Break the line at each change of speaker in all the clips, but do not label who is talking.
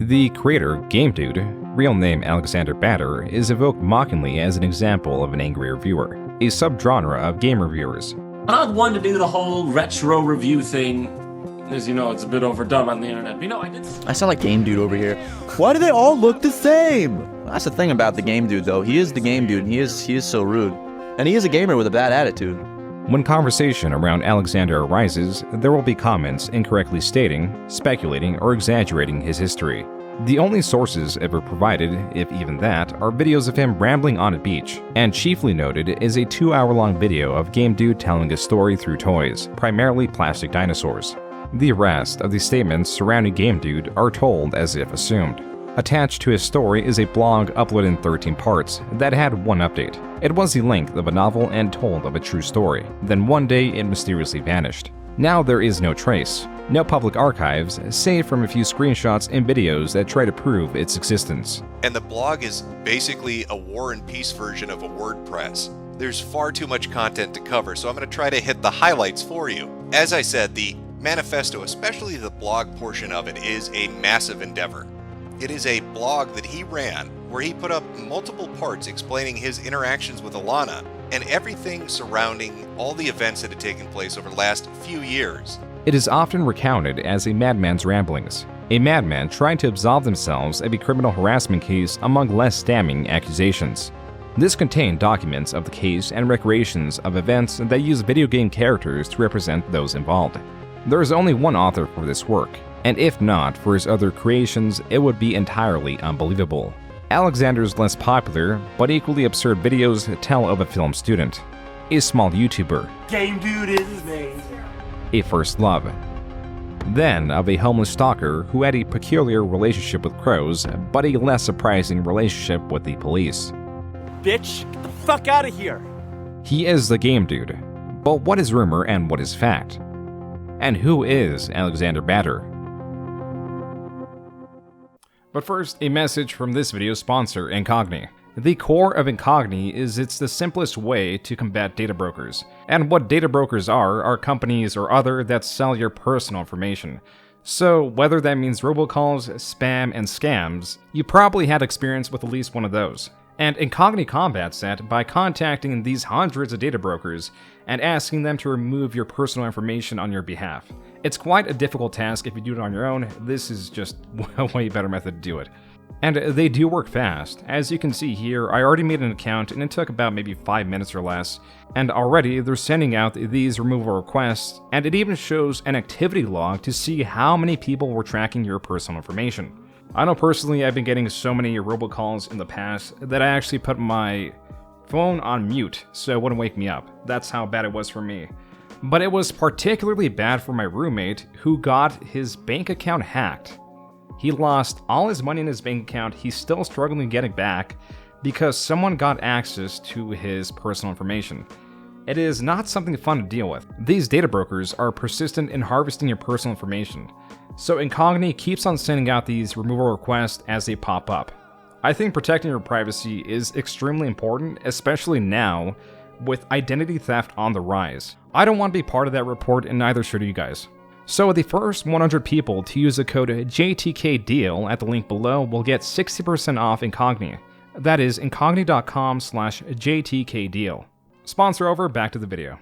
The creator, Game Dude, real name Alexander Batter, is evoked mockingly as an example of an angry reviewer, a subgenre of game reviewers.
I'm not one to do the whole retro review thing. As you know, it's a bit overdone on the internet. But
I sound like Game Dude over here. Why do they all look the same? That's the thing about the Game Dude, though. He is the Game Dude, and he is so rude. And he is a gamer with a bad attitude.
When conversation around Alexander arises, there will be comments incorrectly stating, speculating, or exaggerating his history. The only sources ever provided, if even that, are videos of him rambling on a beach, and chiefly noted is a 2-hour-long video of Game Dude telling a story through toys, primarily plastic dinosaurs. The rest of the statements surrounding Game Dude are told as if assumed. Attached to his story is a blog uploaded in 13 parts that had one update. It was the length of a novel and told of a true story. Then one day it mysteriously vanished. Now there is no trace. No public archives, save from a few screenshots and videos that try to prove its existence.
And the blog is basically a War and Peace version of a WordPress. There's far too much content to cover, so I'm going to try to hit the highlights for you. As I said, the manifesto, especially the blog portion of it, is a massive endeavor. It is a blog that he ran where he put up multiple parts explaining his interactions with Alanna and everything surrounding all the events that had taken place over the last few years.
It is often recounted as a madman's ramblings, a madman trying to absolve themselves of a criminal harassment case among less damning accusations. This contained documents of the case and recreations of events that use video game characters to represent those involved. There is only one author for this work, and if not for his other creations, it would be entirely unbelievable. Alexander's less popular, but equally absurd videos tell of a film student, a small YouTuber,
Game Dude is his name,
a first love, then of a homeless stalker who had a peculiar relationship with crows, but a less surprising relationship with the police.
Bitch, get the fuck out of here!
He is the Game Dude, but what is rumor and what is fact? And who is Alexander Batter? But first, a message from this video's sponsor, Incogni. The core of Incogni is it's the simplest way to combat data brokers. And what data brokers are companies or other that sell your personal information. So whether that means robocalls, spam, and scams, you probably had experience with at least one of those. And Incogni combats that by contacting these hundreds of data brokers and asking them to remove your personal information on your behalf. It's quite a difficult task if you do it on your own. This is just a way better method to do it. And they do work fast. As you can see here, I already made an account and it took about maybe 5 minutes or less. And already they're sending out these removal requests, and it even shows an activity log to see how many people were tracking your personal information. I know personally I've been getting so many robocalls in the past that I actually put my phone on mute so it wouldn't wake me up. That's how bad it was for me. But it was particularly bad for my roommate who got his bank account hacked. He lost all his money in his bank account. He's still struggling getting back because someone got access to his personal information. It is not something fun to deal with. These data brokers are persistent in harvesting your personal information. So Incogni keeps on sending out these removal requests as they pop up. I think protecting your privacy is extremely important, especially now with identity theft on the rise. I don't want to be part of that report, and neither should you guys. So the first 100 people to use the code JTKDeal at the link below will get 60% off Incogni. That is incogni.com/JTKDeal. Sponsor over, back to the video.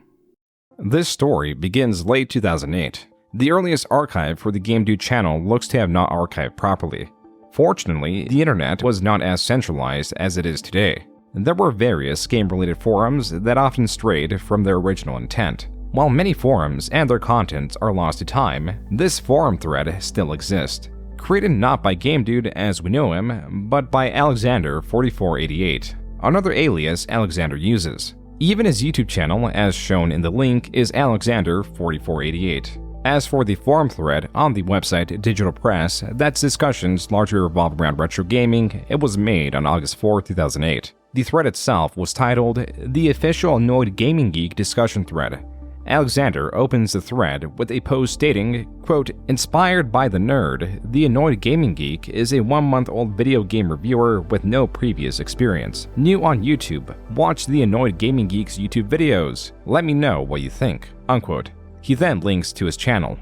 This story begins late 2008. The earliest archive for the Game Dude channel looks to have not archived properly. Fortunately, the internet was not as centralized as it is today. There were various game-related forums that often strayed from their original intent. While many forums and their contents are lost to time, this forum thread still exists. Created not by Game Dude as we know him, but by Alexander4488, another alias Alexander uses. Even his YouTube channel, as shown in the link, is Alexander4488. As for the forum thread on the website Digital Press, that's discussions largely revolve around retro gaming, it was made on August 4, 2008. The thread itself was titled The Official Annoyed Gaming Geek Discussion Thread. Alexander opens the thread with a post stating, quote, "Inspired by the nerd, the Annoyed Gaming Geek is a 1-month-old video game reviewer with no previous experience. New on YouTube, watch the Annoyed Gaming Geek's YouTube videos. Let me know what you think," unquote. He then links to his channel.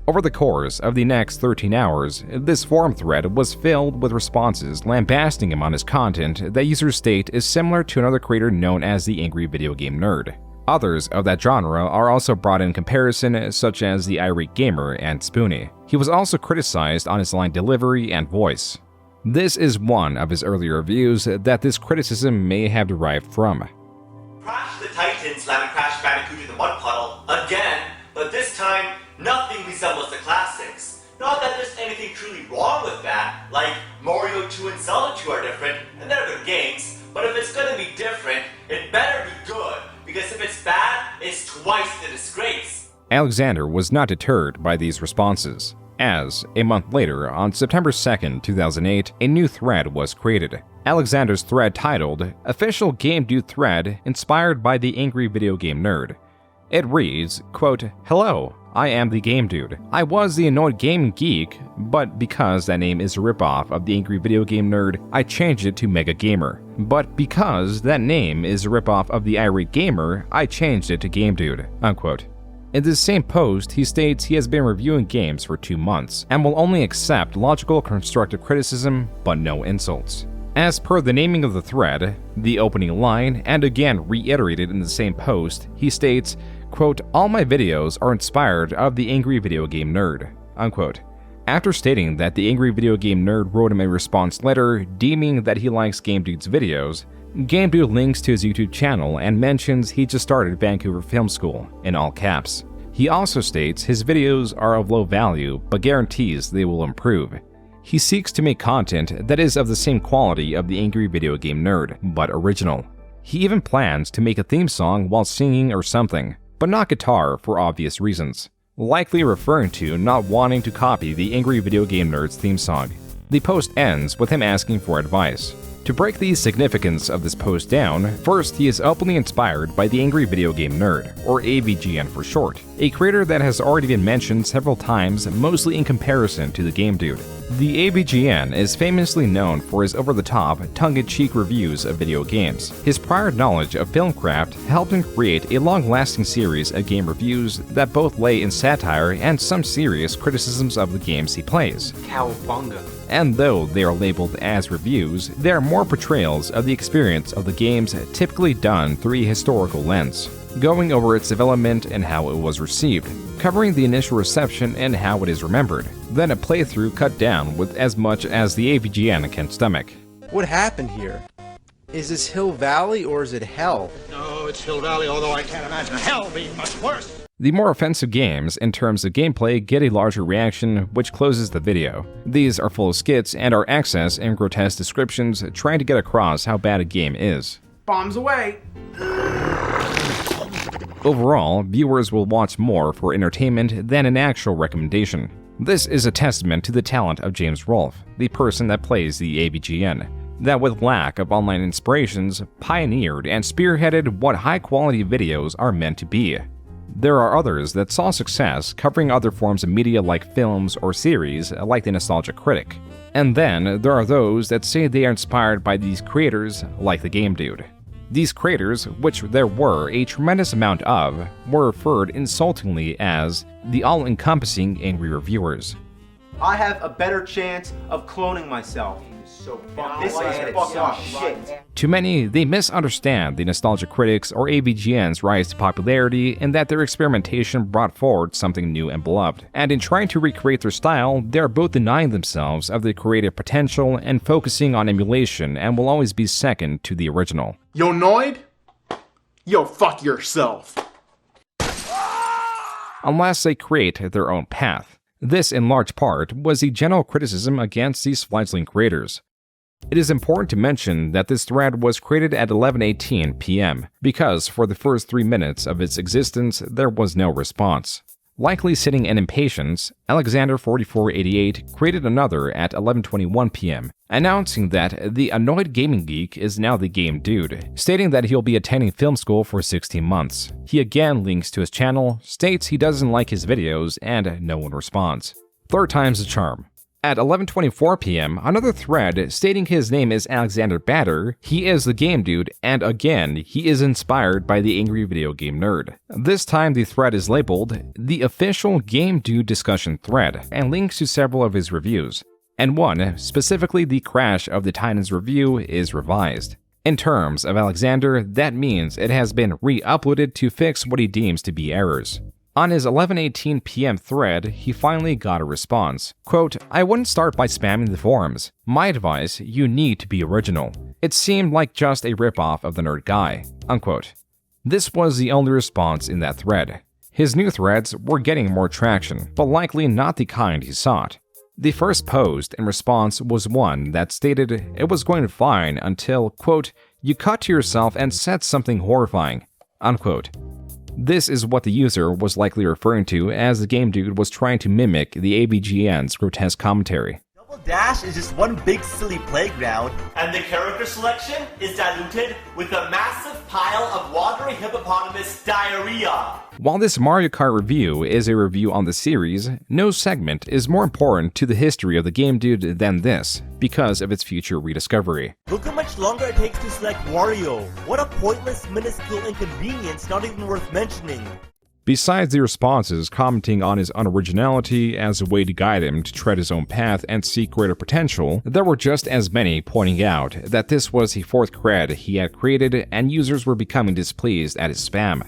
Over the course of the next 13 hours, this forum thread was filled with responses lambasting him on his content that users state is similar to another creator known as the Angry Video Game Nerd. Others of that genre are also brought in comparison, such as the Irate Gamer and Spoonie. He was also criticized on his line delivery and voice. This is one of his earlier reviews that this criticism may have derived from.
Crash the Titan slamming Crash Bandicoot in the mud puddle again, but this time nothing resembles the classics. Not that there's anything truly wrong with that, like Mario 2 and Zelda 2 are different, and they're good games, but if it's gonna be different, it better be good, because if it's bad, it's twice the disgrace.
Alexander was not deterred by these responses, as, a month later, on September 2nd, 2008, a new thread was created. Alexander's thread titled, Official Game Dude Thread Inspired by the Angry Video Game Nerd. It reads, quote, Hello, I am the Game Dude. I was the Annoyed Game Geek, but because that name is a ripoff of the Angry Video Game Nerd, I changed it to Mega Gamer. But because that name is a ripoff of the Irate Gamer, I changed it to Game Dude, unquote. In this same post, he states he has been reviewing games for 2 months, and will only accept logical, constructive criticism, but no insults. As per the naming of the thread, the opening line, and again reiterated in the same post, he states, quote, All my videos are inspired of the Angry Video Game Nerd, unquote. After stating that the Angry Video Game Nerd wrote him a response letter deeming that he likes Game Dude's videos, Game Dude links to his YouTube channel and mentions he just started Vancouver Film School, in all caps. He also states his videos are of low value, but guarantees they will improve. He seeks to make content that is of the same quality of the Angry Video Game Nerd, but original. He even plans to make a theme song while singing or something, but not guitar for obvious reasons, likely referring to not wanting to copy the Angry Video Game Nerd's theme song. The post ends with him asking for advice. To break the significance of this post down, first he is openly inspired by the Angry Video Game Nerd, or AVGN for short, a creator that has already been mentioned several times, mostly in comparison to the Game Dude. The AVGN is famously known for his over-the-top, tongue-in-cheek reviews of video games. His prior knowledge of filmcraft helped him create a long-lasting series of game reviews that both lay in satire and some serious criticisms of the games he plays.
Cowabunga.
And though they are labeled as reviews, they are more portrayals of the experience of the games, typically done through a historical lens, going over its development and how it was received, covering the initial reception and how it is remembered, then a playthrough cut down with as much as the AVGN can stomach.
What happened here? Is this Hill Valley or is it hell?
No, it's Hill Valley, although I can't imagine hell being much worse.
The more offensive games in terms of gameplay get a larger reaction, which closes the video. These are full of skits and are excess and grotesque descriptions trying to get across how bad a game is.
Bombs away.
Overall, viewers will watch more for entertainment than an actual recommendation. This is a testament to the talent of James Rolfe, the person that plays the AVGN, that with lack of online inspirations, pioneered and spearheaded what high-quality videos are meant to be. There are others that saw success covering other forms of media like films or series, like the Nostalgia Critic. And then there are those that say they are inspired by these creators, like the Game Dude. These creators, which there were a tremendous amount of, were referred insultingly as the all-encompassing angry reviewers.
I have a better chance of cloning myself. This is fucking shit.
To many, they misunderstand the Nostalgia Critics or AVGN's rise to popularity and that their experimentation brought forward something new and beloved. And in trying to recreate their style, they are both denying themselves of their creative potential and focusing on emulation and will always be second to the original.
Yo, Noid? Yo, fuck yourself.
Unless they create their own path. This, in large part, was the general criticism against these fledgling creators. It is important to mention that this thread was created at 11:18 p.m., because for the first 3 minutes of its existence, there was no response. Likely sitting in impatience, Alexander4488 created another at 11:21 p.m., announcing that the Annoyed Gaming Geek is now the Game Dude, stating that he'll be attending film school for 16 months. He again links to his channel, states he doesn't like his videos, and no one responds. Third time's the charm. At 11:24 p.m., another thread stating his name is Alexander Batter, he is the game dude, and again, he is inspired by the angry video game nerd. This time the thread is labeled the official Game Dude discussion thread and links to several of his reviews, and one, specifically the Crash of the Titans review, is revised. In terms of Alexander, that means it has been re-uploaded to fix what he deems to be errors. On his 11:18 p.m. thread, he finally got a response. Quote, I wouldn't start by spamming the forums. My advice, you need to be original. It seemed like just a ripoff of the nerd guy. Unquote. This was the only response in that thread. His new threads were getting more traction, but likely not the kind he sought. The first post in response was one that stated it was going fine until, quote, you cut to yourself and said something horrifying. Unquote. This is what the user was likely referring to as the game dude was trying to mimic the AVGN's grotesque commentary.
Double Dash is just one big silly playground, and the character selection is diluted with a massive pile of watery hippopotamus diarrhea.
While this Mario Kart review is a review on the series, no segment is more important to the history of the game dude than this, because of its future rediscovery.
Look how much longer it takes to select Wario. What a pointless, minuscule inconvenience, not even worth mentioning.
Besides the responses commenting on his unoriginality as a way to guide him to tread his own path and seek greater potential, there were just as many pointing out that this was the fourth cred he had created and users were becoming displeased at his spam.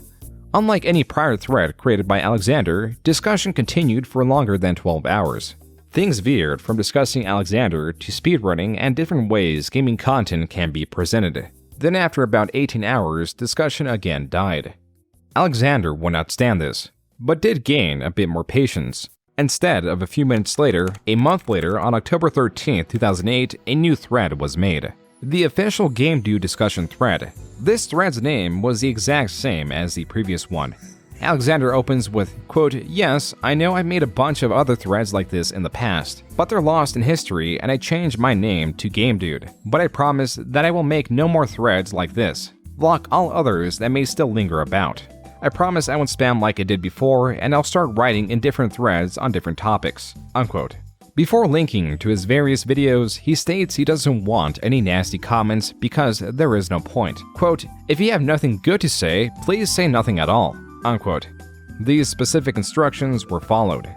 Unlike any prior thread created by Alexander, discussion continued for longer than 12 hours. Things veered from discussing Alexander to speedrunning and different ways gaming content can be presented. Then after about 18 hours, discussion again died. Alexander would not stand this, but did gain a bit more patience. Instead of a few minutes later, a month later on October 13, 2008, a new thread was made. The official Game Dude discussion thread. This thread's name was the exact same as the previous one. Alexander opens with, quote, yes, I know I've made a bunch of other threads like this in the past, but they're lost in history and I changed my name to Game Dude. But I promise that I will make no more threads like this. Block all others that may still linger about. I promise I won't spam like I did before and I'll start writing in different threads on different topics. Unquote. Before linking to his various videos, he states he doesn't want any nasty comments because there is no point. Quote, if you have nothing good to say, please say nothing at all. Unquote. These specific instructions were followed.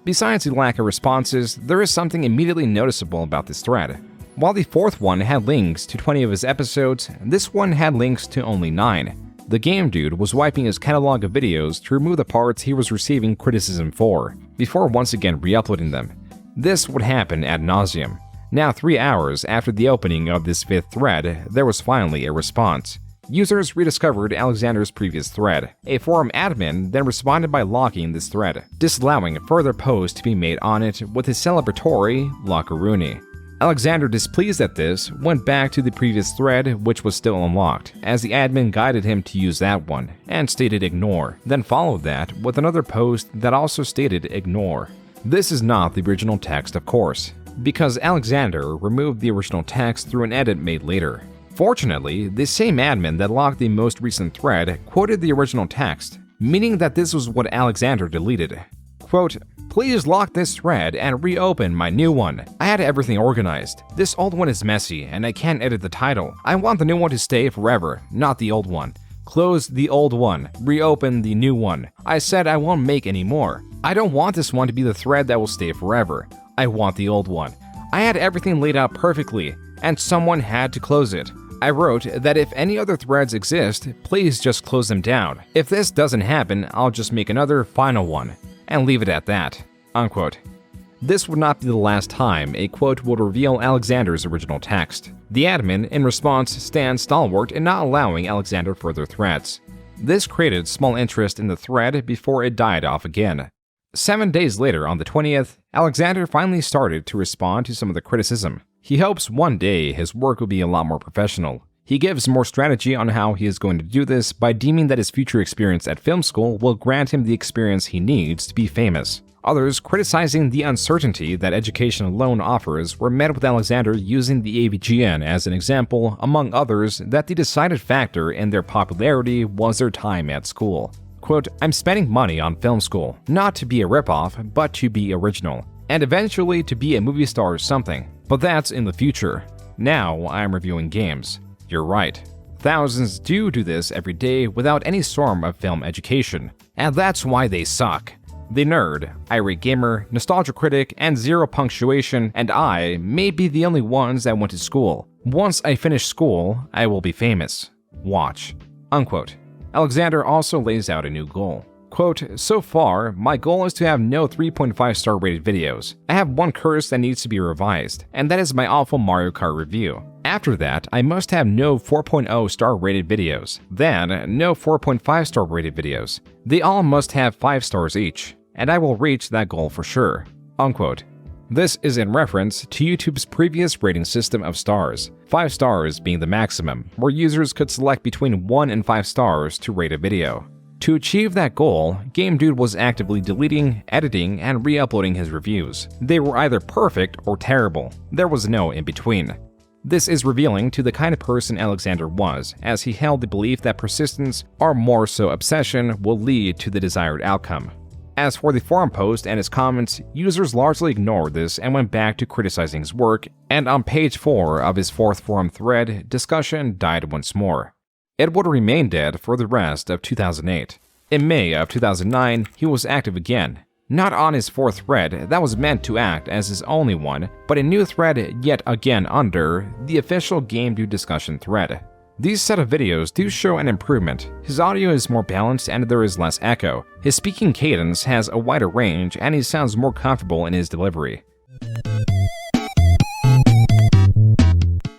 Besides the lack of responses, there is something immediately noticeable about this thread. While the fourth one had links to 20 of his episodes, this one had links to only 9. The game dude was wiping his catalog of videos to remove the parts he was receiving criticism for, before once again re-uploading them. This would happen ad nauseum. Now 3 hours after the opening of this fifth thread, there was finally a response. Users rediscovered Alexander's previous thread. A forum admin then responded by locking this thread, disallowing further posts to be made on it with his celebratory Lockeroonie. Alexander, displeased at this, went back to the previous thread, which was still unlocked, as the admin guided him to use that one, and stated ignore, then followed that with another post that also stated ignore. This is not the original text, of course, because Alexander removed the original text through an edit made later. Fortunately, the same admin that locked the most recent thread quoted the original text, meaning that this was what Alexander deleted. Quote, please lock this thread and reopen my new one. I had everything organized. This old one is messy and I can't edit the title. I want the new one to stay forever, not the old one. Close the old one, reopen the new one. I said I won't make any more. I don't want this one to be the thread that will stay forever. I want the old one. I had everything laid out perfectly, and someone had to close it. I wrote that if any other threads exist, please just close them down. If this doesn't happen, I'll just make another final one, and leave it at that. Unquote. This would not be the last time a quote would reveal Alexander's original text. The admin, in response, stands stalwart in not allowing Alexander further threats. This created small interest in the thread before it died off again. 7 days later, on the 20th, Alexander finally started to respond to some of the criticism. He hopes one day his work will be a lot more professional. He gives more strategy on how he is going to do this by deeming that his future experience at film school will grant him the experience he needs to be famous. Others, criticizing the uncertainty that education alone offers, were met with Alexander using the AVGN as an example, among others, that the decided factor in their popularity was their time at school. Quote, I'm spending money on film school, not to be a ripoff, but to be original. and eventually to be a movie star or something. But that's in the future. Now I'm reviewing games. You're right. Thousands do this every day without any sort of film education, and that's why they suck. The nerd, irate gamer, nostalgia critic, and zero punctuation, and I may be the only ones that went to school. Once I finish school, I will be famous. Watch." Unquote. Alexander also lays out a new goal. Quote, "So far, my goal is to have no 3.5 star rated videos. I have one curse that needs to be revised, and that is my awful Mario Kart review. After that, I must have no 4.0 star rated videos. Then, no 4.5 star rated videos. They all must have 5 stars each, and I will reach that goal for sure." Unquote. This is in reference to YouTube's previous rating system of stars, 5 stars being the maximum, where users could select between 1 and 5 stars to rate a video. To achieve that goal, GameDude was actively deleting, editing, and re-uploading his reviews. They were either perfect or terrible. There was no in between. This is revealing to the kind of person Alexander was, as he held the belief that persistence, or more so obsession, will lead to the desired outcome. As for the forum post and his comments, users largely ignored this and went back to criticizing his work, and on page 4 of his 4th forum thread, discussion died once more. It would remain dead for the rest of 2008. In May of 2009, he was active again. Not on his 4th thread that was meant to act as his only one, but a new thread yet again under the official GameDude discussion thread. These set of videos do show an improvement. His audio is more balanced and there is less echo. His speaking cadence has a wider range and he sounds more comfortable in his delivery.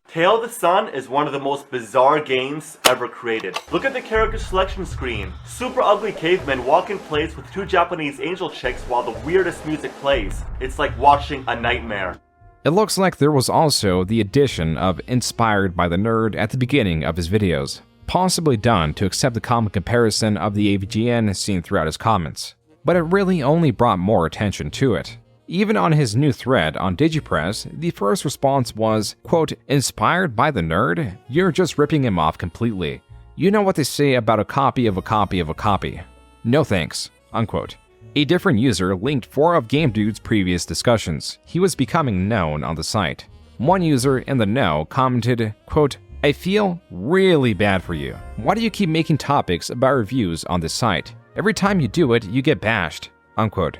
Tale of the Sun is one of the most bizarre games ever created. Look at the character selection screen. Super ugly cavemen walk in place with 2 Japanese angel chicks while the weirdest music plays. It's like watching a nightmare.
It looks like there was also the addition of "inspired by the nerd" at the beginning of his videos, possibly done to accept the common comparison of the AVGN seen throughout his comments. But it really only brought more attention to it. Even on his new thread on DigiPress, the first response was, quote, "Inspired by the nerd? You're just ripping him off completely. You know what they say about a copy of a copy of a copy. No thanks." Unquote. A different user linked 4 of GameDude's previous discussions. He was becoming known on the site. One user in the know commented, quote, "I feel really bad for you. Why do you keep making topics about reviews on this site? Every time you do it, you get bashed." Unquote.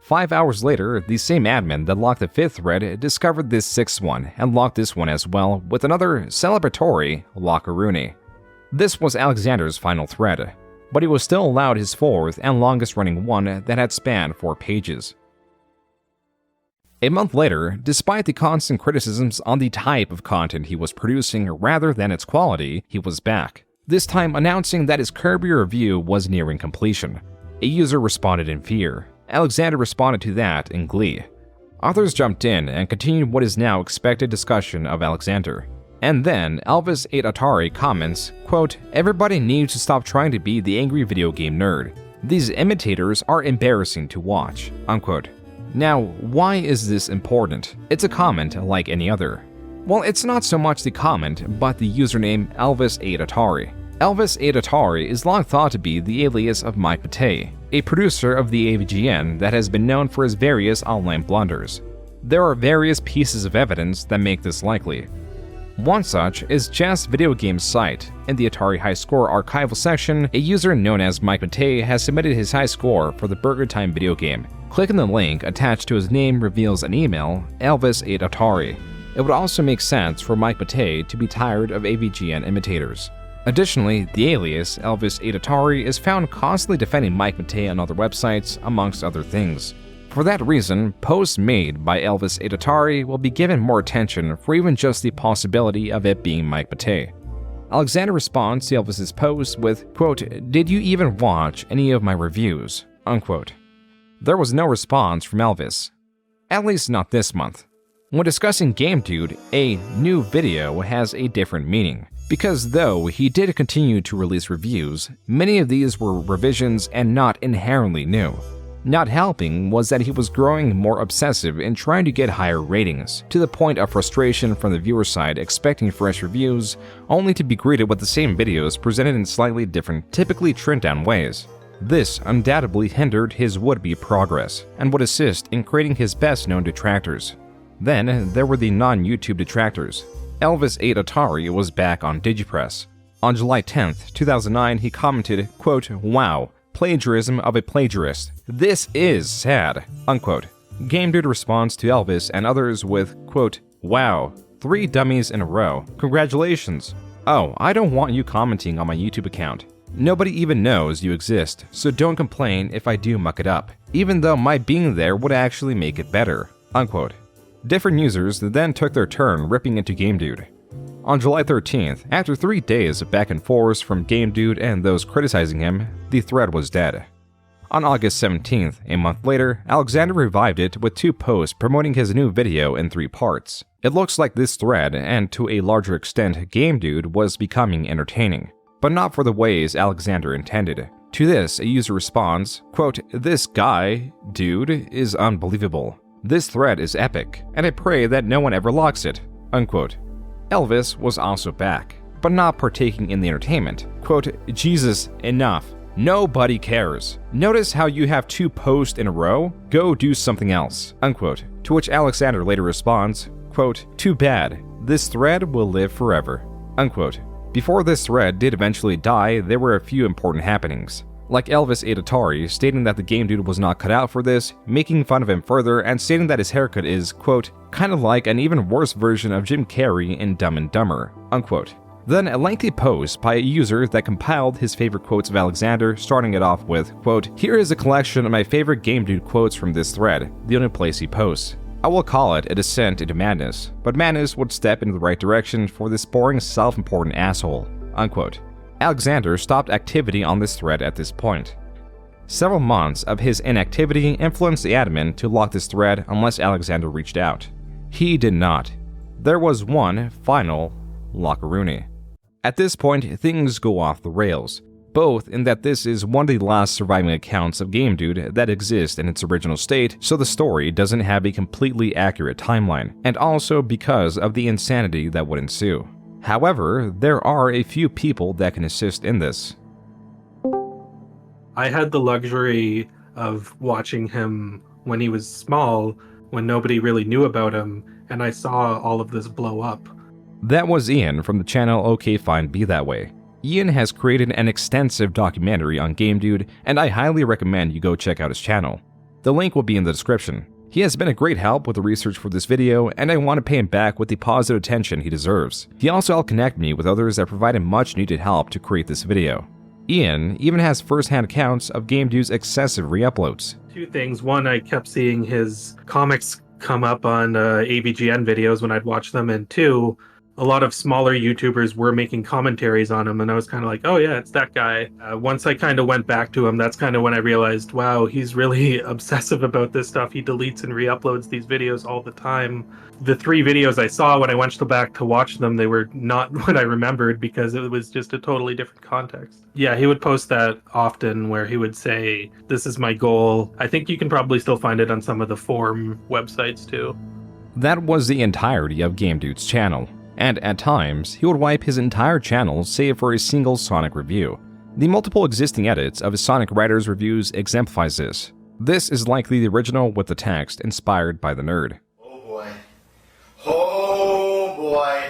5 hours later, the same admin that locked the 5th thread discovered this 6th one and locked this one as well with another celebratory lockaroonie. This was Alexander's final thread, but he was still allowed his 4th and longest running one that had spanned 4 pages. A month later, despite the constant criticisms on the type of content he was producing rather than its quality, he was back, this time announcing that his Kirby review was nearing completion. A user responded in fear. Alexander responded to that in glee. Others jumped in and continued what is now expected discussion of Alexander. And then Elvis8Atari comments, quote, "Everybody needs to stop trying to be the angry video game nerd. These imitators are embarrassing to watch." Unquote. Now, why is this important? It's a comment like any other. Well, it's not so much the comment, but the username Elvis8Atari. Elvis8Atari is long thought to be the alias of Mike Matei, a producer of the AVGN that has been known for his various online blunders. There are various pieces of evidence that make this likely. One such is Chess Video Games site. In the Atari High Score archival section, a user known as Mike Matei has submitted his high score for the Burger Time video game. Clicking the link attached to his name reveals an email, Elvis8Atari. It would also make sense for Mike Matei to be tired of AVGN imitators. Additionally, the alias Elvis8Atari is found constantly defending Mike Matei on other websites, amongst other things. For that reason, posts made by Elvis8Atari will be given more attention for even just the possibility of it being Mike Matei. Alexander responds to Elvis's post with, quote, "Did you even watch any of my reviews?" Unquote. There was no response from Elvis. At least not this month. When discussing GameDude, a new video has a different meaning. Because though he did continue to release reviews, many of these were revisions and not inherently new. Not helping was that he was growing more obsessive in trying to get higher ratings, to the point of frustration from the viewer side expecting fresh reviews, only to be greeted with the same videos presented in slightly different, typically trimmed down ways. This undoubtedly hindered his would-be progress, and would assist in creating his best-known detractors. Then, there were the non-YouTube detractors. Elvis8Atari was back on Digipress. On July 10th, 2009, he commented, quote, "Wow, plagiarism of a plagiarist. This is sad," unquote. Game Dude responds to Elvis and others with, quote, "Wow, 3 dummies in a row. Congratulations. Oh, I don't want you commenting on my YouTube account. Nobody even knows you exist, so don't complain if I do muck it up, even though my being there would actually make it better," unquote. Different users then took their turn ripping into Game Dude. On July 13th, after 3 days of back and forth from Game Dude and those criticizing him, the thread was dead. On August 17th, a month later, Alexander revived it with 2 posts promoting his new video in 3 parts. It looks like this thread, and to a larger extent Game Dude, was becoming entertaining, but not for the ways Alexander intended. To this, a user responds, quote, "This guy, dude, is unbelievable. This thread is epic, and I pray that no one ever locks it," unquote. Elvis was also back, but not partaking in the entertainment. Quote, "Jesus, enough. Nobody cares. Notice how you have 2 posts in a row? Go do something else," unquote. To which Alexander later responds, quote, "Too bad. This thread will live forever," unquote. Before this thread did eventually die, there were a few important happenings. Like Elvis8Atari stating that the Game Dude was not cut out for this, making fun of him further, and stating that his haircut is, quote, "kind of like an even worse version of Jim Carrey in Dumb and Dumber," unquote. Then a lengthy post by a user that compiled his favorite quotes of Alexander, starting it off with, quote, "Here is a collection of my favorite Game Dude quotes from this thread, the only place he posts. I will call it a descent into madness, but madness would step into the right direction for this boring, self-important asshole," unquote. Alexander stopped activity on this thread at this point. Several months of his inactivity influenced the admin to lock this thread unless Alexander reached out. He did not. There was one final lockaroonie. At this point, things go off the rails, both in that this is one of the last surviving accounts of Game Dude that exist in its original state, so the story doesn't have a completely accurate timeline, and also because of the insanity that would ensue. However, there are a few people that can assist in this.
I had the luxury of watching him when he was small, when nobody really knew about him, and I saw all of this blow up.
That was Ian from the channel OK Fine Be That Way. Ian has created an extensive documentary on Game Dude, and I highly recommend you go check out his channel. The link will be in the description. He has been a great help with the research for this video, and I want to pay him back with the positive attention he deserves. He also helped connect me with others that provided much needed help to create this video. Ian even has first-hand accounts of Game Dude's excessive re-uploads.
2 things. One, I kept seeing his comics come up on AVGN videos when I'd watch them, and 2, a lot of smaller YouTubers were making commentaries on him, and I was kind of like, oh yeah, it's that guy. Once I kind of went back to him, that's kind of when I realized, wow, he's really obsessive about this stuff. He deletes and re-uploads these videos all the time. The 3 videos I saw, when I went back to watch them, they were not what I remembered because it was just a totally different context. Yeah, he would post that often where he would say, "This is my goal." I think you can probably still find it on some of the forum websites too.
That was the entirety of Game Dude's channel. And at times, he would wipe his entire channel save for a single Sonic review. The multiple existing edits of his Sonic Writers reviews exemplifies this. This is likely the original with the text inspired by the nerd.
Oh boy. Oh boy.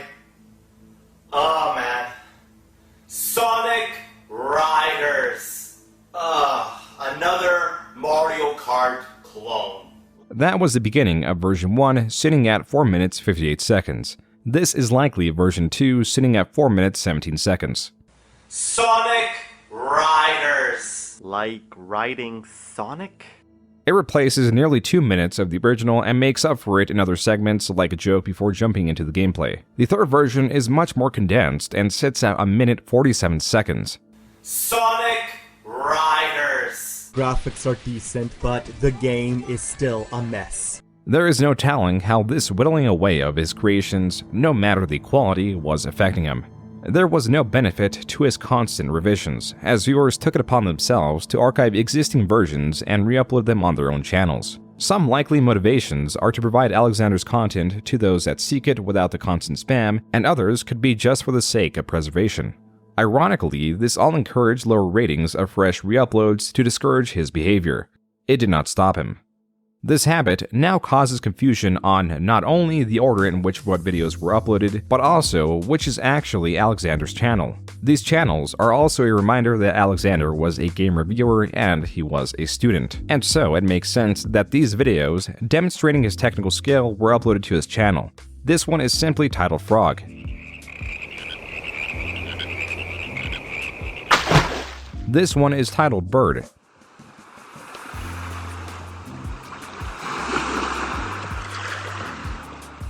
Oh man. Sonic Riders. Another Mario Kart clone.
That was the beginning of version 1, sitting at 4 minutes 58 seconds. This is likely version 2, sitting at 4 minutes 17 seconds.
Sonic Riders.
Like riding Sonic?
It replaces nearly 2 minutes of the original and makes up for it in other segments like a joke before jumping into the gameplay. The third version is much more condensed and sits at 1 minute 47 seconds.
Sonic Riders.
Graphics are decent, but the game is still a mess.
There is no telling how this whittling away of his creations, no matter the quality, was affecting him. There was no benefit to his constant revisions, as viewers took it upon themselves to archive existing versions and re-upload them on their own channels. Some likely motivations are to provide Alexander's content to those that seek it without the constant spam, and others could be just for the sake of preservation. Ironically, this all encouraged lower ratings of fresh re-uploads to discourage his behavior. It did not stop him. This habit now causes confusion on not only the order in which what videos were uploaded, but also which is actually Alexander's channel. These channels are also a reminder that Alexander was a game reviewer and he was a student, and so it makes sense that these videos demonstrating his technical skill were uploaded to his channel. This one is simply titled Frog. This one is titled Bird.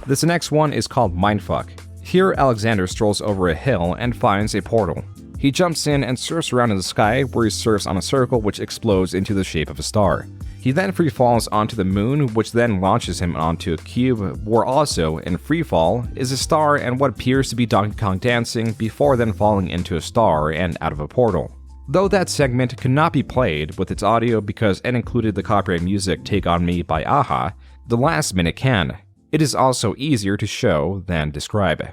This next one is called Mindfuck. Here, Alexander strolls over a hill and finds a portal. He jumps in and surfs around in the sky, where he surfs on a circle which explodes into the shape of a star. He then free falls onto the moon, which then launches him onto a cube, where also, in free fall, is a star and what appears to be Donkey Kong dancing before then falling into a star and out of a portal. Though that segment could not be played with its audio because it included the copyright music Take On Me by Aha, the last minute can. It is also easier to show than describe.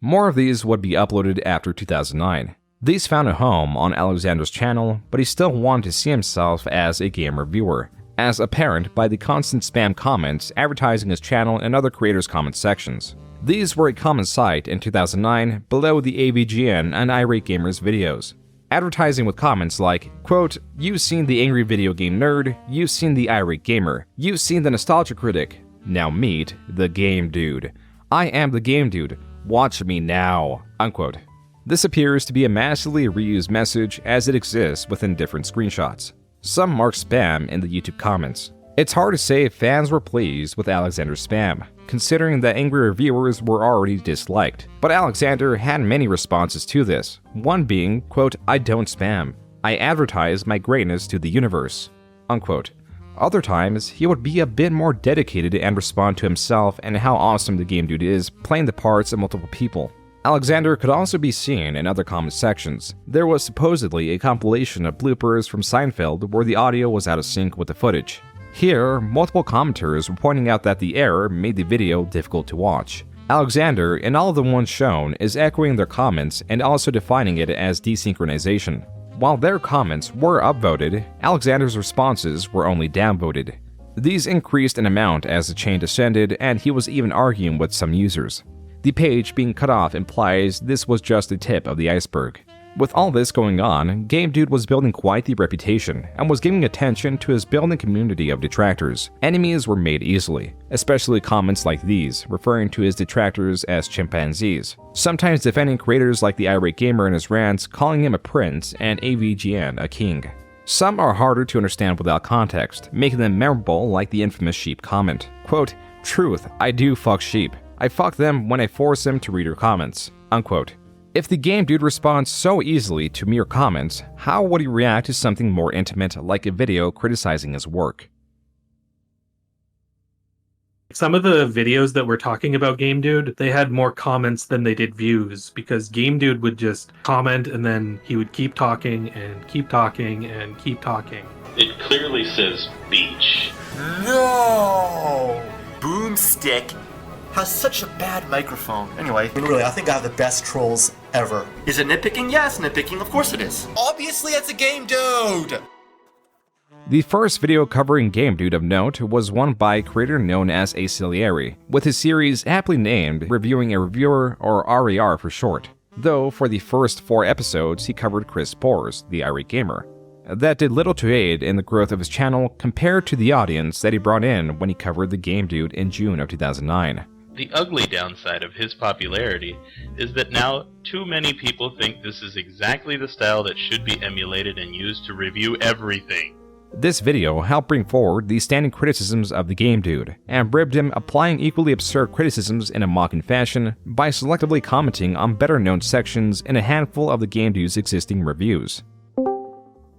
More of these would be uploaded after 2009. These found a home on Alexander's channel, but he still wanted to see himself as a game reviewer, as apparent by the constant spam comments advertising his channel and other creators' comment sections. These were a common sight in 2009 below the AVGN and Irate Gamers videos. Advertising with comments like, quote, "You've seen the angry video game nerd, you've seen the irate gamer, you've seen the nostalgia critic, now meet the game dude. I am the game dude. Watch me now," unquote. This appears to be a massively reused message as it exists within different screenshots. Some mark spam in the YouTube comments. It's hard to say if fans were pleased with Alexander's spam, considering that angry reviewers were already disliked. But Alexander had many responses to this, one being, quote, "I don't spam. I advertise my greatness to the universe," unquote. Other times, he would be a bit more dedicated and respond to himself and how awesome the game dude is, playing the parts of multiple people. Alexander could also be seen in other comment sections. There was supposedly a compilation of bloopers from Seinfeld where the audio was out of sync with the footage. Here, multiple commenters were pointing out that the error made the video difficult to watch. Alexander, in all of the ones shown, is echoing their comments and also defining it as desynchronization. While their comments were upvoted, Alexander's responses were only downvoted. These increased in amount as the chain descended, and he was even arguing with some users. The page being cut off implies this was just the tip of the iceberg. With all this going on, Game Dude was building quite the reputation, and was giving attention to his building community of detractors. Enemies were made easily, especially comments like these, referring to his detractors as chimpanzees, sometimes defending creators like the Irate Gamer in his rants, calling him a prince, and AVGN a king. Some are harder to understand without context, making them memorable like the infamous sheep comment. Quote, "Truth, I do fuck sheep. I fuck them when I force them to read your comments," unquote. If the Game Dude responds so easily to mere comments, how would he react to something more intimate like a video criticizing his work?
Some of the videos that we're talking about Game Dude, they had more comments than they did views, because Game Dude would just comment and then he would keep talking and keep talking and keep talking.
It clearly says beach.
No! Boomstick has such a bad microphone. Anyway, really, I think I have the best trolls ever. Is it nitpicking? Yes, nitpicking. Of course it is. Obviously, it's a Game Dude!
The first video covering Game Dude of note was one by a creator known as Aciliary, with his series aptly named Reviewing a Reviewer, or RAR for short. Though for the first 4 episodes he covered Chris Boers, the Irate Gamer. That did little to aid in the growth of his channel compared to the audience that he brought in when he covered the Game Dude in June of 2009.
The ugly downside of his popularity is that now too many people think this is exactly the style that should be emulated and used to review everything.
This video helped bring forward the standing criticisms of the game dude, and ribbed him applying equally absurd criticisms in a mocking fashion by selectively commenting on better-known sections in a handful of the game dude's existing reviews.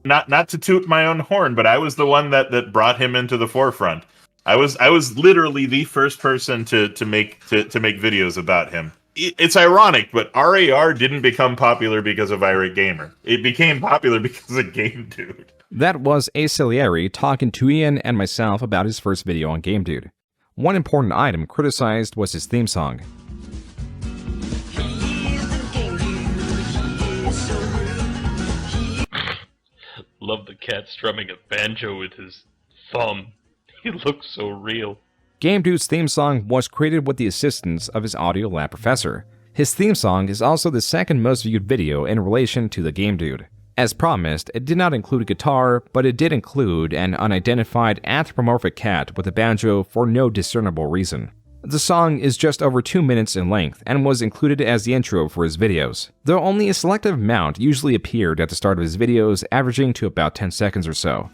Not to toot my own horn, but I was the one that brought him into the forefront. I was literally the first person to make videos about him. It's ironic, but RAR didn't become popular because of Irate Gamer. It became popular because of Game Dude.
That was Acelieri talking to Ian and myself about his first video on Game Dude. One important item criticized was his theme song.
Love the cat strumming a banjo with his thumb. He looks so real.
Game Dude's theme song was created with the assistance of his audio lab professor. His theme song is also the second most viewed video in relation to the Game Dude. As promised, it did not include a guitar, but it did include an unidentified anthropomorphic cat with a banjo for no discernible reason. The song is just over 2 minutes in length and was included as the intro for his videos, though only a selective amount usually appeared at the start of his videos, averaging to about 10 seconds or so.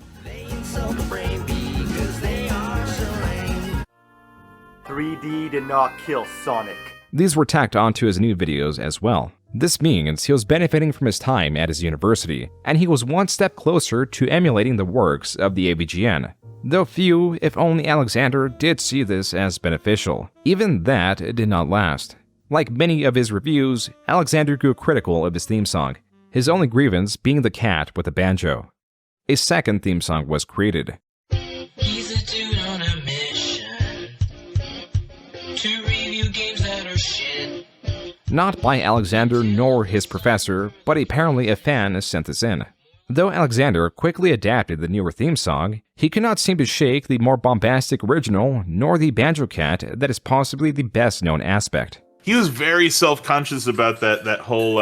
3D did not kill Sonic.
These were tacked onto his new videos as well. This means he was benefiting from his time at his university, and he was one step closer to emulating the works of the AVGN. Though few, if only Alexander, did see this as beneficial. Even that did not last. Like many of his reviews, Alexander grew critical of his theme song, his only grievance being the cat with the banjo. A second theme song was created.
He's a dude on a mission to review games that are shit.
Not by Alexander nor his professor, but apparently a fan sent this in. Though Alexander quickly adapted the newer theme song, he could not seem to shake the more bombastic original, nor the banjo cat that is possibly the best known aspect.
He was very self-conscious about that whole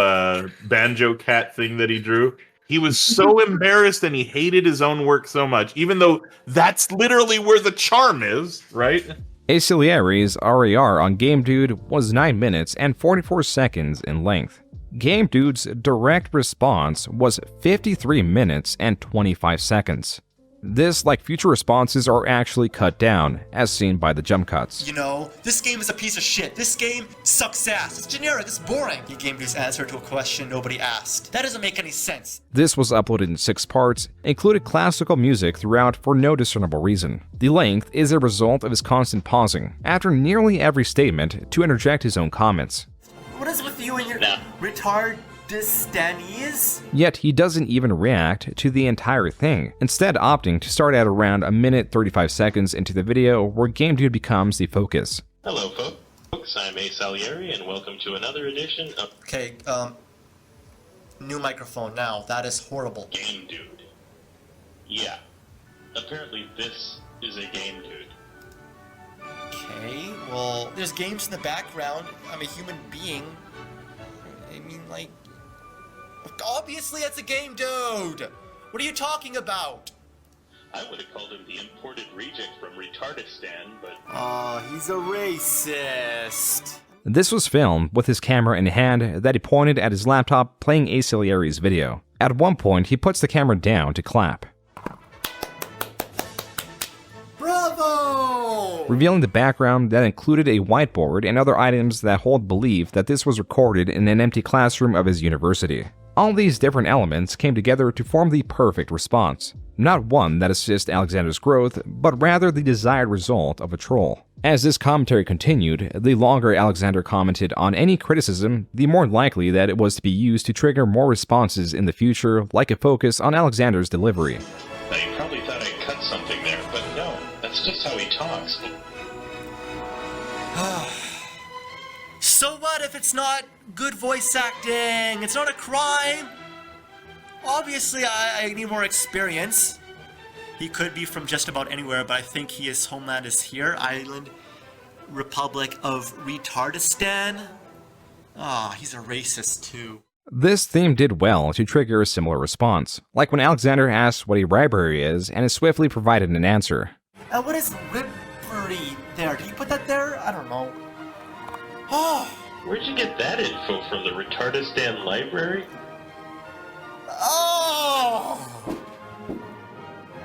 banjo cat thing that he drew. He was so embarrassed and he hated his own work so much, even though that's literally where the charm is, right?
Acelieri's RAR on Game Dude was 9 minutes and 44 seconds in length. Game Dude's direct response was 53 minutes and 25 seconds. This, like future responses, are actually cut down, as seen by the jump cuts.
You know, this game is a piece of shit. This game sucks ass. It's generic. It's boring. He gave me his answer to a question nobody asked. That doesn't make any sense.
This was uploaded in 6 parts, included classical music throughout for no discernible reason. The length is a result of his constant pausing, after nearly every statement, to interject his own comments.
What is with you and your retardistanies?
Yet he doesn't even react to the entire thing, instead opting to start at around a minute 35 seconds into the video where Game Dude becomes the focus.
Hello folks, I'm Ace Salieri and welcome to another edition of...
Okay, new microphone now. That is horrible.
Game Dude. Yeah, apparently this is a Game Dude.
Okay, well, there's games in the background. I'm a human being. I mean, like... Obviously, that's a Game Dude! What are you talking about?
I would have called him the imported reject from Retardistan, but...
Oh, he's a racist.
This was filmed with his camera in hand that he pointed at his laptop playing Acelieri's video. At one point, he puts the camera down to clap,
Bravo!
revealing the background that included a whiteboard and other items that hold belief that this was recorded in an empty classroom of his university. All these different elements came together to form the perfect response. Not one that assists Alexander's growth, but rather the desired result of a troll. As this commentary continued, the longer Alexander commented on any criticism, the more likely that it was to be used to trigger more responses in the future, like a focus on Alexander's delivery.
Now you probably thought I cut something there, but no, that's just how he talks.
So what if it's not good voice acting? It's not a crime. Obviously, I need more experience. He could be from just about anywhere, but I think his homeland is here. Island Republic of Retardistan. He's a racist too.
This theme did well to trigger a similar response, like when Alexander asked what a library is and is swiftly provided an answer.
What is Ribbery there? Did you put that there? I don't know. Oh!
Where'd you get that info from, the Retardistan library?
Oh!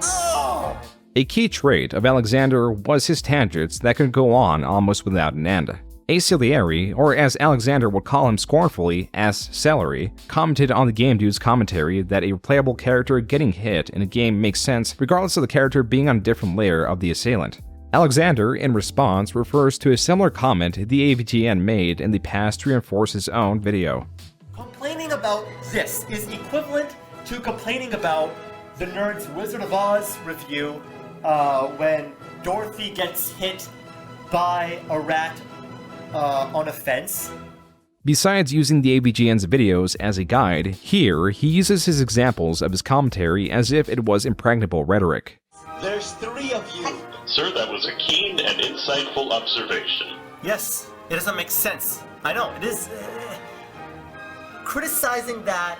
Oh!
A key trait of Alexander was his tangents that could go on almost without an end. Aciliary, or as Alexander would call him scornfully, as Celery, commented on the Game Dude's commentary that a playable character getting hit in a game makes sense regardless of the character being on a different layer of the assailant. Alexander, in response, refers to a similar comment the AVGN made in the past to reinforce his own video.
Complaining about this is equivalent to complaining about the Nerd's Wizard of Oz review when Dorothy gets hit by a rat on a fence.
Besides using the AVGN's videos as a guide, here he uses his examples of his commentary as if it was impregnable rhetoric.
There's 3 of you.
Sir, that was a keen and insightful observation.
Yes, it doesn't make sense. I know, it is... criticizing that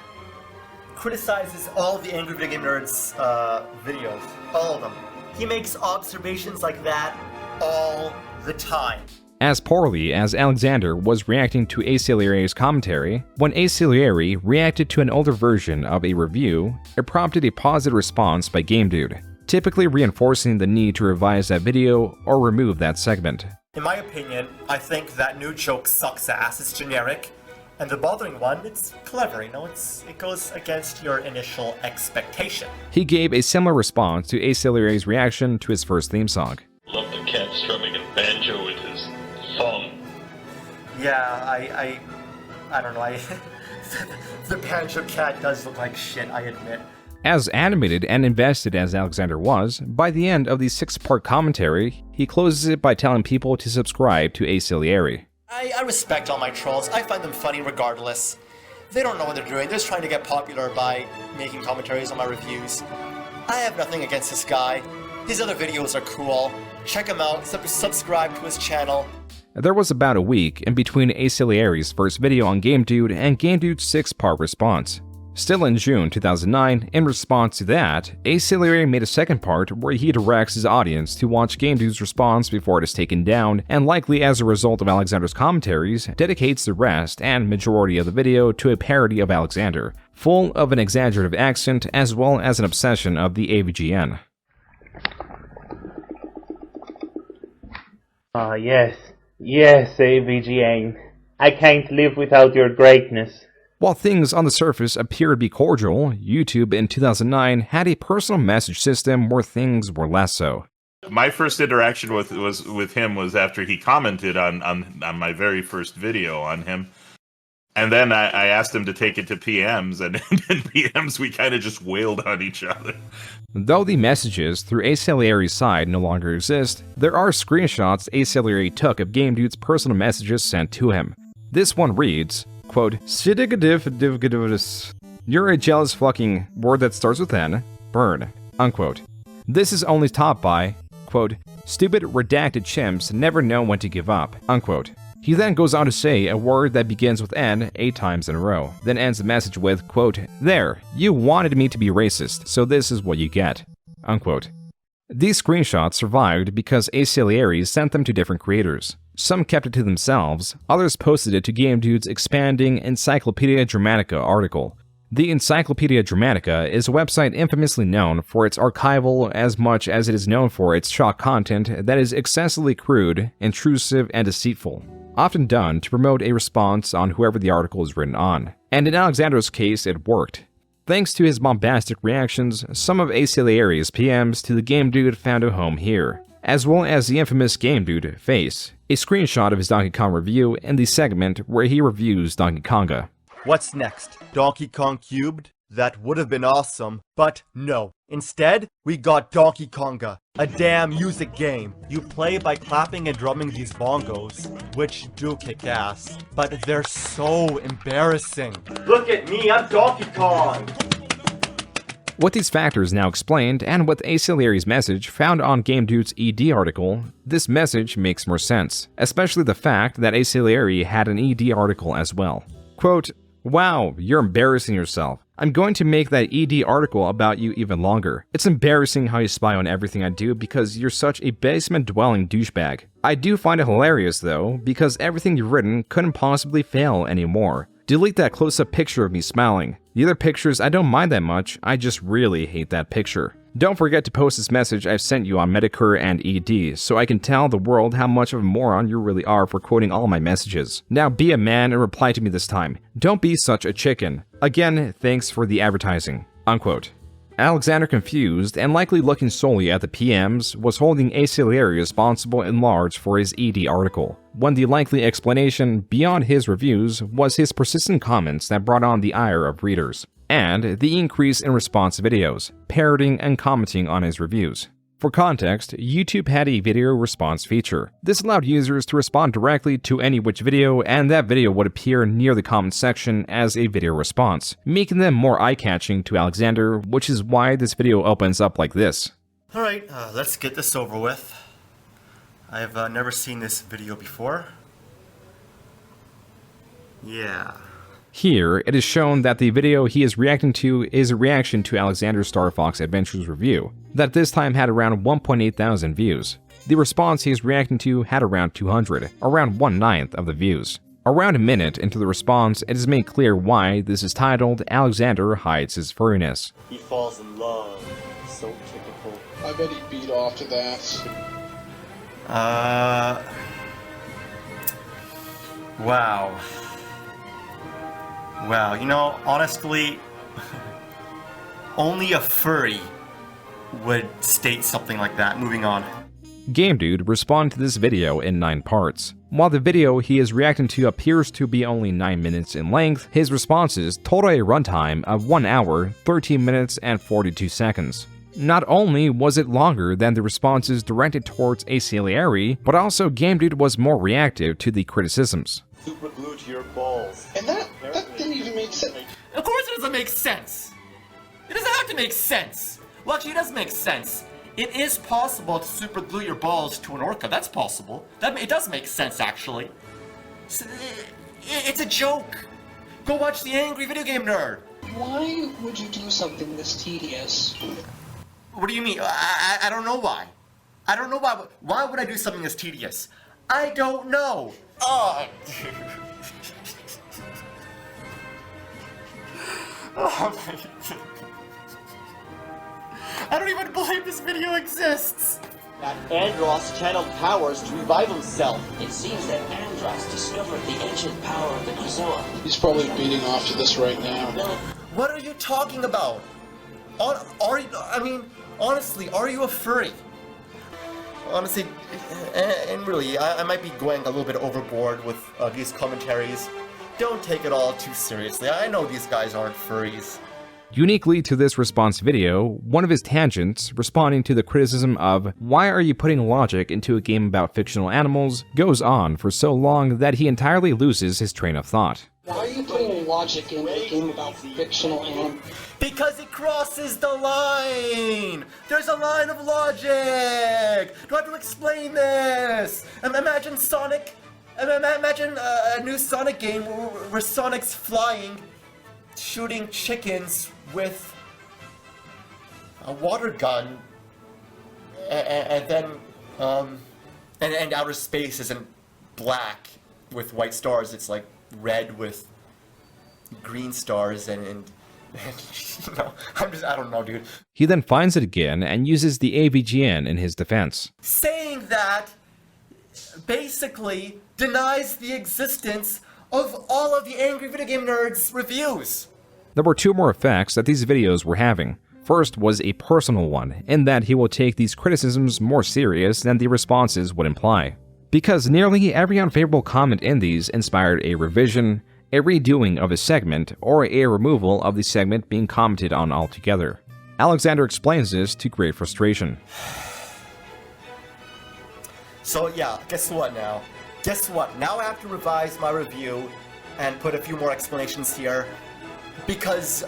criticizes all of the Angry Video Game Nerds videos. All of them. He makes observations like that all the time.
As poorly as Alexander was reacting to Aciliary's commentary, when Aciliary reacted to an older version of a review, it prompted a positive response by Game Dude, typically reinforcing the need to revise that video or remove that segment.
In my opinion, I think that new joke sucks ass. It's generic. And the bothering one, it's clever, you know, it goes against your initial expectation.
He gave a similar response to Aciliary's reaction to his first theme song.
Love the cat strumming a banjo with his thumb.
Yeah, I don't know, the banjo cat does look like shit, I admit.
As animated and invested as Alexander was, by the end of the 6-part commentary, he closes it by telling people to subscribe to Aciliary.
I respect all my trolls. I find them funny regardless. They don't know what they're doing. They're just trying to get popular by making commentaries on my reviews. I have nothing against this guy. His other videos are cool. Check him out. Subscribe to his channel.
There was about a week in between Aciliary's first video on Game Dude and Game Dude's 6-part response. Still in June 2009, in response to that, Aciliary made a second part where he directs his audience to watch Game Dude's response before it is taken down, and likely as a result of Alexander's commentaries, dedicates the rest and majority of the video to a parody of Alexander, full of an exaggerative accent as well as an obsession of the AVGN.
Ah, yes, AVGN. I can't live without your greatness.
While things on the surface appear to be cordial, YouTube in 2009 had a personal message system where things were less so.
My first interaction with him was after he commented on my very first video on him. And then I asked him to take it to PMs, and in PMs we kind of just wailed on each other.
Though the messages through Aciliary's side no longer exist, there are screenshots Aciliary took of Game Dude's personal messages sent to him. This one reads, quote, "You're a jealous fucking word that starts with N, burn," unquote. This is only topped by, quote, "Stupid redacted chimps never know when to give up," unquote. He then goes on to say a word that begins with N 8 times in a row, then ends the message with, quote, "There, you wanted me to be racist, so this is what you get," unquote. These screenshots survived because Aciliary sent them to different creators. Some kept it to themselves, others posted it to Game Dude's expanding Encyclopedia Dramatica article. The Encyclopedia Dramatica is a website infamously known for its archival as much as it is known for its shock content that is excessively crude, intrusive, and deceitful, often done to promote a response on whoever the article is written on. And in Alexander's case, it worked. Thanks to his bombastic reactions, some of Aciliary's PMs to the Game Dude found a home here, as well as the infamous Game Dude face, a screenshot of his Donkey Kong review in the segment where he reviews Donkey Konga.
What's next? Donkey Kong Cubed? That would have been awesome, but no. Instead, we got Donkey Konga, a damn music game. You play by clapping and drumming these bongos, which do kick ass, but they're so embarrassing.
Look at me, I'm Donkey Kong!
With these factors now explained, and with Aciliary's message found on Game Dude's ED article, this message makes more sense, especially the fact that Aciliary had an ED article as well. Quote, "Wow, you're embarrassing yourself. I'm going to make that ED article about you even longer. It's embarrassing how you spy on everything I do because you're such a basement-dwelling douchebag. I do find it hilarious though, because everything you've written couldn't possibly fail anymore. Delete that close-up picture of me smiling. The other pictures I don't mind that much, I just really hate that picture. Don't forget to post this message I've sent you on Medicare and ED so I can tell the world how much of a moron you really are for quoting all my messages. Now be a man and reply to me this time. Don't be such a chicken. Again, thanks for the advertising." Unquote. Alexander, confused and likely looking solely at the PMs, was holding Acileri responsible in large for his ED article, when the likely explanation beyond his reviews was his persistent comments that brought on the ire of readers, and the increase in response videos, parroting and commenting on his reviews. For context, YouTube had a video response feature. This allowed users to respond directly to any which video, and that video would appear near the comment section as a video response, making them more eye-catching to Alexander, which is why this video opens up like this.
Alright, let's get this over with. I've never seen this video before. Yeah.
Here, it is shown that the video he is reacting to is a reaction to Alexander's Star Fox Adventures review, that this time had around 1.8 thousand views. The response he is reacting to had around 200, around 1/9 of the views. Around a minute into the response, it is made clear why this is titled Alexander Hides His Furriness.
He falls in love. So typical.
I bet he beat off to that.
Wow. Wow, you know, honestly, only a furry would state something like that. Moving on.
Game Dude responded to this video in 9 parts. While the video he is reacting to appears to be only 9 minutes in length, his responses total a runtime of 1 hour, 13 minutes, and 42 seconds. Not only was it longer than the responses directed towards Acileri, but also Game Dude was more reactive to the criticisms.
Super glue to your balls.
And that didn't even make sense.
Of course it doesn't make sense! It doesn't have to make sense! Well, actually, it does make sense. It is possible to super glue your balls to an orca. That's possible. It does make sense, actually. It's a joke. Go watch The Angry Video Game Nerd.
Why would you do something this tedious?
What do you mean? I don't know why. I don't know why. Why would I do something this tedious? I don't know. Oh, dude. I don't even believe this video exists.
That Andros channeled powers to revive himself.
It seems that Andros discovered the ancient power of the Kazor.
He's probably beating off to this right now.
What are you talking about? Honestly, are you a furry? Honestly, and really, I might be going a little bit overboard with these commentaries. Don't take it all too seriously. I know these guys aren't furries.
Uniquely to this response video, one of his tangents, responding to the criticism of "why are you putting logic into a game about fictional animals," goes on for so long that he entirely loses his train of thought.
Why are you putting logic into a game about fictional animals?
Because it crosses the line! There's a line of logic! Do I have to explain this? Imagine Sonic. Imagine a new Sonic game where Sonic's flying, shooting chickens with a water gun, and then and outer space isn't black with white stars. It's like red with green stars and you know, I don't know, dude.
He then finds it again and uses the AVGN in his defense.
Saying that basically denies the existence of all of the Angry Video Game Nerds reviews.
There were 2 more effects that these videos were having. First was a personal one, in that he will take these criticisms more serious than the responses would imply. Because nearly every unfavorable comment in these inspired a revision, a redoing of a segment, or a removal of the segment being commented on altogether. Alexander explains this to great frustration.
So yeah, guess what now? Guess what? Now I have to revise my review and put a few more explanations here because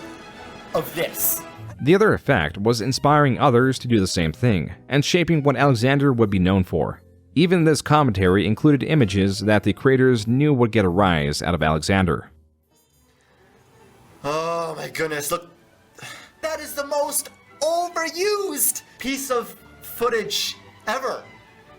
of this.
The other effect was inspiring others to do the same thing, and shaping what Alexander would be known for. Even this commentary included images that the creators knew would get a rise out of Alexander.
Oh my goodness, look. That is the most overused piece of footage ever.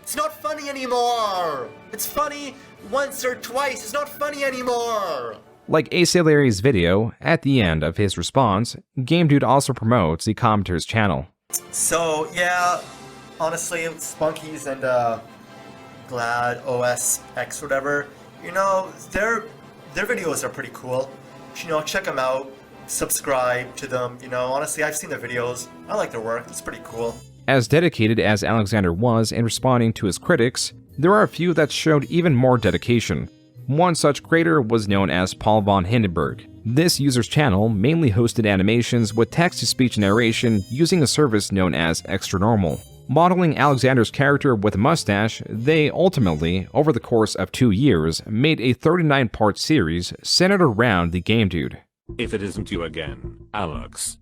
It's not funny anymore. It's funny once or twice. It's not funny anymore.
Like Acelerary's video, at the end of his response, Game Dude also promotes the commenter's channel.
So, yeah, honestly, Spunkies and Glad OS X whatever, you know, their videos are pretty cool. You know, check them out, subscribe to them, you know, honestly, I've seen their videos. I like their work, it's pretty cool.
As dedicated as Alexander was in responding to his critics, there are a few that showed even more dedication. One such creator was known as Paul von Hindenburg. This user's channel mainly hosted animations with text-to-speech narration using a service known as Extra Normal. Modeling Alexander's character with a mustache, they ultimately, over the course of 2 years, made a 39-part series centered around the Game Dude.
If it isn't you again, Alex.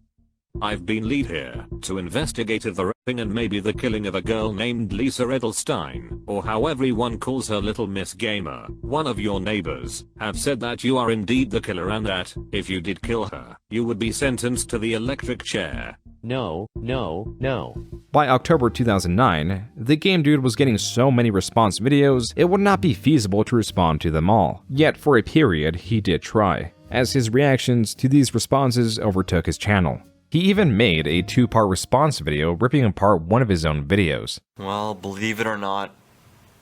I've been lead here to investigate the raping and maybe the killing of a girl named Lisa Edelstein, or how everyone calls her Little Miss Gamer. One of your neighbors have said that you are indeed the killer and that, if you did kill her, you would be sentenced to the electric chair. No, no, no.
By October 2009, the Game Dude was getting so many response videos, it would not be feasible to respond to them all. Yet for a period, he did try, as his reactions to these responses overtook his channel. He even made a 2-part response video ripping apart one of his own videos.
Well, believe it or not,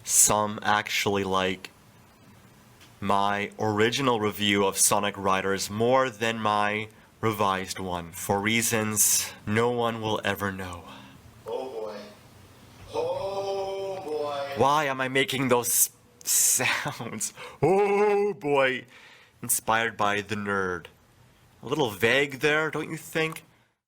some actually like my original review of Sonic Riders more than my revised one, for reasons no one will ever know. Oh boy. Oh boy. Why am I making those sounds? Oh boy. Inspired by the nerd. A little vague there, don't you think?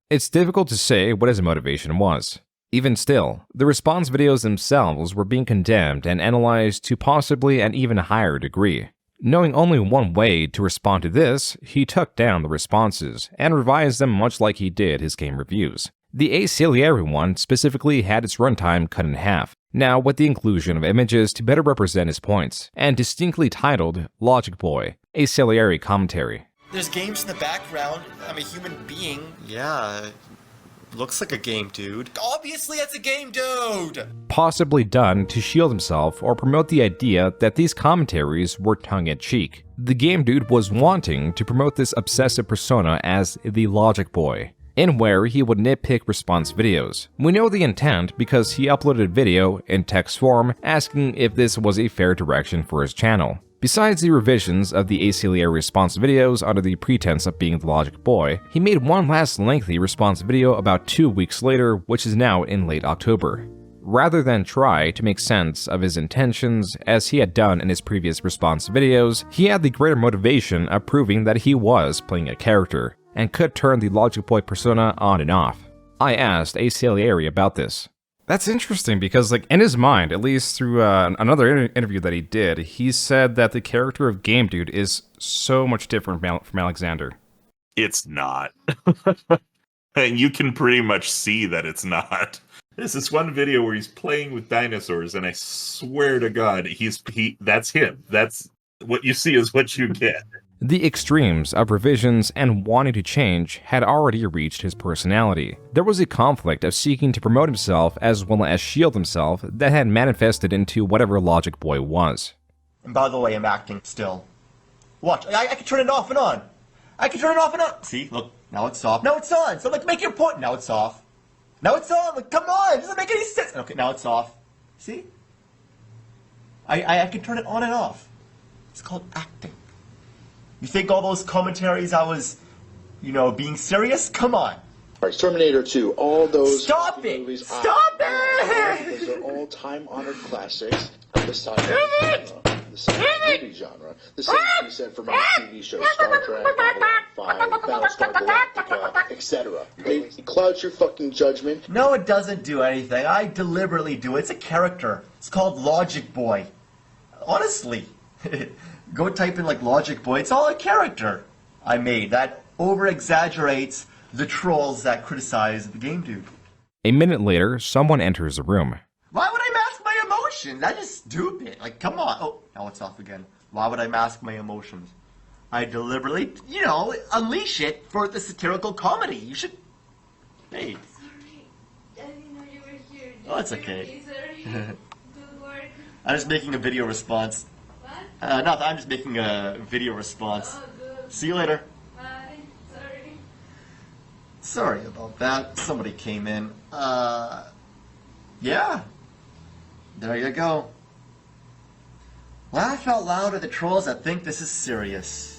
It's difficult to say what his motivation was. Even still, the response videos themselves were being condemned and analyzed to possibly an even higher degree. Knowing only one way to respond to this, he took down the responses and revised them much like he did his game reviews. The Acelerary one specifically had its runtime cut in half, now with the inclusion of images to better represent his points, and distinctly titled Logic Boy, Acelerary Commentary.
There's games in the background. I'm a human being. Yeah, looks like a game dude. Obviously, it's a game dude!
Possibly done to shield himself or promote the idea that these commentaries were tongue-in-cheek. The Game Dude was wanting to promote this obsessive persona as the Logic Boy, in where he would nitpick response videos. We know the intent because he uploaded video in text form asking if this was a fair direction for his channel. Besides the revisions of the Acelerary response videos under the pretense of being the Logic Boy, he made one last lengthy response video about 2 weeks later, which is now in late October. Rather than try to make sense of his intentions as he had done in his previous response videos, he had the greater motivation of proving that he was playing a character, and could turn the Logic Boy persona on and off. I asked Acelerary about this. That's interesting because, like, in his mind, at least through another interview that he did, he said that the character of Game Dude is so much different from Alexander.
It's not. And you can pretty much see that it's not. There's this one video where he's playing with dinosaurs, and I swear to God, that's him. That's what you see is what you get.
The extremes of revisions and wanting to change had already reached his personality. There was a conflict of seeking to promote himself as well as shield himself that had manifested into whatever Logic Boy was.
And by the way, I'm acting still. Watch, I can turn it off and on. I can turn it off and on. See, look, now it's off. Now it's on. So, like, make your point. Now it's off. Now it's on. Like, come on, it doesn't make any sense. Okay, now it's off. See? I can turn it on and off. It's called acting. You think all those commentaries I was, being serious? Come on.
Alright, Terminator 2, all those
movies. Stop it!
Those are all time-honored classics of the science movie genre. The same can be said for many TV shows, Star Trek, Babylon 5, Battlestar Galactica, etc. It clouds your fucking judgment.
No, it doesn't do anything. I deliberately do it. It's a character. It's called Logic Boy. Honestly. Go type in, like, Logic Boy. It's all a character I made that over-exaggerates the trolls that criticize the Game Dude.
A minute later, someone enters the room.
Why would I mask my emotions? That is stupid. Like, come on. Oh, now it's off again. Why would I mask my emotions? I deliberately, unleash it for the satirical comedy. You should... Hey.
I didn't know you were here.
Oh, it's okay. I'm just making a video response. What? No, I'm just making a video response.
Oh, good.
See you later.
Bye. Sorry.
Sorry about that. Somebody came in. Yeah. There you go. Laugh out loud at the trolls that think this is serious.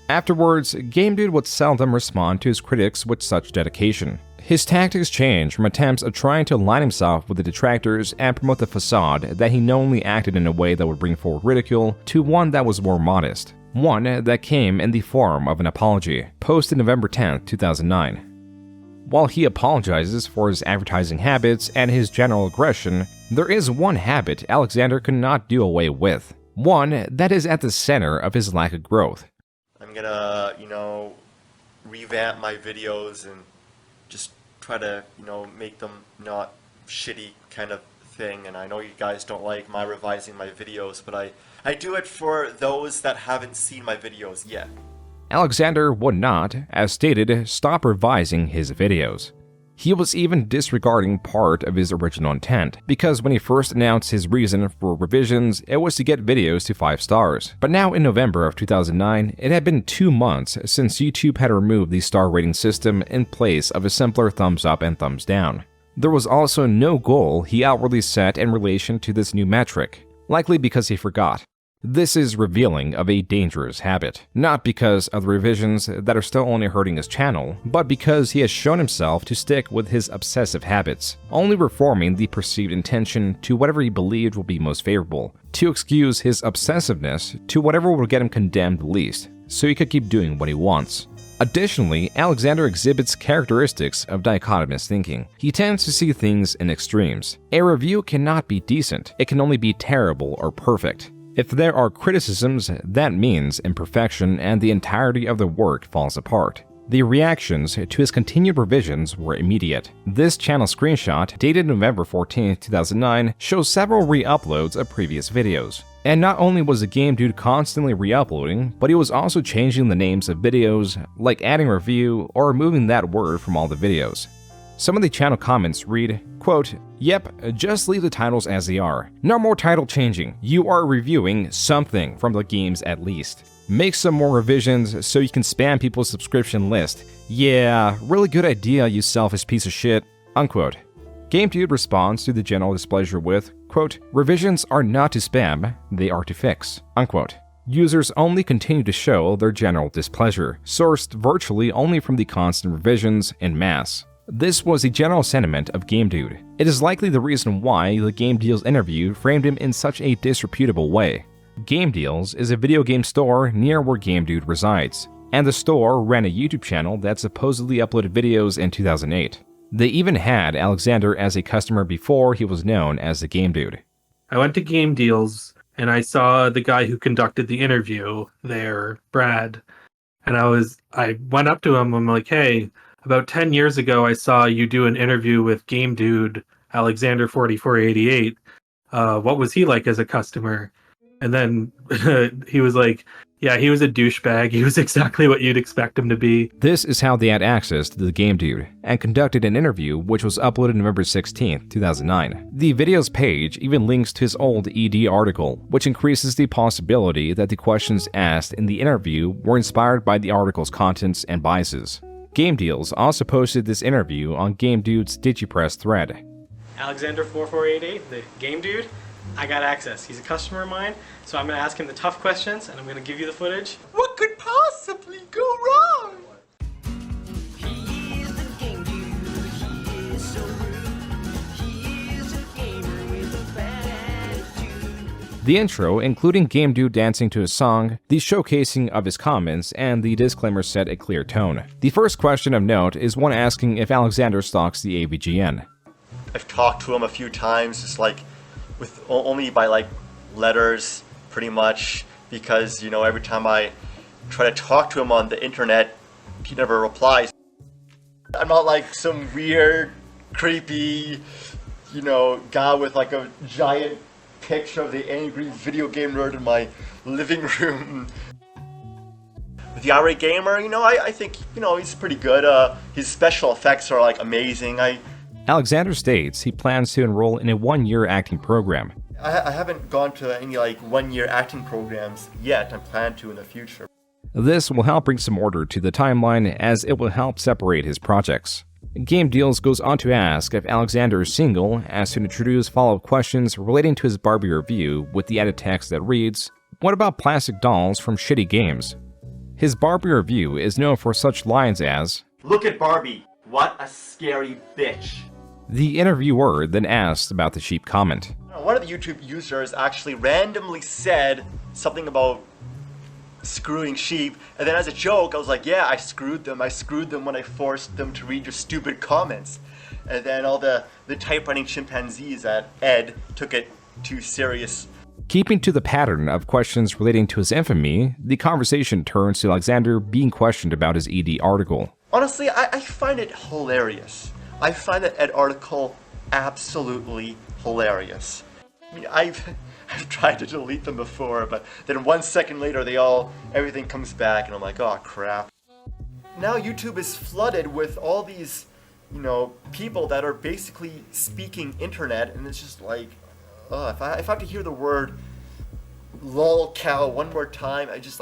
Afterwards, GameDude would seldom respond to his critics with such dedication. His tactics changed from attempts at trying to align himself with the detractors and promote the facade that he knowingly acted in a way that would bring forward ridicule, to one that was more modest. One that came in the form of an apology, posted November 10, 2009. While he apologizes for his advertising habits and his general aggression, there is one habit Alexander could not do away with. One that is at the center of his lack of growth.
I'm gonna, revamp my videos and just try to, make them not shitty kind of thing. And I know you guys don't like my revising my videos, but I do it for those that haven't seen my videos yet.
Alexander would not, as stated, stop revising his videos. He was even disregarding part of his original intent, because when he first announced his reason for revisions, it was to get videos to 5 stars. But now in November of 2009, it had been 2 months since YouTube had removed the star rating system in place of a simpler thumbs up and thumbs down. There was also no goal he outwardly set in relation to this new metric, likely because he forgot. This is revealing of a dangerous habit, not because of the revisions that are still only hurting his channel, but because he has shown himself to stick with his obsessive habits, only reforming the perceived intention to whatever he believed will be most favorable, to excuse his obsessiveness to whatever will get him condemned least, so he could keep doing what he wants. Additionally, Alexander exhibits characteristics of dichotomous thinking. He tends to see things in extremes. A review cannot be decent, it can only be terrible or perfect. If there are criticisms, that means imperfection and the entirety of the work falls apart. The reactions to his continued revisions were immediate. This channel screenshot, dated November 14, 2009, shows several re-uploads of previous videos. And not only was the GameDude constantly re-uploading, but he was also changing the names of videos, like adding review or removing that word from all the videos. Some of the channel comments read, quote, "Yep, just leave the titles as they are. No more title changing. You are reviewing something from the games at least. Make some more revisions so you can spam people's subscription list. Yeah, really good idea, you selfish piece of shit." Unquote. GameDude responds to the general displeasure with, quote, "Revisions are not to spam, they are to fix." Unquote. Users only continue to show their general displeasure, sourced virtually only from the constant revisions en masse. This was the general sentiment of GameDude. It is likely the reason why the Game Deals interview framed him in such a disreputable way. Game Deals is a video game store near where GameDude resides, and the store ran a YouTube channel that supposedly uploaded videos in 2008. They even had Alexander as a customer before he was known as the GameDude.
I went to Game Deals and I saw the guy who conducted the interview there, Brad, and I went up to him. I'm like, "Hey, about 10 years ago, I saw you do an interview with Game Dude, Alexander 4488. What was he like as a customer?" And then he was like, "Yeah, he was a douchebag. He was exactly what you'd expect him to be."
This is how they had access to the GameDude, and conducted an interview which was uploaded November 16, 2009. The video's page even links to his old ED article, which increases the possibility that the questions asked in the interview were inspired by the article's contents and biases. Game Deals also posted this interview on GameDude's DigiPress thread.
Alexander 4488, the Game Dude, I got access. He's a customer of mine, so I'm going to ask him the tough questions, and I'm going to give you the footage.
What could possibly go wrong?
The intro, including GameDude dancing to his song, the showcasing of his comments, and the disclaimer set a clear tone. The first question of note is one asking if Alexander stalks the AVGN.
I've talked to him a few times, just only by letters, pretty much, because every time I try to talk to him on the internet, he never replies. I'm not like some weird, creepy, guy with a giant picture of the angry video game nerd in my living room with The irate gamer, I think, he's pretty good. His special effects are like amazing.
Alexander states he plans to enroll in a 1-year acting program.
I haven't gone to any 1-year acting programs yet. I plan to in the future.
This will help bring some order to the timeline as it will help separate his projects. Game Deals goes on to ask if Alexander is single, as to introduce follow-up questions relating to his Barbie review with the edit text that reads, "What about plastic dolls from shitty games?" His Barbie review is known for such lines as,
"Look at Barbie, what a scary bitch."
The interviewer then asked about the sheep comment.
One of the YouTube users actually randomly said something about screwing sheep, and then as a joke I was like, yeah, I screwed them when I forced them to read your stupid comments. And then all the typewriting chimpanzees at Ed took it too serious.
Keeping to the pattern of questions relating to his infamy, the conversation turns to Alexander being questioned about his ED article.
Honestly, I find it hilarious. I find that Ed article absolutely hilarious. I mean, I've tried to delete them before, but then 1 second later everything comes back and I'm like, oh crap. Now YouTube is flooded with all these, people that are basically speaking internet, and it's just like, if I have to hear the word lol cow one more time, it just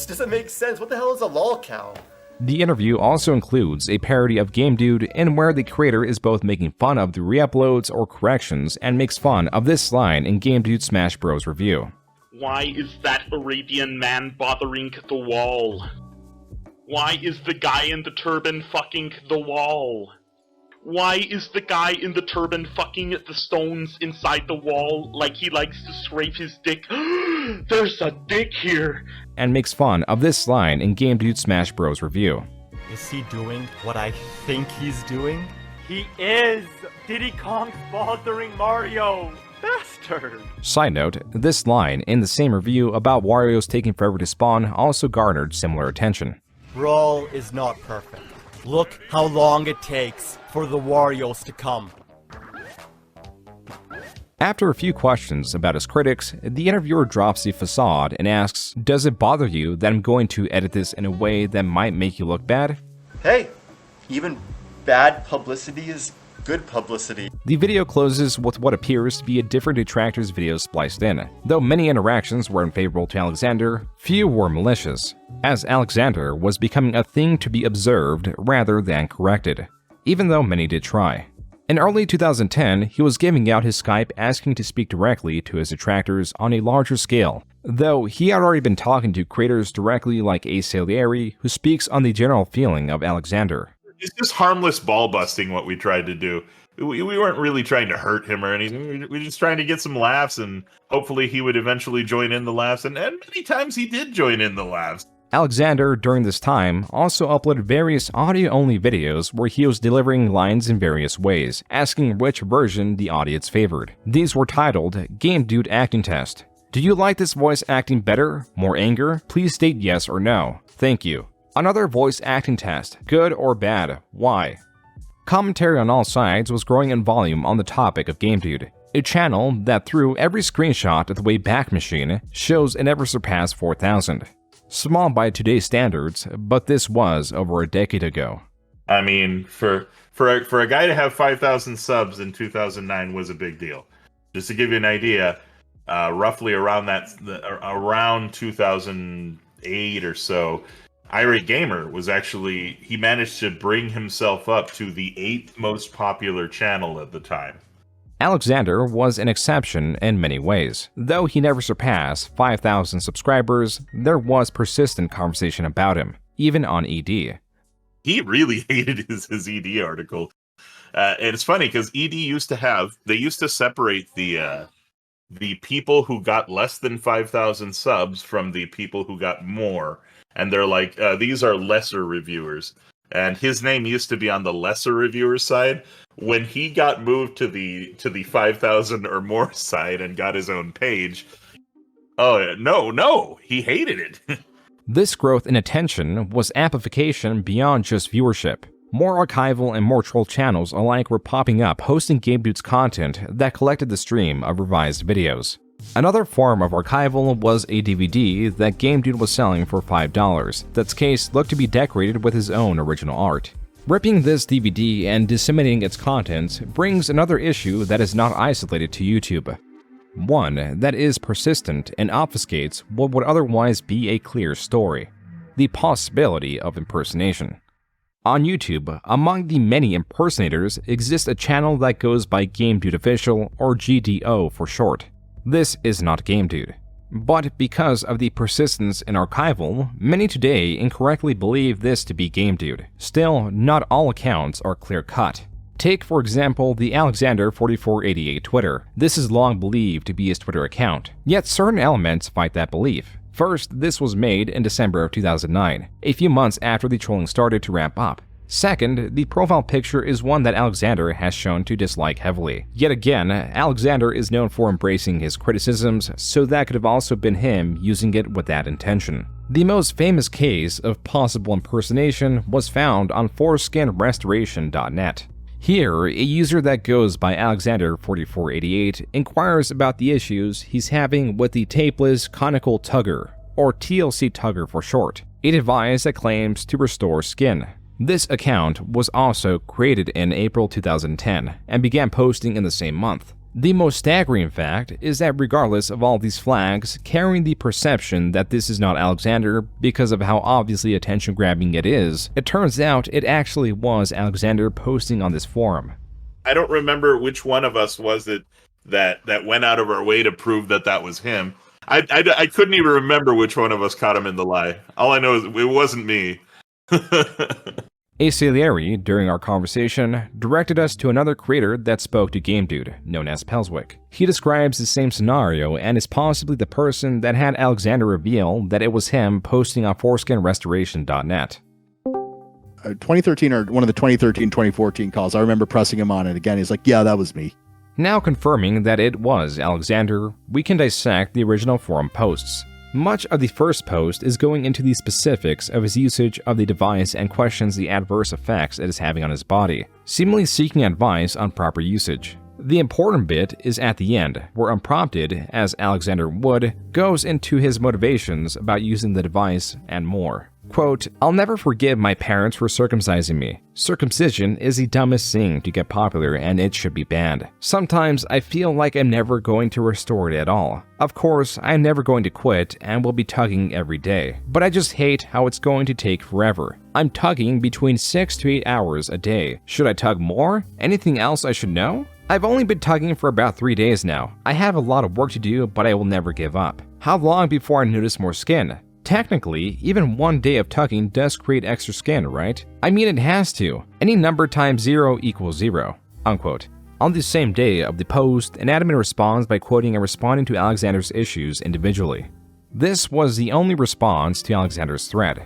doesn't make sense. What the hell is a lol cow?
The interview also includes a parody of Game Dude in where the creator is both making fun of the re-uploads or corrections and makes fun of this line in Game Dude Smash Bros. Review.
Why is that Arabian man bothering the wall? Why is the guy in the turban fucking the wall? Why is the guy in the turban fucking the stones inside the wall like he likes to scrape his dick? There's a dick here! And makes fun of this line in Game Dude Smash Bros. Review.
Is he doing what I think he's doing?
He is! Diddy Kong's bothering Mario! Bastard!
Side note, this line in the same review about Wario's taking forever to spawn also garnered similar attention.
Brawl is not perfect. Look how long it takes for the Warios to come.
After a few questions about his critics, the interviewer drops the facade and asks, "Does it bother you that I'm going to edit this in a way that might make you look bad?"
Hey, even bad publicity is good publicity.
The video closes with what appears to be a different Detractor's video spliced in. Though many interactions were unfavorable to Alexander, few were malicious, as Alexander was becoming a thing to be observed rather than corrected, even though many did try. In early 2010, he was giving out his Skype asking to speak directly to his detractors on a larger scale, though he had already been talking to creators directly like Ace Salieri, who speaks on the general feeling of Alexander.
It's just harmless ball busting what we tried to do. We weren't really trying to hurt him or anything. We were just trying to get some laughs, and hopefully he would eventually join in the laughs, and many times he did join in the laughs.
Alexander, during this time, also uploaded various audio-only videos where he was delivering lines in various ways, asking which version the audience favored. These were titled Game Dude Acting Test. Do you like this voice acting better? More anger? Please state yes or no. Thank you. Another voice acting test. Good or bad? Why? Commentary on all sides was growing in volume on the topic of Game Dude, a channel that through every screenshot of the Wayback Machine shows it never surpassed 4,000. Small by today's standards, but this was over a decade ago.
I mean, for a guy to have 5,000 subs in 2009 was a big deal. Just to give you an idea, roughly around around 2008 or so, Irate Gamer he managed to bring himself up to the 8th most popular channel at the time.
Alexander was an exception in many ways. Though he never surpassed 5,000 subscribers, there was persistent conversation about him, even on ED.
He really hated his ED article. And it's funny because ED used to separate the people who got less than 5,000 subs from the people who got more. And they're like, these are lesser reviewers. And his name used to be on the lesser reviewers side. When he got moved to the 5,000 or more side and got his own page, he hated it.
This growth in attention was amplification beyond just viewership. More archival and more troll channels alike were popping up hosting Game Dude's content that collected the stream of revised videos. Another form of archival was a DVD that Game Dude was selling for $5 that's case looked to be decorated with his own original art. Ripping this DVD and disseminating its contents brings another issue that is not isolated to YouTube. One that is persistent and obfuscates what would otherwise be a clear story: the possibility of impersonation. On YouTube, among the many impersonators exists a channel that goes by Game Dude Official, or GDO for short. This is not Game Dude. But because of the persistence in archival, many today incorrectly believe this to be Game Dude. Still, not all accounts are clear-cut. Take, for example, the Alexander4488 Twitter. This is long believed to be his Twitter account, yet certain elements fight that belief. First, this was made in December of 2009, a few months after the trolling started to ramp up. Second, the profile picture is one that Alexander has shown to dislike heavily. Yet again, Alexander is known for embracing his criticisms, so that could have also been him using it with that intention. The most famous case of possible impersonation was found on foreskinrestoration.net. Here, a user that goes by Alexander4488 inquires about the issues he's having with the tapeless conical tugger, or TLC tugger for short, a device that claims to restore skin. This account was also created in April 2010 and began posting in the same month. The most staggering fact is that regardless of all these flags carrying the perception that this is not Alexander because of how obviously attention-grabbing it is, it turns out it actually was Alexander posting on this forum.
I don't remember which one of us was it that went out of our way to prove that that was him. I couldn't even remember which one of us caught him in the lie. All I know is it wasn't me.
A Salieri, during our conversation, directed us to another creator that spoke to Game Dude, known as Pelswick. He describes the same scenario and is possibly the person that had Alexander reveal that it was him posting on foreskinrestoration.net.
2013 or one of the 2013-2014 calls, I remember pressing him on it again. He's like, yeah, that was me.
Now confirming that it was Alexander, we can dissect the original forum posts. Much of the first post is going into the specifics of his usage of the device and questions the adverse effects it is having on his body, seemingly seeking advice on proper usage. The important bit is at the end, where unprompted, as Alexander would, goes into his motivations about using the device and more. Quote, "I'll never forgive my parents for circumcising me. Circumcision is the dumbest thing to get popular and it should be banned. Sometimes I feel like I'm never going to restore it at all. Of course, I'm never going to quit and will be tugging every day. But I just hate how it's going to take forever. I'm tugging between 6 to 8 hours a day. Should I tug more? Anything else I should know? I've only been tugging for about 3 days now. I have a lot of work to do, but I will never give up. How long before I notice more skin? Technically, even 1 day of tugging does create extra skin, right? I mean, it has to. Any number times 0 equals 0, unquote. On the same day of the post, an admin responds by quoting and responding to Alexander's issues individually. This was the only response to Alexander's thread.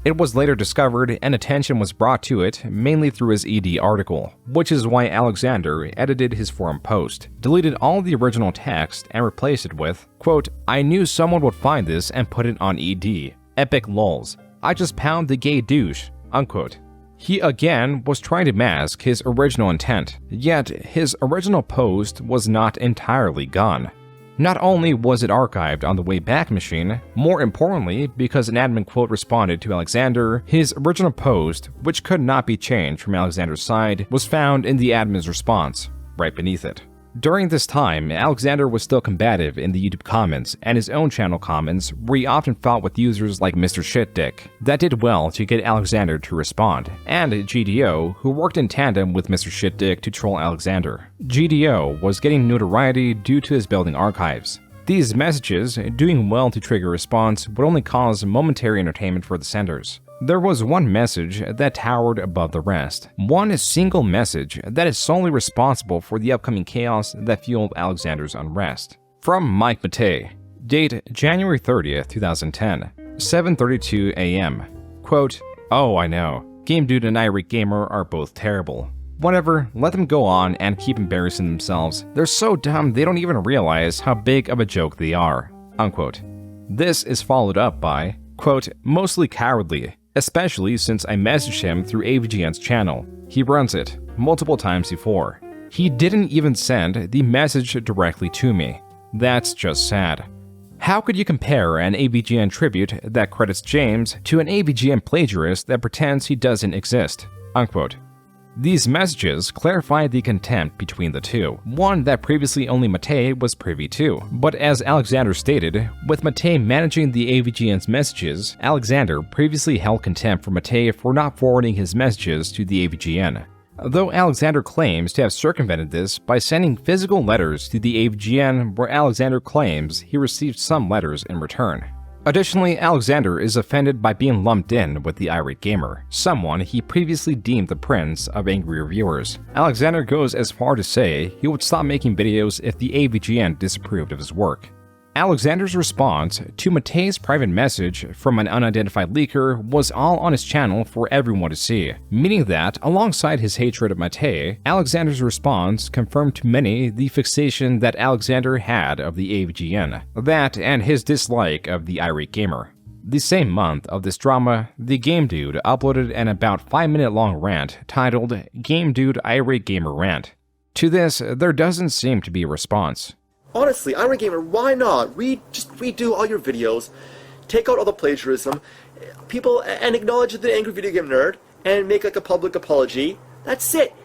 It was later discovered and attention was brought to it mainly through his ED article, which is why Alexander edited his forum post, deleted all the original text, and replaced it with, quote, "I knew someone would find this and put it on ED. Epic lols. I just pound the gay douche," unquote. He again was trying to mask his original intent, yet his original post was not entirely gone. Not only was it archived on the Wayback Machine, more importantly, because an admin quote responded to Alexander, his original post, which could not be changed from Alexander's side, was found in the admin's response, right beneath it. During this time, Alexander was still combative in the YouTube comments and his own channel comments, where he often fought with users like Mr. Shitdick. That did well to get Alexander to respond, and GDO, who worked in tandem with Mr. Shitdick to troll Alexander. GDO was getting notoriety due to his building archives. These messages, doing well to trigger response, would only cause momentary entertainment for the senders. There was one message that towered above the rest. One single message that is solely responsible for the upcoming chaos that fueled Alexander's unrest. From Mike Matei. Date January 30th, 2010. 7:32 a.m. Quote, "Oh, I know. Game Dude and Irate Gamer are both terrible. Whatever, let them go on and keep embarrassing themselves. They're so dumb they don't even realize how big of a joke they are." Unquote. This is followed up by, quote, "Mostly cowardly. Especially since I messaged him through AVGN's channel. He runs it multiple times before. He didn't even send the message directly to me. That's just sad. How could you compare an AVGN tribute that credits James to an AVGN plagiarist that pretends he doesn't exist? Unquote. These messages clarify the contempt between the two, one that previously only Matei was privy to. But as Alexander stated, with Matei managing the AVGN's messages, Alexander previously held contempt for Matei for not forwarding his messages to the AVGN. Though Alexander claims to have circumvented this by sending physical letters to the AVGN where Alexander claims he received some letters in return. Additionally, Alexander is offended by being lumped in with the irate gamer, someone he previously deemed the prince of angry reviewers. Alexander goes as far to say he would stop making videos if the AVGN disapproved of his work. Alexander's response to Matei's private message from an unidentified leaker was all on his channel for everyone to see, meaning that, alongside his hatred of Matei, Alexander's response confirmed to many the fixation that Alexander had of the AVGN, that and his dislike of the irate gamer. The same month of this drama, the Game Dude uploaded an about 5-minute long rant titled Game Dude Irate Gamer Rant. To this, there doesn't seem to be a response.
Honestly, Irate Gamer, why not? Just redo all your videos, take out all the plagiarism, and acknowledge the angry video game nerd, and make like a public apology. That's it.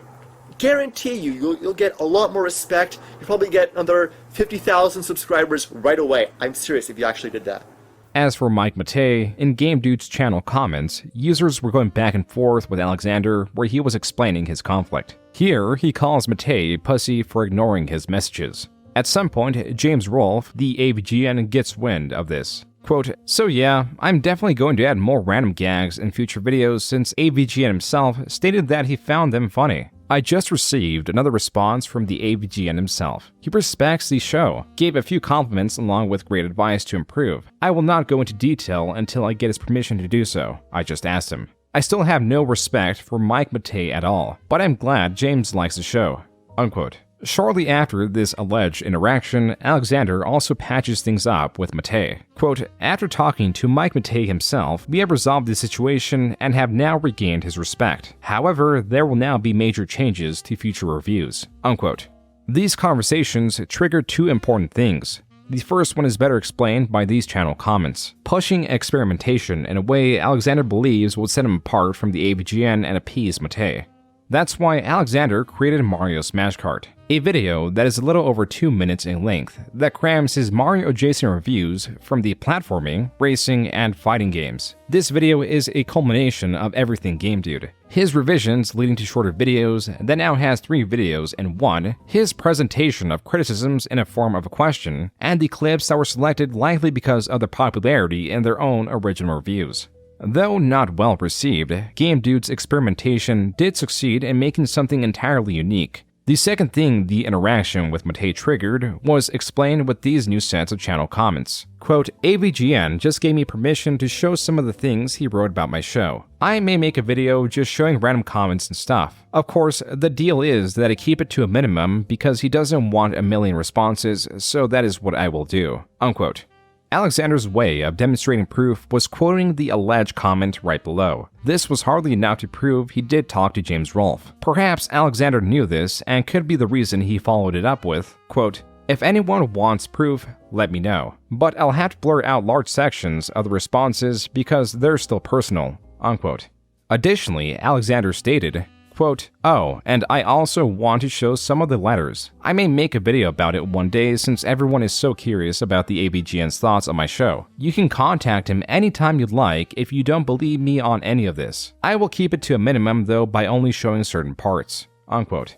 Guarantee you'll get a lot more respect. You'll probably get another 50,000 subscribers right away. I'm serious if you actually did that.
As for Mike Matei, in Game Dude's channel comments, users were going back and forth with Alexander where he was explaining his conflict. Here, he calls Matei a pussy for ignoring his messages. At some point, James Rolfe, the AVGN, gets wind of this. Quote, "So yeah, I'm definitely going to add more random gags in future videos since AVGN himself stated that he found them funny. I just received another response from the AVGN himself. He respects the show, gave a few compliments along with great advice to improve. I will not go into detail until I get his permission to do so. I just asked him. I still have no respect for Mike Matei at all, but I'm glad James likes the show." Unquote. Shortly after this alleged interaction, Alexander also patches things up with Matei. Quote, "After talking to Mike Matei himself, we have resolved the situation and have now regained his respect. However, there will now be major changes to future reviews." Unquote. These conversations triggered two important things. The first one is better explained by these channel comments, pushing experimentation in a way Alexander believes would set him apart from the AVGN and appease Matei. That's why Alexander created Mario Smash Kart, a video that is a little over 2 minutes in length that crams his Mario adjacent reviews from the platforming, racing, and fighting games. This video is a culmination of everything Game Dude. His revisions leading to shorter videos that now has 3 videos in one, his presentation of criticisms in a form of a question, and the clips that were selected likely because of their popularity in their own original reviews. Though not well received, Game Dude's experimentation did succeed in making something entirely unique. The second thing the interaction with Matei triggered was explained with these new sets of channel comments. Quote, "AVGN just gave me permission to show some of the things he wrote about my show. I may make a video just showing random comments and stuff. Of course, the deal is that I keep it to a minimum because he doesn't want a million responses, so that is what I will do." Unquote. Alexander's way of demonstrating proof was quoting the alleged comment right below. This was hardly enough to prove he did talk to James Rolfe. Perhaps Alexander knew this and could be the reason he followed it up with, quote, "If anyone wants proof, let me know. But I'll have to blur out large sections of the responses because they're still personal." Unquote. Additionally, Alexander stated, quote, "Oh, and I also want to show some of the letters. I may make a video about it one day since everyone is so curious about the AVGN's thoughts on my show. You can contact him anytime you'd like if you don't believe me on any of this. I will keep it to a minimum though by only showing certain parts." Unquote.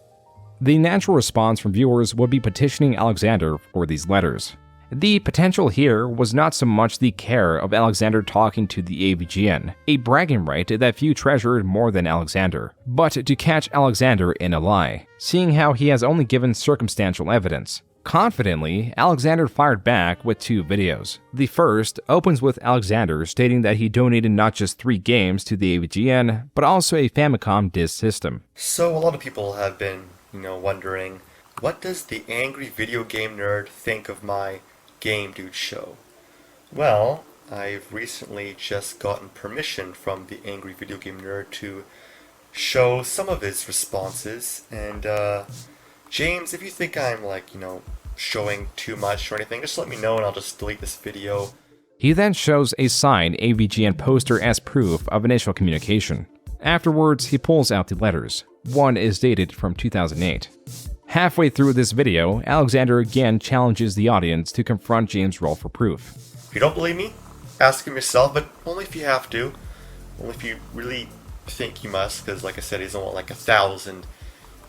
The natural response from viewers would be petitioning Alexander for these letters. The potential here was not so much the care of Alexander talking to the AVGN, a bragging right that few treasured more than Alexander, but to catch Alexander in a lie, seeing how he has only given circumstantial evidence. Confidently, Alexander fired back with 2 videos. The first opens with Alexander stating that he donated not just 3 games to the AVGN, but also a Famicom disk system.
So a lot of people have been, wondering, what does the angry video game nerd think of my Game Dude show? Well, I've recently just gotten permission from the angry video game nerd to show some of his responses, and James, if you think I'm showing too much or anything, just let me know and I'll just delete this video.
He then shows a signed AVGN poster as proof of initial communication. Afterwards, he pulls out the letters. One is dated from 2008. Halfway through this video, Alexander again challenges the audience to confront James Rolfe for proof.
If you don't believe me, ask him yourself, but only if you have to. Only if you really think you must, because like I said, he doesn't want like 1,000,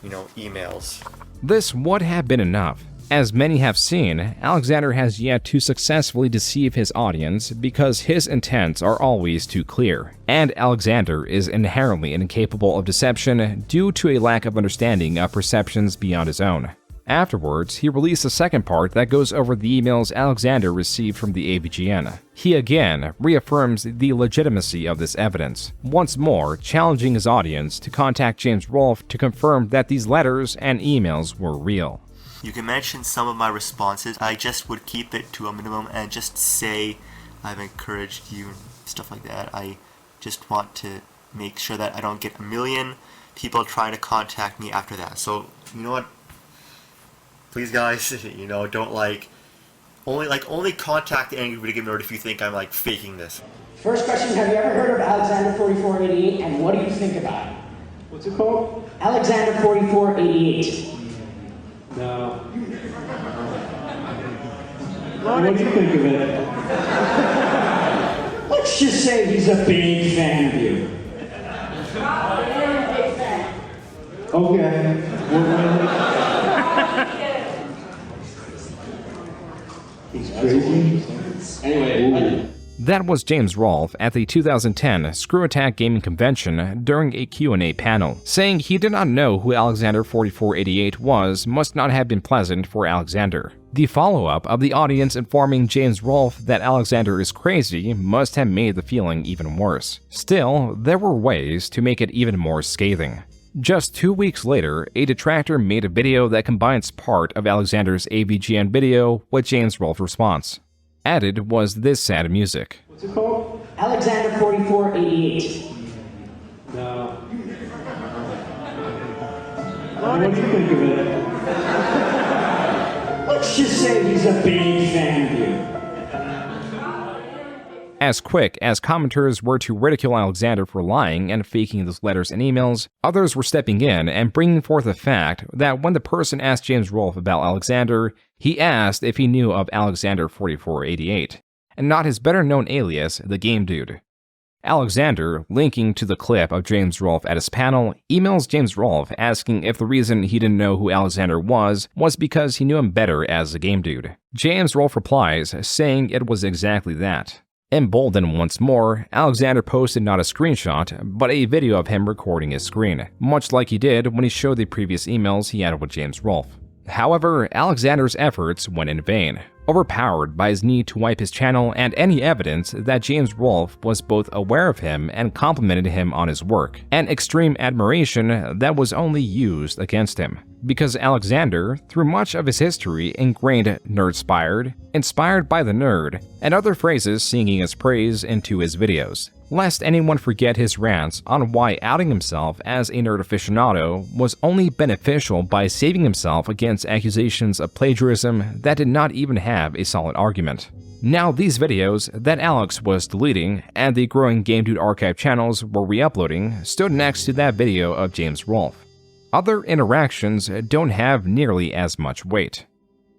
emails.
This would have been enough. As many have seen, Alexander has yet to successfully deceive his audience because his intents are always too clear, and Alexander is inherently incapable of deception due to a lack of understanding of perceptions beyond his own. Afterwards, he released a second part that goes over the emails Alexander received from the AVGN. He again reaffirms the legitimacy of this evidence, once more challenging his audience to contact James Rolfe to confirm that these letters and emails were real.
You can mention some of my responses. I just would keep it to a minimum and just say I've encouraged you and stuff like that. I just want to make sure that I don't get a million people trying to contact me after that. So, you know what? Please guys, don't only contact anybody to give me if you think I'm faking this.
First question, have you ever heard of Alexander 4488 and what do you think about it?
What's it called?
Alexander 4488.
No. What do you think of it?
Let's just say he's a big fan of you.
Okay. He's crazy. Anyway.
That was James Rolfe at the 2010 Screw Attack Gaming Convention during a Q&A panel. Saying he did not know who Alexander 4488 was must not have been pleasant for Alexander. The follow-up of the audience informing James Rolfe that Alexander is crazy must have made the feeling even worse. Still, there were ways to make it even more scathing. Just 2 weeks later, a detractor made a video that combines part of Alexander's AVGN video with James Rolfe's response. Added was this sad music.
What's it called?
Alexander 4488.
No. What do you think of it?
Let's just say he's a big fan of you.
As quick as commenters were to ridicule Alexander for lying and faking those letters and emails, others were stepping in and bringing forth the fact that when the person asked James Rolfe about Alexander, he asked if he knew of Alexander 4488, and not his better-known alias, the Game Dude. Alexander, linking to the clip of James Rolfe at his panel, emails James Rolfe asking if the reason he didn't know who Alexander was because he knew him better as the Game Dude. James Rolfe replies, saying it was exactly that. Emboldened once more, Alexander posted not a screenshot, but a video of him recording his screen, much like he did when he showed the previous emails he had with James Rolfe. However, Alexander's efforts went in vain, overpowered by his need to wipe his channel and any evidence that James Rolfe was both aware of him and complimented him on his work, an extreme admiration that was only used against him. Because Alexander, through much of his history, ingrained nerd-spired, inspired by the nerd, and other phrases singing his praise into his videos. Lest anyone forget his rants on why outing himself as a nerd aficionado was only beneficial by saving himself against accusations of plagiarism that did not even have a solid argument. Now these videos that Alex was deleting and the growing Game Dude archive channels were re-uploading stood next to that video of James Rolfe. Other interactions don't have nearly as much weight.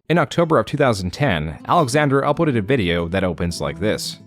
In October of 2010, Alexander uploaded a video that opens like this.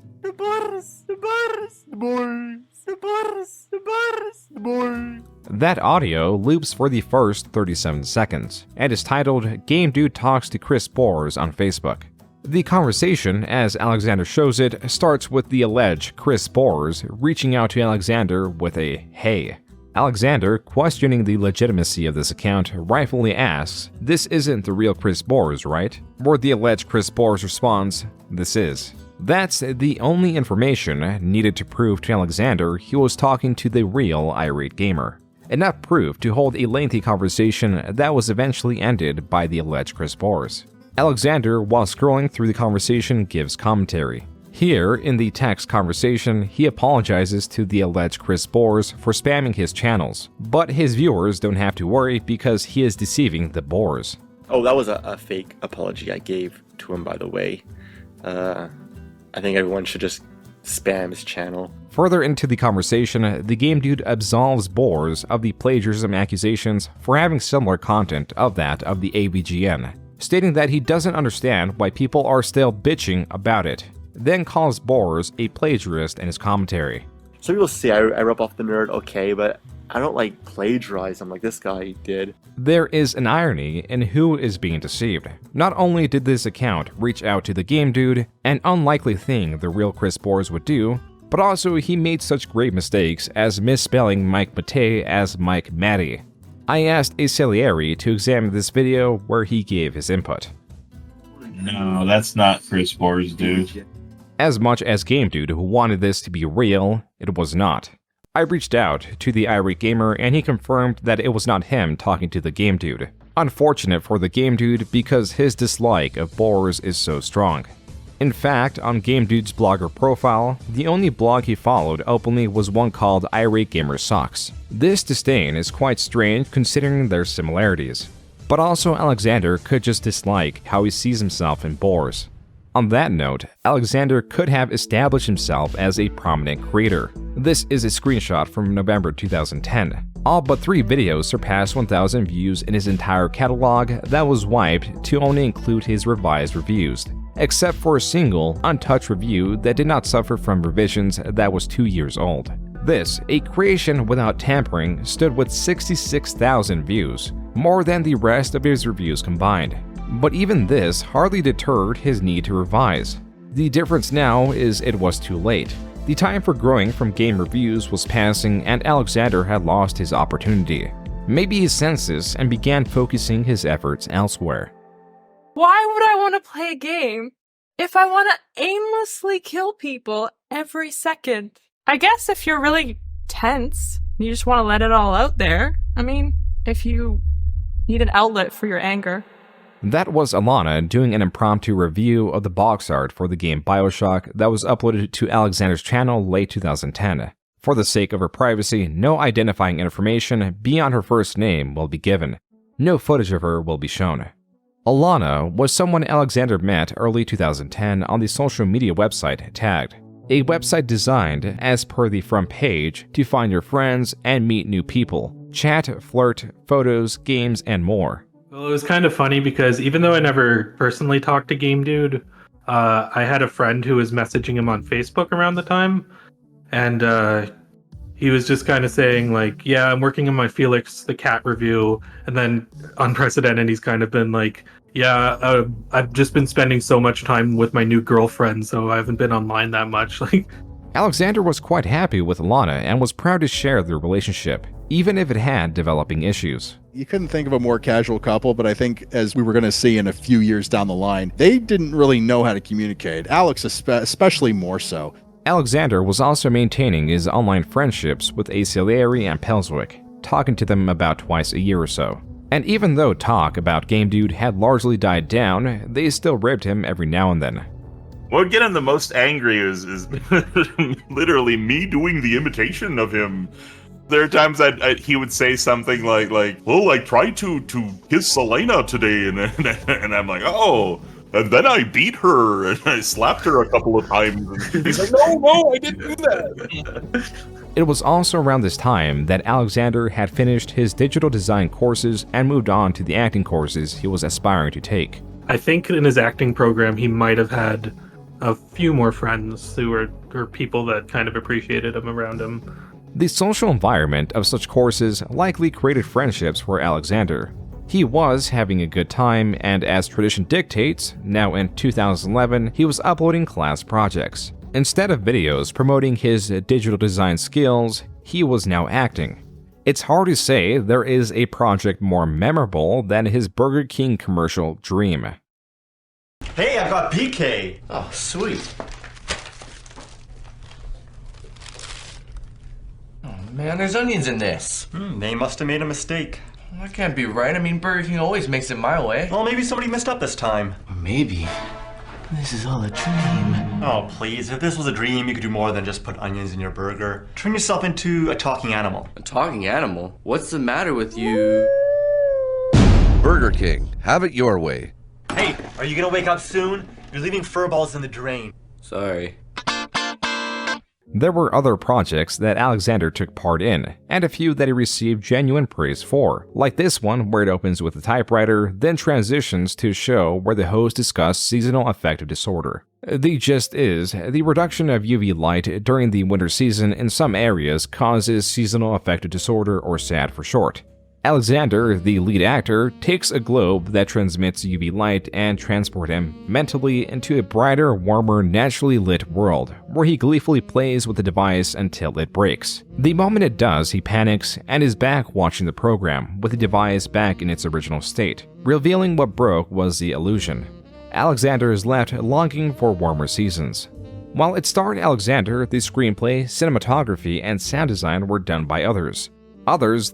That audio loops for the first 37 seconds, and is titled Game Dude Talks to Chris Bores on Facebook. The conversation, as Alexander shows it, starts with the alleged Chris Bores reaching out to Alexander with a "Hey." Alexander, questioning the legitimacy of this account, rightfully asks, "This isn't the real Chris Bores, right?" Where the alleged Chris Bores responds, "This is." That's the only information needed to prove to Alexander he was talking to the real irate gamer. Enough proof to hold a lengthy conversation that was eventually ended by the alleged Chris Bores. Alexander, while scrolling through the conversation, gives commentary. Here, in the text conversation, he apologizes to the alleged Chris Bores for spamming his channels, but his viewers don't have to worry because he is deceiving the Bores.
Oh, that was a fake apology I gave to him, by the way. I think everyone should just spam his channel.
Further into the conversation, the game dude absolves Boars of the plagiarism accusations for having similar content of that of the AVGN, stating that he doesn't understand why people are still bitching about it, then calls Boars a plagiarist in his commentary.
Some people say I rub off the nerd, okay, but I don't like plagiarize him like this guy did.
There is an irony in who is being deceived. Not only did this account reach out to the game dude, an unlikely thing the real Chris Boars would do, but also he made such grave mistakes as misspelling Mike Matei as Mike Matty. I asked a Salieri to examine this video where he gave his input.
No, that's not Chris Boars, dude.
As much as Game Dude wanted this to be real, it was not. I reached out to the irate gamer and he confirmed that it was not him talking to the Game Dude. Unfortunate for the Game Dude because his dislike of Boars is so strong. In fact, on Game Dude's blogger profile, the only blog he followed openly was one called Irate Gamer Sucks. This disdain is quite strange considering their similarities. But also Alexander could just dislike how he sees himself in Boars. On that note, Alexander could have established himself as a prominent creator. This is a screenshot from November 2010. All but 3 videos surpassed 1,000 views in his entire catalog that was wiped to only include his revised reviews, except for a single, untouched review that did not suffer from revisions that was 2 years old. This, a creation without tampering, stood with 66,000 views, more than the rest of his reviews combined. But even this hardly deterred his need to revise. The difference now is it was too late. The time for growing from game reviews was passing and Alexander had lost his opportunity. Maybe he sensed this and began focusing his efforts elsewhere.
Why would I want to play a game if I want to aimlessly kill people every second? I guess if you're really tense, you just want to let it all out there. I mean, if you need an outlet for your anger.
That was Alanna doing an impromptu review of the box art for the game BioShock that was uploaded to Alexander's channel late 2010. For the sake of her privacy, no identifying information beyond her first name will be given. No footage of her will be shown. Alanna was someone Alexander met early 2010 on the social media website Tagged, a website designed, as per the front page, to find your friends and meet new people, chat, flirt, photos, games, and more.
Well, it was kind of funny because even though I never personally talked to Game Dude, I had a friend who was messaging him on Facebook around the time, and he was just kind of saying like, yeah, I'm working on my Felix the Cat review, and then unprecedented, he's kind of been like, yeah, I've just been spending so much time with my new girlfriend, so I haven't been online that much.
Alexander was quite happy with Alanna and was proud to share their relationship, even if it had developing issues.
You couldn't think of a more casual couple, but I think as we were going to see in a few years down the line, they didn't really know how to communicate. Alex especially more so.
Alexander was also maintaining his online friendships with Salieri and Pelswick, talking to them about twice a year or so. And even though talk about Game Dude had largely died down, they still ribbed him every now and then.
What would get him the most angry is literally me doing the imitation of him. There are times he would say something like, "Oh, I tried to kiss Selena today," and I'm like, "Oh," and then I beat her and I slapped her a couple of times. And he's like, "No, I didn't do that."
It was also around this time that Alexander had finished his digital design courses and moved on to the acting courses he was aspiring to take.
I think in his acting program, he might have had a few more friends who were people that kind of appreciated him around him.
The social environment of such courses likely created friendships for Alexander. He was having a good time, and as tradition dictates, now in 2011, he was uploading class projects. Instead of videos promoting his digital design skills, he was now acting. It's hard to say there is a project more memorable than his Burger King commercial Dream.
Hey, I got BK!
Oh, sweet. Oh man, there's onions in this.
They must have made a mistake.
That can't be right. I mean, Burger King always makes it my way.
Well, maybe somebody messed up this time.
Or maybe this is all a dream.
Oh, please. If this was a dream, you could do more than just put onions in your burger. Turn yourself into a talking animal.
A talking animal? What's the matter with you?
Burger King. Have it your way.
Hey, are you gonna wake up soon? You're leaving furballs in the drain.
Sorry.
There were other projects that Alexander took part in, and a few that he received genuine praise for, like this one where it opens with a typewriter, then transitions to a show where the host discussed seasonal affective disorder. The gist is, the reduction of UV light during the winter season in some areas causes seasonal affective disorder, or SAD for short. Alexander, the lead actor, takes a globe that transmits UV light and transports him mentally into a brighter, warmer, naturally lit world, where he gleefully plays with the device until it breaks. The moment it does, he panics and is back watching the program, with the device back in its original state. Revealing what broke was the illusion. Alexander is left longing for warmer seasons. While it starred Alexander, the screenplay, cinematography, and sound design were done by others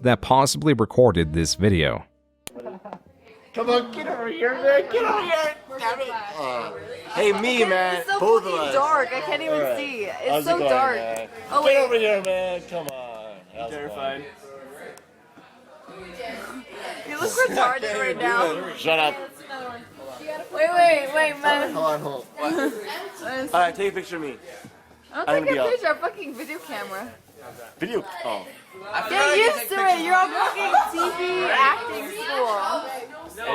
that possibly recorded this video.
Come on, get over here, man. Get over here. Damn it. Hey, me, man.
It's so
Both of
fucking
us.
dark. I can't even
Alright.
see.
How's
It's
it
so
going,
dark.
man?
Oh,
Get
wait.
over here, man. Come on. How's it going?
You look retarded right now.
Shut up.
Wait, man.
Hold on. Alright, take a picture of me.
I'll
I'm
take
gonna
a
be
picture. Fucking video camera.
Video. Oh.
Get used to it. You're on fucking TV acting school.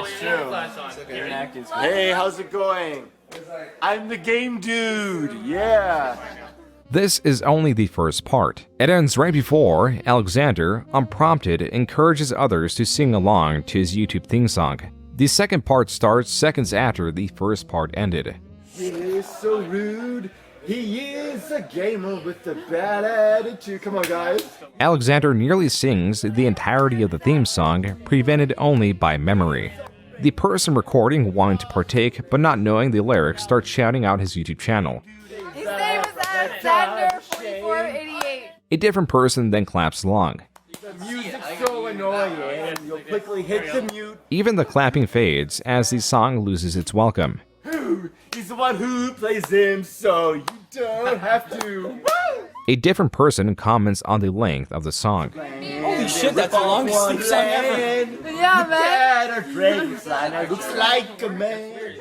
It's true. You're an acting school. Hey, how's it going? I'm the game dude. Yeah.
This is only the first part. It ends right before Alexander, unprompted, encourages others to sing along to his YouTube theme song. The second part starts seconds after the first part ended.
He is so rude. He is a gamer with a bad attitude. Come on, guys.
Alexander nearly sings the entirety of the theme song, prevented only by memory. The person recording wanting to partake, but not knowing the lyrics, starts shouting out his YouTube channel.
His name is Alexander4488.
A different person then claps along.
The music's so annoying. You'll quickly hit the mute.
Even the clapping fades as the song loses its welcome.
He's the one who plays him, so you don't have to.
A different person comments on the length of the song.
Holy shit, that's the longest sleep song ever.
Yeah, man.
Looks like a man.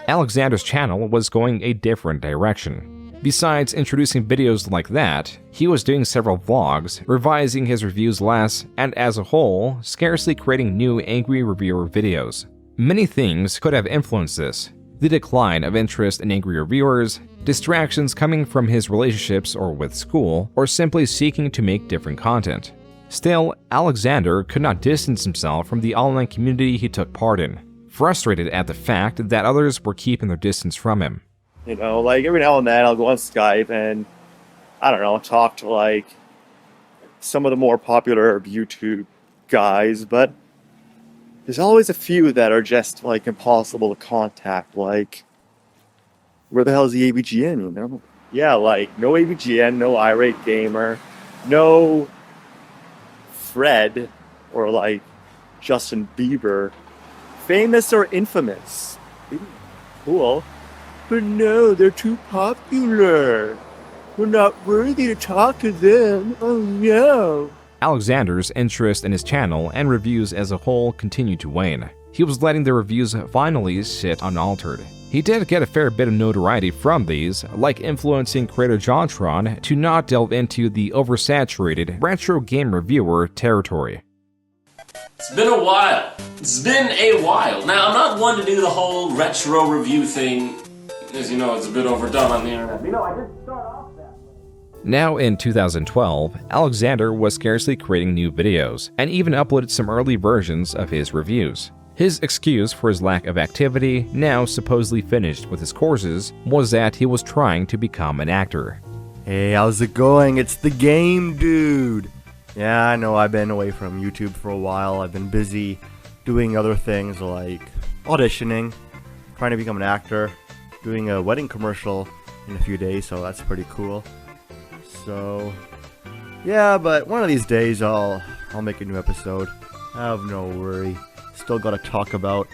Alexander's channel was going a different direction. Besides introducing videos like that, he was doing several vlogs, revising his reviews less, and as a whole, scarcely creating new angry reviewer videos. Many things could have influenced this. The decline of interest in angry reviewers, distractions coming from his relationships or with school, or simply seeking to make different content. Still, Alexander could not distance himself from the online community he took part in, frustrated at the fact that others were keeping their distance from him.
You know, like every now and then I'll go on Skype and, I don't know, talk to like some of the more popular YouTube guys, but there's always a few that are just like impossible to contact. Like, where the hell is the AVGN, you know? Yeah, like no AVGN, no irate gamer, no Fred or like Justin Bieber, famous or infamous. Ooh, cool. But no, they're too popular. We're not worthy to talk to them. Oh no.
Alexander's interest in his channel and reviews as a whole continued to wane. He was letting the reviews finally sit unaltered. He did get a fair bit of notoriety from these, like influencing creator JonTron to not delve into the oversaturated retro game reviewer territory.
It's been a while. It's been a while. Now, I'm not one to do the whole retro review thing. As you know, it's a bit overdone on the internet. You know, I did start off that way.
Now in 2012, Alexander was scarcely creating new videos, and even uploaded some early versions of his reviews. His excuse for his lack of activity, now supposedly finished with his courses, was that he was trying to become an actor.
Hey, how's it going? It's the game dude! Yeah, I know I've been away from YouTube for a while. I've been busy doing other things like auditioning, trying to become an actor, doing a wedding commercial in a few days, so that's pretty cool. So, yeah, but one of these days I'll make a new episode. Have no worry. Still gotta talk about.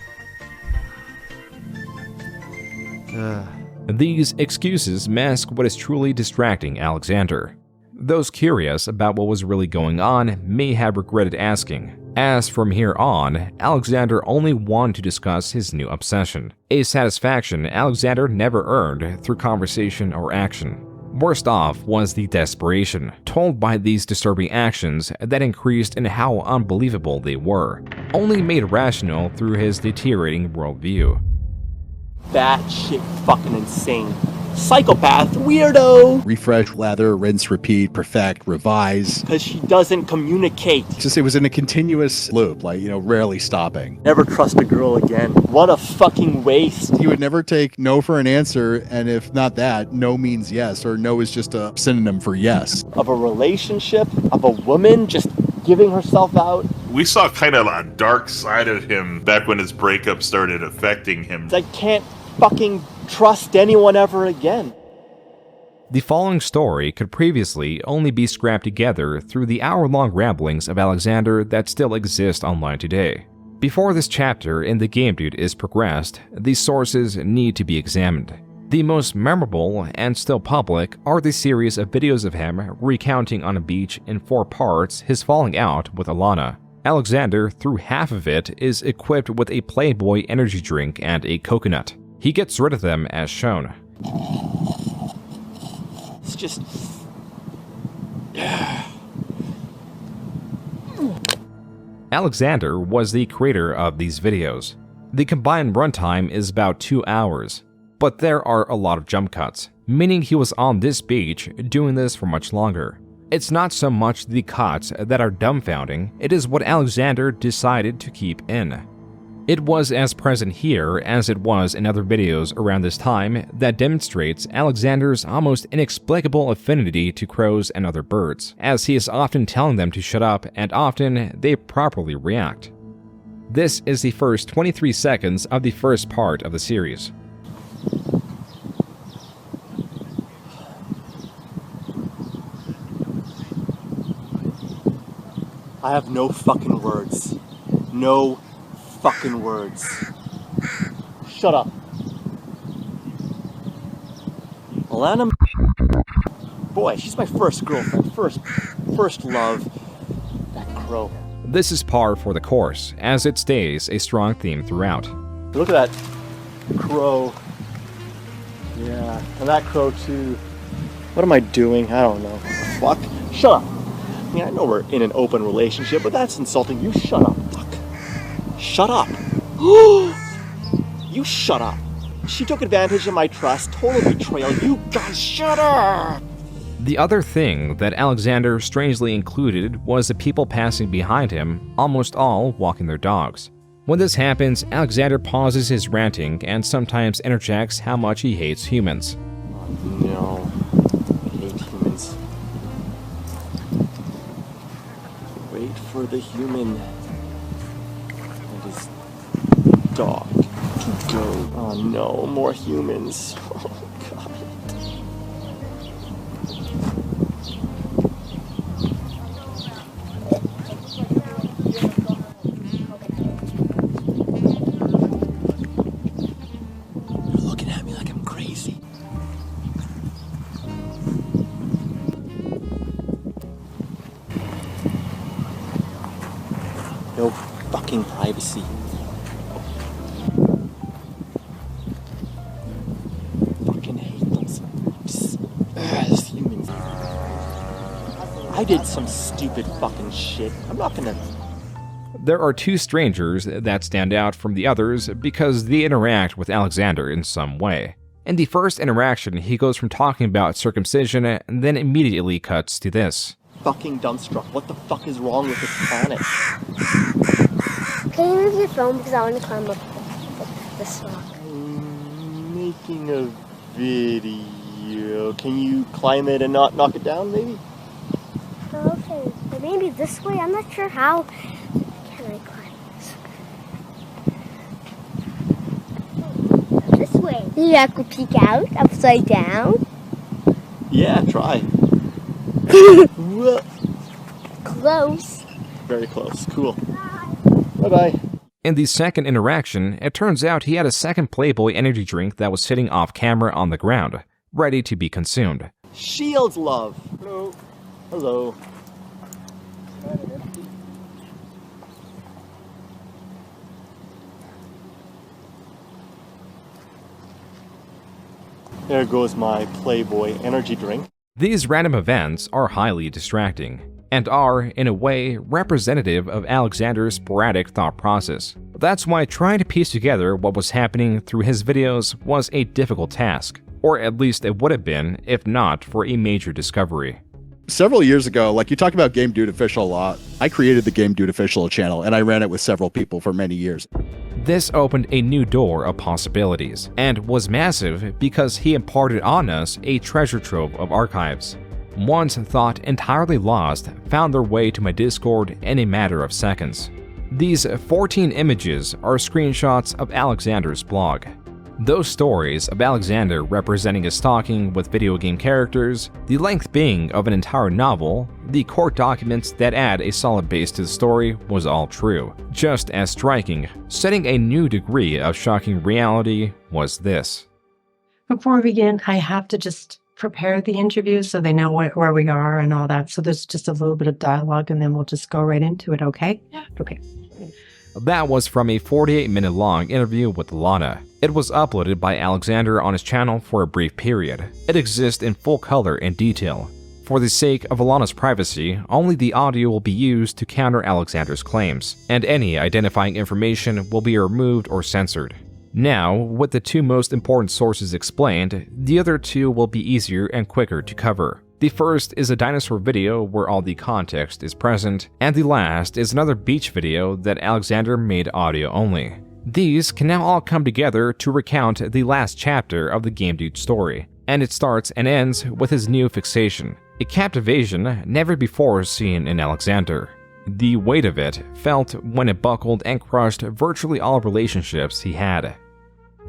These excuses mask what is truly distracting Alexander. Those curious about what was really going on may have regretted asking, As from here on, Alexander only wanted to discuss his new obsession, a satisfaction Alexander never earned through conversation or action. Worst off was the desperation, told by these disturbing actions that increased in how unbelievable they were, only made rational through his deteriorating worldview.
That shit fucking insane. Psychopath, weirdo.
Refresh, lather, rinse, repeat, perfect, revise.
Because she doesn't communicate.
Just, it was in a continuous loop, like, rarely stopping.
Never trust a girl again. What a fucking waste.
He would never take no for an answer, and if not that, no means yes, or no is just a synonym for yes.
Of a relationship, of a woman just giving herself out.
We saw kind of a dark side of him back when his breakup started affecting him.
I can't fucking trust anyone ever again.
The following story could previously only be scrapped together through the hour-long ramblings of Alexander that still exist online today. Before this chapter in The Game Dude is progressed, these sources need to be examined. The most memorable and still public are the series of videos of him recounting on a beach in 4 parts his falling out with Alanna. Alexander, through half of it, is equipped with a Playboy energy drink and a coconut. He gets rid of them as shown.
It's just...
Alexander was the creator of these videos. The combined runtime is about 2 hours, but there are a lot of jump cuts, meaning he was on this beach doing this for much longer. It's not so much the cuts that are dumbfounding, it is what Alexander decided to keep in. It was as present here as it was in other videos around this time that demonstrates Alexander's almost inexplicable affinity to crows and other birds, as he is often telling them to shut up and often they properly react. This is the first 23 seconds of the first part of the series.
I have no fucking words. No fucking words. Shut up. Alanna, boy, she's my first girlfriend, first love. That crow.
This is par for the course, as it stays a strong theme throughout.
Look at that crow. Yeah, and that crow too. What am I doing? I don't know. Fuck. Shut up. I mean, I know we're in an open relationship, but that's insulting. You shut up. Fuck. Shut up. You shut up. She took advantage of my trust. Total betrayal. You guys shut up.
The other thing that Alexander strangely included was the people passing behind him, almost all walking their dogs. When this happens, Alexander pauses his ranting and sometimes interjects how much he hates humans.
Oh, no. I hate humans. Wait for the human and his dog to go. Oh no, more humans. Oh god. You're looking at me like I'm crazy. No fucking privacy. Fucking hate those humans. I did some stupid fucking shit. I'm not gonna...
There are 2 strangers that stand out from the others because they interact with Alexander in some way. In the first interaction, he goes from talking about circumcision and then immediately cuts to this.
Fucking dumbstruck. What the fuck is wrong with this planet?
Can you move your phone because I want to climb up this rock?
I'm making a video. Can you climb it and not knock it down, maybe?
Okay, but maybe this way. I'm not sure how. Can I climb this? This way. You have to peek out upside down.
Yeah, try.
Close.
Very close. Cool. Bye-bye.
In the second interaction, it turns out he had a second Playboy energy drink that was sitting off camera on the ground, ready to be consumed.
Shields love. Hello. Hello.
There goes my Playboy energy drink.
These random events are highly distracting, and are, in a way, representative of Alexander's sporadic thought process. That's why trying to piece together what was happening through his videos was a difficult task, or at least it would have been if not for a major discovery.
Several years ago, like you talk about Game Dude Official a lot, I created the Game Dude Official channel and I ran it with several people for many years.
This opened a new door of possibilities, and was massive because he imparted on us a treasure trove of archives. Ones thought entirely lost found their way to my Discord in a matter of seconds. These 14 images are screenshots of Alexander's blog. Those stories of Alexander representing his stalking with video game characters, the length being of an entire novel, the court documents that add a solid base to the story was all true. Just as striking, setting a new degree of shocking reality was this.
Before we begin, I have to just prepare the interview so they know where we are and all that. So there's just a little bit of dialogue and then we'll just go right into it, okay? Yeah. Okay.
That was from a 48-minute long interview with Alanna. It was uploaded by Alexander on his channel for a brief period. It exists in full color and detail. For the sake of Alanna's privacy, only the audio will be used to counter Alexander's claims, and any identifying information will be removed or censored. Now, with the two most important sources explained, the other two will be easier and quicker to cover. The first is a dinosaur video where all the context is present, and the last is another beach video that Alexander made audio only. These can now all come together to recount the last chapter of the Game Dude story, and it starts and ends with his new fixation, a captivation never before seen in Alexander. The weight of it felt when it buckled and crushed virtually all relationships he had.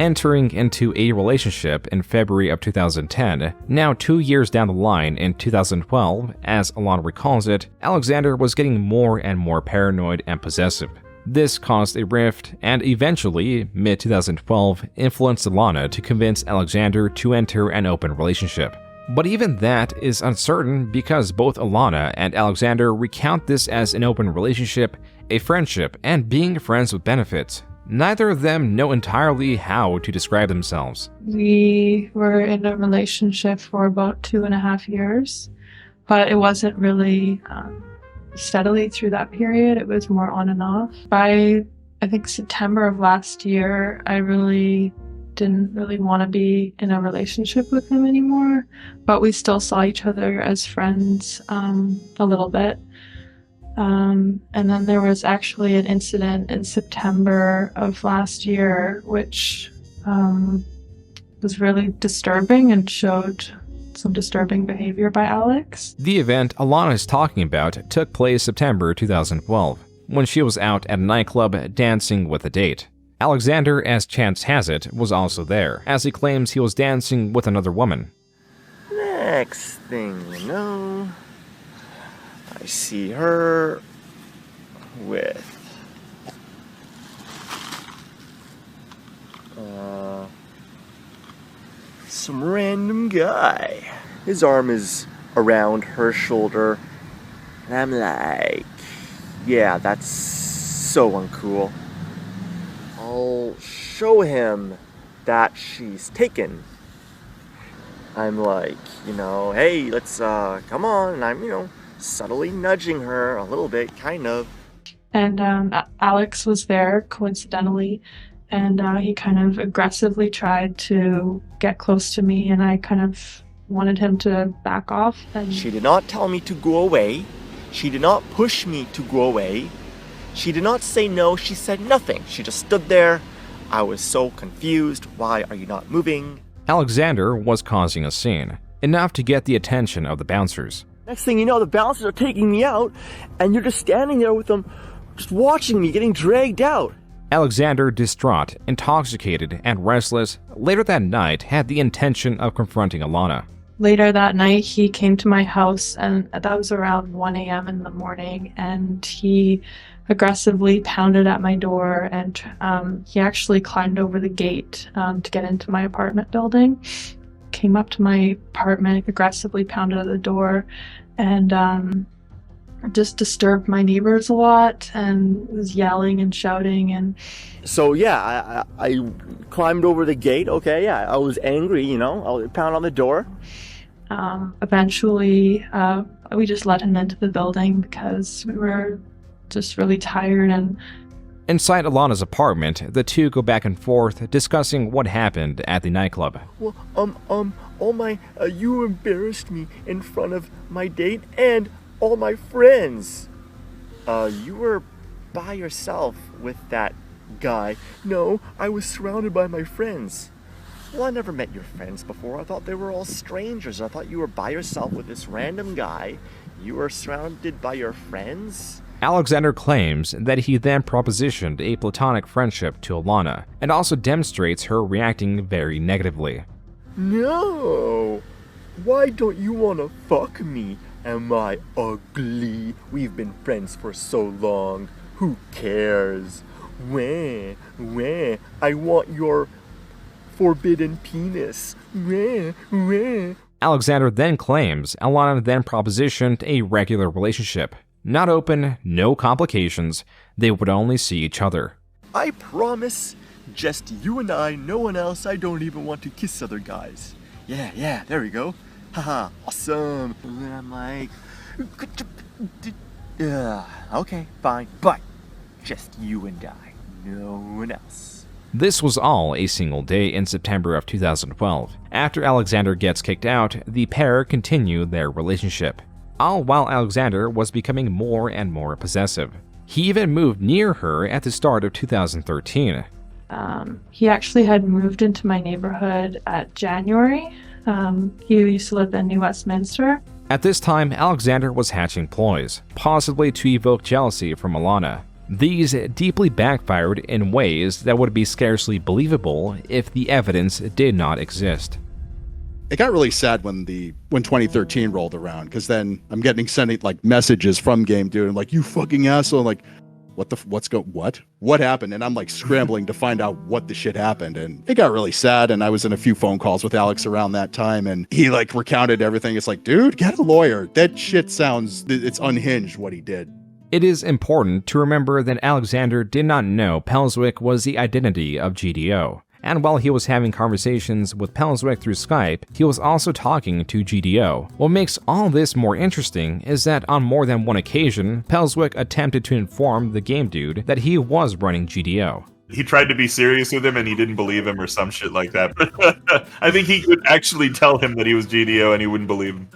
Entering into a relationship in February of 2010, now 2 years down the line in 2012, as Alanna recalls it, Alexander was getting more and more paranoid and possessive. This caused a rift, and eventually, mid-2012, influenced Alanna to convince Alexander to enter an open relationship. But even that is uncertain because both Alanna and Alexander recount this as an open relationship, a friendship, and being friends with benefits. Neither of them know entirely how to describe themselves.
We were in a relationship for about 2.5 years, but it wasn't really steadily through that period. It was more on and off. By, I think, September of last year, I didn't really want to be in a relationship with him anymore, but we still saw each other as friends a little bit. And then there was actually an incident in September of last year, which was really disturbing and showed some disturbing behavior by Alex.
The event Alanna is talking about took place September 2012, when she was out at a nightclub dancing with a date. Alexander, as chance has it, was also there, as he claims he was dancing with another woman.
Next thing you know, I see her with some random guy. His arm is around her shoulder, and I'm like, yeah, that's so uncool. I'll show him that she's taken. I'm like, hey, let's come on, and I'm, subtly nudging her a little bit, kind of.
And Alex was there, coincidentally, and he kind of aggressively tried to get close to me, and I kind of wanted him to back off. And
she did not tell me to go away. She did not push me to go away. She did not say no. She said nothing. She just stood there. I was so confused. Why are you not moving?
Alexander was causing a scene, enough to get the attention of the bouncers.
Next thing you know, the bouncers are taking me out, and you're just standing there with them, just watching me getting dragged out.
Alexander, distraught, intoxicated, and restless, later that night had the intention of confronting Alanna.
Later that night, he came to my house, and that was around 1 a.m. in the morning, and he aggressively pounded at my door, and he actually climbed over the gate to get into my apartment building. Came up to my apartment, aggressively pounded at the door, and just disturbed my neighbors a lot and was yelling and shouting and
So yeah, I climbed over the gate. Okay, yeah, I was angry, you know. I would pound on the door.
eventually we just let him into the building because we were just really tired. And
inside Alanna's apartment, the two go back and forth discussing what happened at the nightclub.
Well, oh my, you embarrassed me in front of my date and all my friends. You were by yourself with that guy. No, I was surrounded by my friends. Well, I never met your friends before. I thought they were all strangers. I thought you were by yourself with this random guy. You were surrounded by your friends?
Alexander claims that he then propositioned a platonic friendship to Alanna, and also demonstrates her reacting very negatively.
No! Why don't you want to fuck me? Am I ugly? We've been friends for so long. Who cares? Wah, wah. I want your forbidden penis. Wah, wah.
Alexander then claims Alanna then propositioned a regular relationship. Not open, no complications, they would only see each other.
I promise, just you and I, no one else. I don't even want to kiss other guys. Yeah, there we go. Haha, awesome. And I'm like, okay, fine, but just you and I, no one else.
This was all a single day in September of 2012. After Alexander gets kicked out, the pair continue their relationship, all while Alexander was becoming more and more possessive. He even moved near her at the start of 2013.
He actually had moved into my neighborhood at January. He used to live in New Westminster.
At this time, Alexander was hatching ploys, possibly to evoke jealousy from Alanna. These deeply backfired in ways that would be scarcely believable if the evidence did not exist.
It got really sad when 2013 rolled around, because then I'm sending like messages from Game Dude and like, you fucking asshole, like, what happened? And I'm like scrambling to find out what the shit happened, and it got really sad. And I was in a few phone calls with Alex around that time, and he like recounted everything. It's like, dude, get a lawyer. That shit it's unhinged what he did.
It is important to remember that Alexander did not know Pelswick was the identity of GDO. And while he was having conversations with Pelswick through Skype, he was also talking to GDO. What makes all this more interesting is that on more than one occasion, Pelswick attempted to inform the Game Dude that he was running GDO.
He tried to be serious with him and he didn't believe him or some shit like that. I think he could actually tell him that he was GDO and he wouldn't believe him.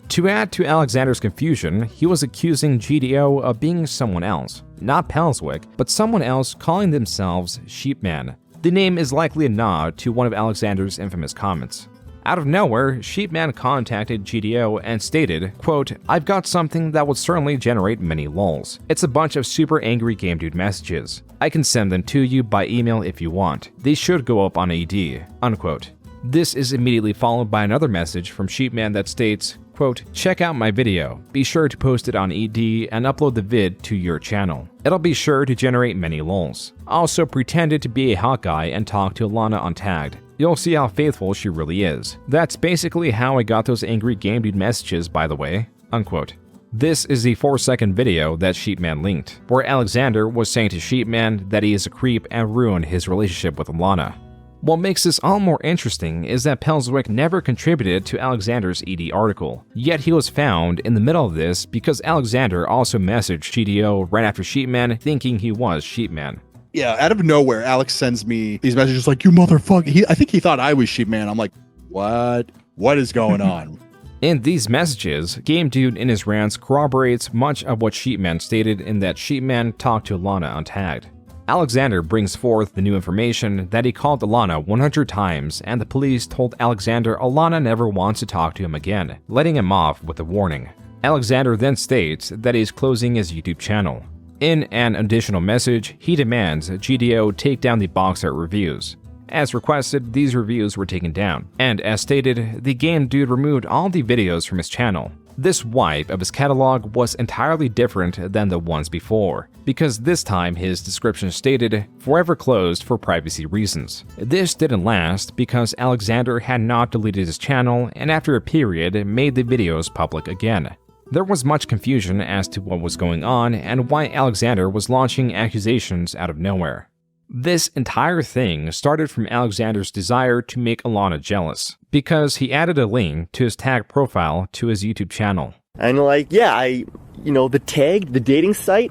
To add to Alexander's confusion, he was accusing GDO of being someone else, not Pelswick, but someone else calling themselves Sheepman. The name is likely a nod to one of Alexander's infamous comments. Out of nowhere, Sheepman contacted GDO and stated, quote, "I've got something that would certainly generate many lulz. It's a bunch of super angry Game Dude messages. I can send them to you by email if you want. They should go up on AD," unquote. This is immediately followed by another message from Sheepman that states, quote, "Check out my video. Be sure to post it on ED and upload the vid to your channel. It'll be sure to generate many lulz. Also pretended to be a hot guy and talk to Alanna untagged. You'll see how faithful she really is. That's basically how I got those angry Game Dude messages, by the way," unquote. This is the 4-second video that Sheepman linked, where Alexander was saying to Sheepman that he is a creep and ruined his relationship with Alanna. What makes this all more interesting is that Pelswick never contributed to Alexander's ED article, yet he was found in the middle of this because Alexander also messaged GDO right after Sheepman thinking he was Sheepman.
Yeah, out of nowhere, Alex sends me these messages like, "You motherfucker." I think he thought I was Sheepman. I'm like, what? What is going on?
In these messages, Game Dude in his rants corroborates much of what Sheepman stated in that Sheepman talked to Alanna untagged. Alexander brings forth the new information that he called Alanna 100 times, and the police told Alexander Alanna never wants to talk to him again, letting him off with a warning. Alexander then states that he is closing his YouTube channel. In an additional message, he demands GDO take down the box art reviews. As requested, these reviews were taken down, and as stated, the Game Dude removed all the videos from his channel. This wipe of his catalog was entirely different than the ones before, because this time his description stated, "Forever closed for privacy reasons." This didn't last because Alexander had not deleted his channel and after a period made the videos public again. There was much confusion as to what was going on and why Alexander was launching accusations out of nowhere. This entire thing started from Alexander's desire to make Alanna jealous, because he added a link to his tag profile to his YouTube channel.
And like, yeah, the tag, the dating site,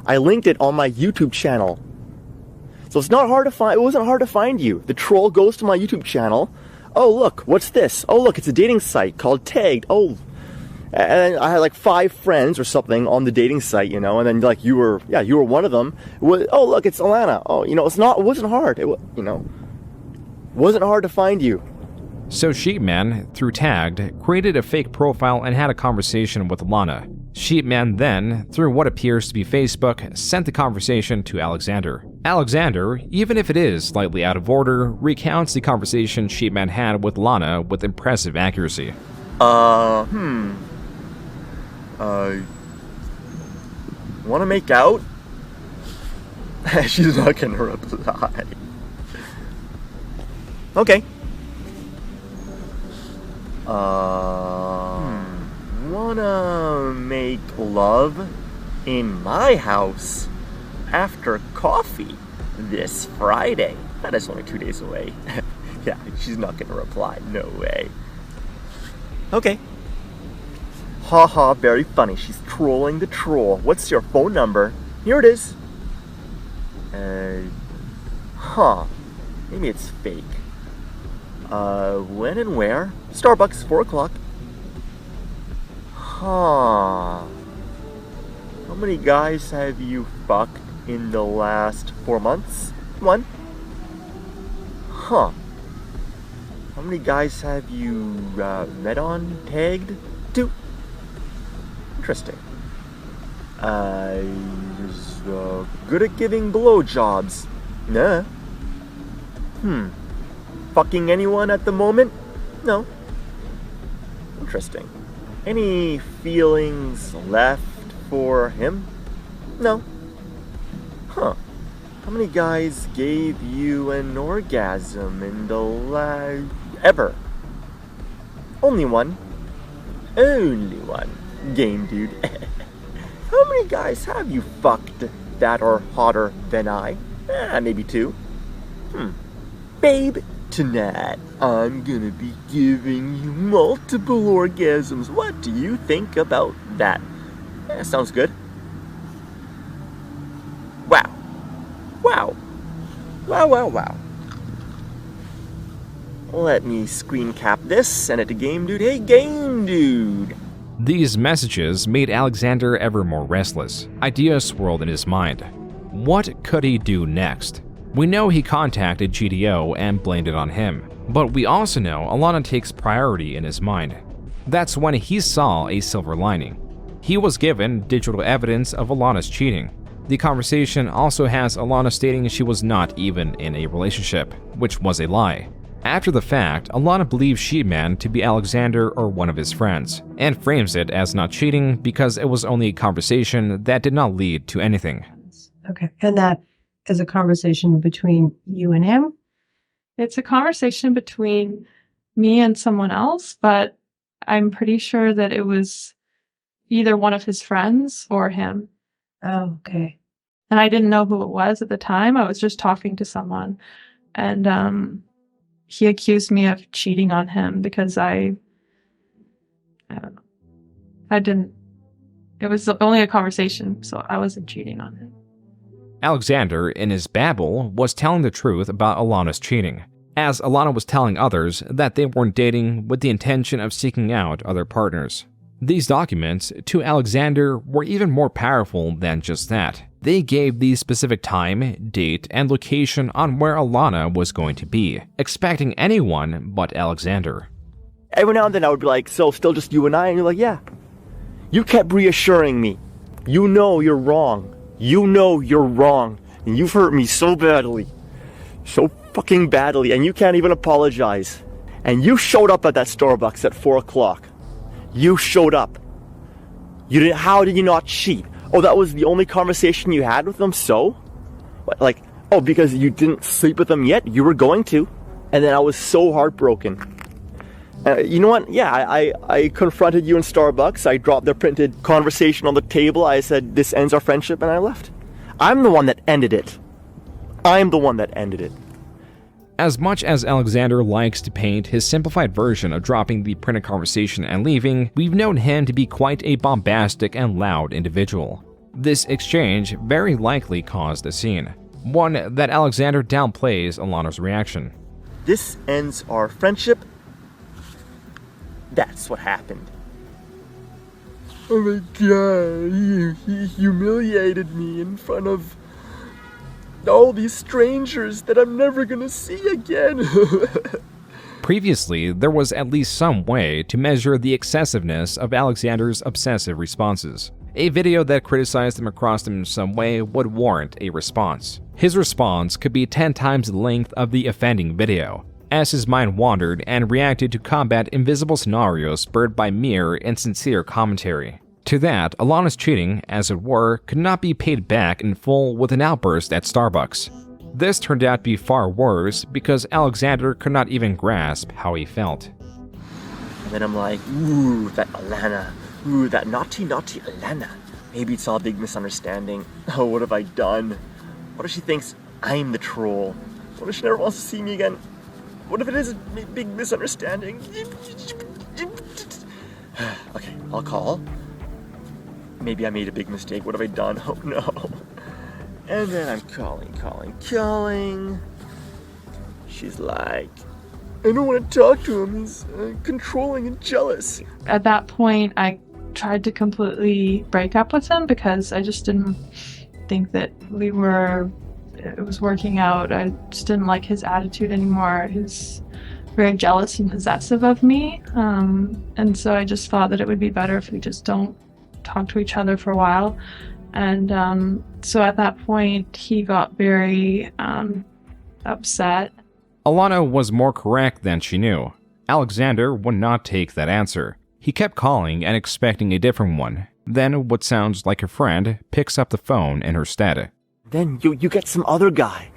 I linked it on my YouTube channel. So it's not hard to find, it wasn't hard to find you. The troll goes to my YouTube channel. Oh, look, what's this? Oh, look, it's a dating site called Tagged. Oh, and I had like 5 friends or something on the dating site, and then like you were one of them. Oh, look, it's Alanna. Oh, it wasn't hard. Wasn't hard to find you.
So Sheepman, through Tagged, created a fake profile and had a conversation with Alanna. Sheepman then, through what appears to be Facebook, sent the conversation to Alexander. Alexander, even if it is slightly out of order, recounts the conversation Sheepman had with Alanna with impressive accuracy.
Wanna make out? She's not gonna reply. Okay. Wanna make love in my house after coffee this Friday? That is only 2 days away. Yeah, she's not gonna reply. No way. Okay. Haha, very funny. She's trolling the troll. What's your phone number? Here it is. Maybe it's fake. When and where? Starbucks, 4 o'clock. How many guys have you fucked in the last 4 months? 1. How many guys have you met on Tagged? 2. Interesting. Good at giving blowjobs. Nah. Fucking anyone at the moment? No. Interesting. Any feelings left for him? No. How many guys gave you an orgasm in the ever? Only 1. Only 1. Game dude. How many guys have you fucked that are hotter than I? Maybe 2. Babe, tonight I'm gonna be giving you multiple orgasms. What do you think about that? Sounds good. Wow. Wow. Wow, wow, wow. Let me screen cap this, send it to Game Dude. Hey, Game Dude!
These messages made Alexander ever more restless. Ideas swirled in his mind. What could he do next? We know he contacted GDO and blamed it on him, but we also know Alanna takes priority in his mind. That's when he saw a silver lining. He was given digital evidence of Alanna's cheating. The conversation also has Alanna stating she was not even in a relationship, which was a lie. After the fact, Alanna believes Sheepman to be Alexander or one of his friends, and frames it as not cheating because it was only a conversation that did not lead to anything.
Okay, and that is a conversation between you and him?
It's a conversation between me and someone else, but I'm pretty sure that it was either one of his friends or him.
Oh, okay.
And I didn't know who it was at the time. I was just talking to someone. And he accused me of cheating on him because I don't know. It was only a conversation, so I wasn't cheating on him.
Alexander, in his babble, was telling the truth about Alanna's cheating, as Alanna was telling others that they weren't dating with the intention of seeking out other partners. These documents, to Alexander, were even more powerful than just that. They gave the specific time, date, and location on where Alanna was going to be, expecting anyone but Alexander.
Every now and then I would be like, so still just you and I? And you're like, yeah. You kept reassuring me. You know you're wrong. You know you're wrong. And you've hurt me so badly. So fucking badly. And you can't even apologize. And you showed up at that Starbucks at 4 o'clock. You showed up. You didn't. How did you not cheat? Oh, that was the only conversation you had with them? So? What, like, oh, because you didn't sleep with them yet? You were going to. And then I was so heartbroken. You know what? Yeah, I confronted you in Starbucks. I dropped the printed conversation on the table. I said, this ends our friendship, and I left. I'm the one that ended it. I'm the one that ended it.
As much as Alexander likes to paint his simplified version of dropping the printed conversation and leaving, we've known him to be quite a bombastic and loud individual. This exchange very likely caused a scene, one that Alexander downplays Alanna's reaction.
This ends our friendship. That's what happened. Oh my god, he humiliated me in front of all these strangers that I'm never gonna see again.
Previously, there was at least some way to measure the excessiveness of Alexander's obsessive responses. A video that criticized him or crossed him in some way would warrant a response. His response could be 10 times the length of the offending video, as his mind wandered and reacted to combat invisible scenarios spurred by mere and sincere commentary. To that, Alanna's cheating, as it were, could not be paid back in full with an outburst at Starbucks. This turned out to be far worse because Alexander could not even grasp how he felt.
And then I'm like, ooh, that Alanna. Ooh, that naughty Alanna. Maybe it's all a big misunderstanding. Oh, what have I done? What if she thinks I'm the troll? What if she never wants to see me again? What if it is a big misunderstanding? Okay, I'll call. Maybe I made a big mistake. What have I done? Oh no. And then I'm calling. She's like, I don't want to talk to him. He's controlling and jealous.
At that point, I tried to completely break up with him because I just didn't think that it was working out. I just didn't like his attitude anymore. He was very jealous and possessive of me. And so I just thought that it would be better if we just don't talk to each other for a while. And so at that point, he got very upset.
Alanna was more correct than she knew. Alexander would not take that answer. He kept calling and expecting a different one. Then what sounds like a friend picks up the phone in her stead.
Then you get some other guy.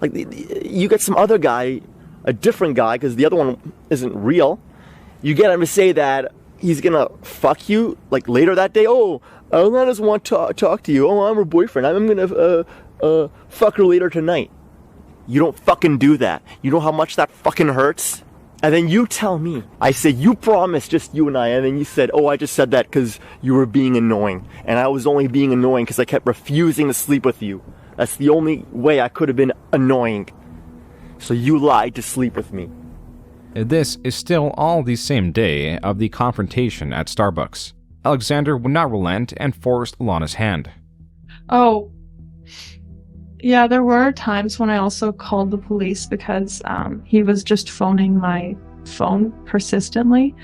Like, you get some other guy, a different guy, because the other one isn't real. You get him to say that he's gonna fuck you, like, later that day. Oh, Alanna doesn't want to talk to you. Oh, I'm her boyfriend. I'm gonna fuck her later tonight. You don't fucking do that. You know how much that fucking hurts? And then you tell me. I said, you promised just you and I. And then you said, oh, I just said that because you were being annoying. And I was only being annoying because I kept refusing to sleep with you. That's the only way I could have been annoying. So you lied to sleep with me.
This is still all the same day of the confrontation at Starbucks. Alexander would not relent and forced Alanna's hand.
Oh, yeah, there were times when I also called the police because he was just phoning my phone persistently.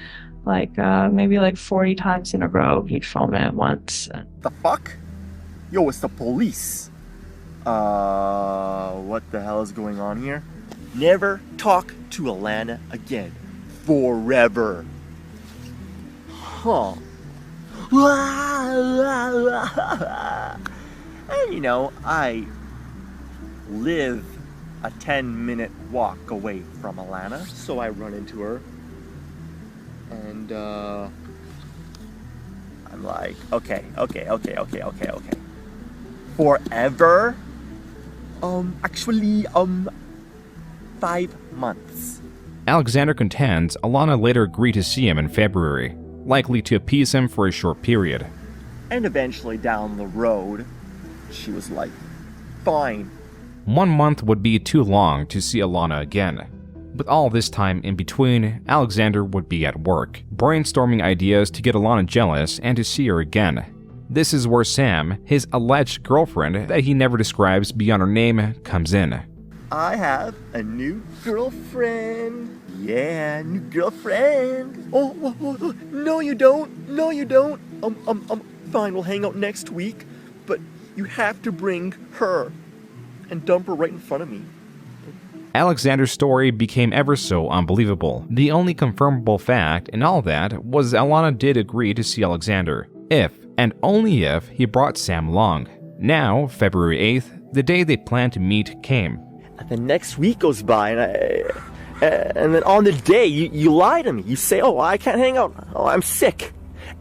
Like, maybe like 40 times in a row, he'd phone me at once.
The fuck? Yo, it's the police. What the hell is going on here? Never talk to Alanna again. Forever. Huh. And you know, I live a 10-minute walk away from Alanna, so I run into her. And I'm like, okay. Forever? Actually, 5 months.
Alexander contends Alanna later agreed to see him in February, likely to appease him for a short period.
And eventually down the road, she was like, fine.
1 month would be too long to see Alanna again. With all this time in between, Alexander would be at work, brainstorming ideas to get Alanna jealous and to see her again. This is where Sam, his alleged girlfriend that he never describes beyond her name, comes in.
I have a new girlfriend. Yeah, new girlfriend. Oh, no you don't. No you don't. Fine, we'll hang out next week, but you have to bring her and dump her right in front of me.
Alexander's story became ever so unbelievable. The only confirmable fact in all that was Alanna did agree to see Alexander, if and only if he brought Sam along. Now, February 8th, the day they planned to meet came.
And the next week goes by, and
And then on the day, you lie to me. You say, oh, I can't hang out. Oh, I'm sick.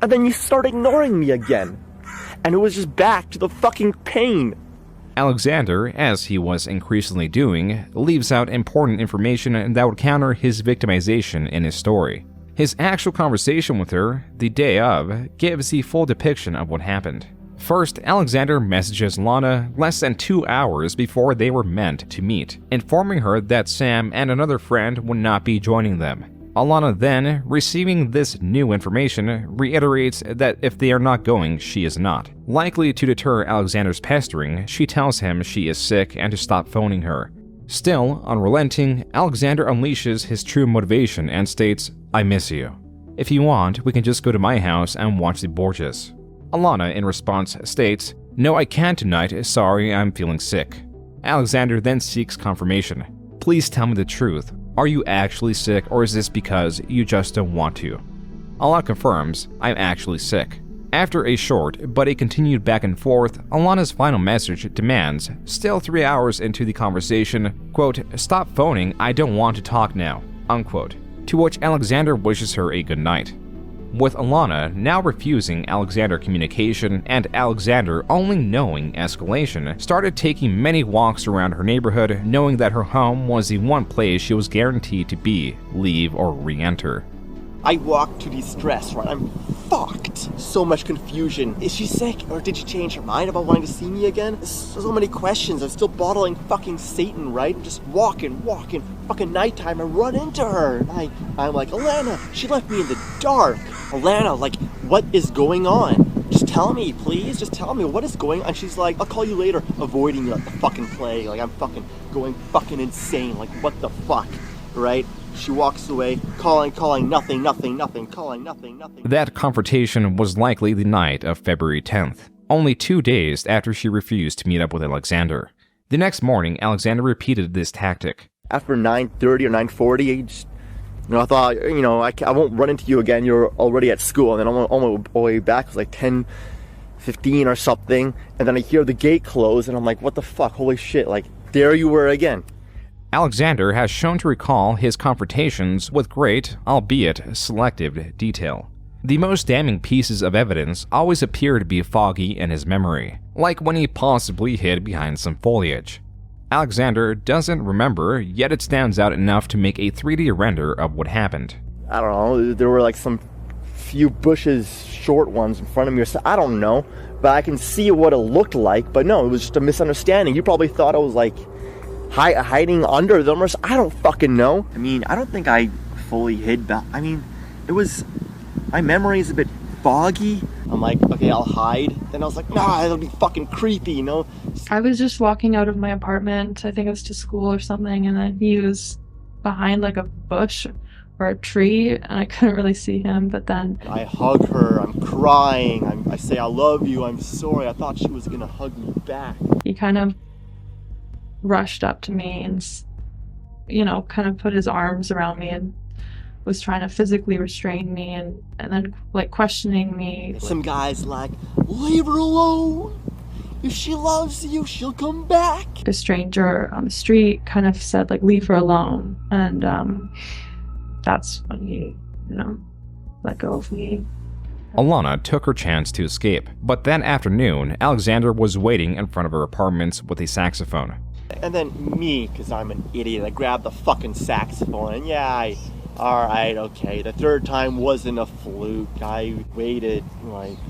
And then you start ignoring me again. And it was just back to the fucking pain.
Alexander, as he was increasingly doing, leaves out important information that would counter his victimization in his story. His actual conversation with her, the day of, gives the full depiction of what happened. First, Alexander messages Alanna less than 2 hours before they were meant to meet, informing her that Sam and another friend would not be joining them. Alanna then, receiving this new information, reiterates that if they are not going, she is not. Likely to deter Alexander's pestering, she tells him she is sick and to stop phoning her. Still, unrelenting, Alexander unleashes his true motivation and states, I miss you. If you want, we can just go to my house and watch the Borgias. Alanna, in response, states, no, I can't tonight, sorry, I'm feeling sick. Alexander then seeks confirmation. Please tell me the truth. Are you actually sick, or is this because you just don't want to? Alanna confirms, I'm actually sick. After a short, but a continued back and forth, Alanna's final message demands, still 3 hours into the conversation, quote, stop phoning, I don't want to talk now, unquote, to which Alexander wishes her a good night. With Alanna now refusing Alexander communication and Alexander only knowing escalation, started taking many walks around her neighborhood knowing that her home was the one place she was guaranteed to be, leave, or re-enter.
I walked to de-stress, right? I'm fucked. So much confusion. Is she sick, or did she change her mind about wanting to see me again? There's so many questions. I'm still bottling fucking Satan, right? I'm just walking, fucking nighttime, and run into her. And I'm like, Alanna, she left me in the dark. Alanna, like, what is going on? Just tell me, please. Just tell me what is going on. And she's like, I'll call you later. Avoiding me like the fucking plague. Like, I'm fucking going fucking insane. Like, what the fuck, right? She walks away, calling, nothing, calling, nothing.
That confrontation was likely the night of February 10th, only 2 days after she refused to meet up with Alexander. The next morning, Alexander repeated this tactic.
After 9:30 or 9:40, I thought, I won't run into you again, you're already at school. And then on my way back, it was like 10:15 or something, and then I hear the gate close, and I'm like, what the fuck, holy shit, like, there you were again.
Alexander has shown to recall his confrontations with great, albeit selective, detail. The most damning pieces of evidence always appear to be foggy in his memory, like when he possibly hid behind some foliage. Alexander doesn't remember, yet it stands out enough to make a 3D render of what happened.
I don't know, there were like some few bushes, short ones in front of me, or so, I don't know, but I can see what it looked like, but no, it was just a misunderstanding. You probably thought I was like hiding under them or something. I don't fucking know. I mean, I don't think I fully hid back. I mean, my memory is a bit foggy. I'm like, okay, I'll hide. Then I was like, nah, it'll be fucking creepy, you know?
I was just walking out of my apartment. I think it was to school or something, and then he was behind like a bush or a tree, and I couldn't really see him, but then
I hug her, I'm crying, I say I love you, I'm sorry. I thought she was gonna hug me back.
He kind of rushed up to me and, kind of put his arms around me and was trying to physically restrain me and then like questioning me.
Some guys like, leave her alone. If she loves you, she'll come back.
A stranger on the street kind of said like, leave her alone. And that's when he, let go of me.
Alanna took her chance to escape, but that afternoon, Alexander was waiting in front of her apartment with a saxophone.
And then me, because I'm an idiot, I grabbed the fucking saxophone, and alright, okay. The third time wasn't a fluke. I waited,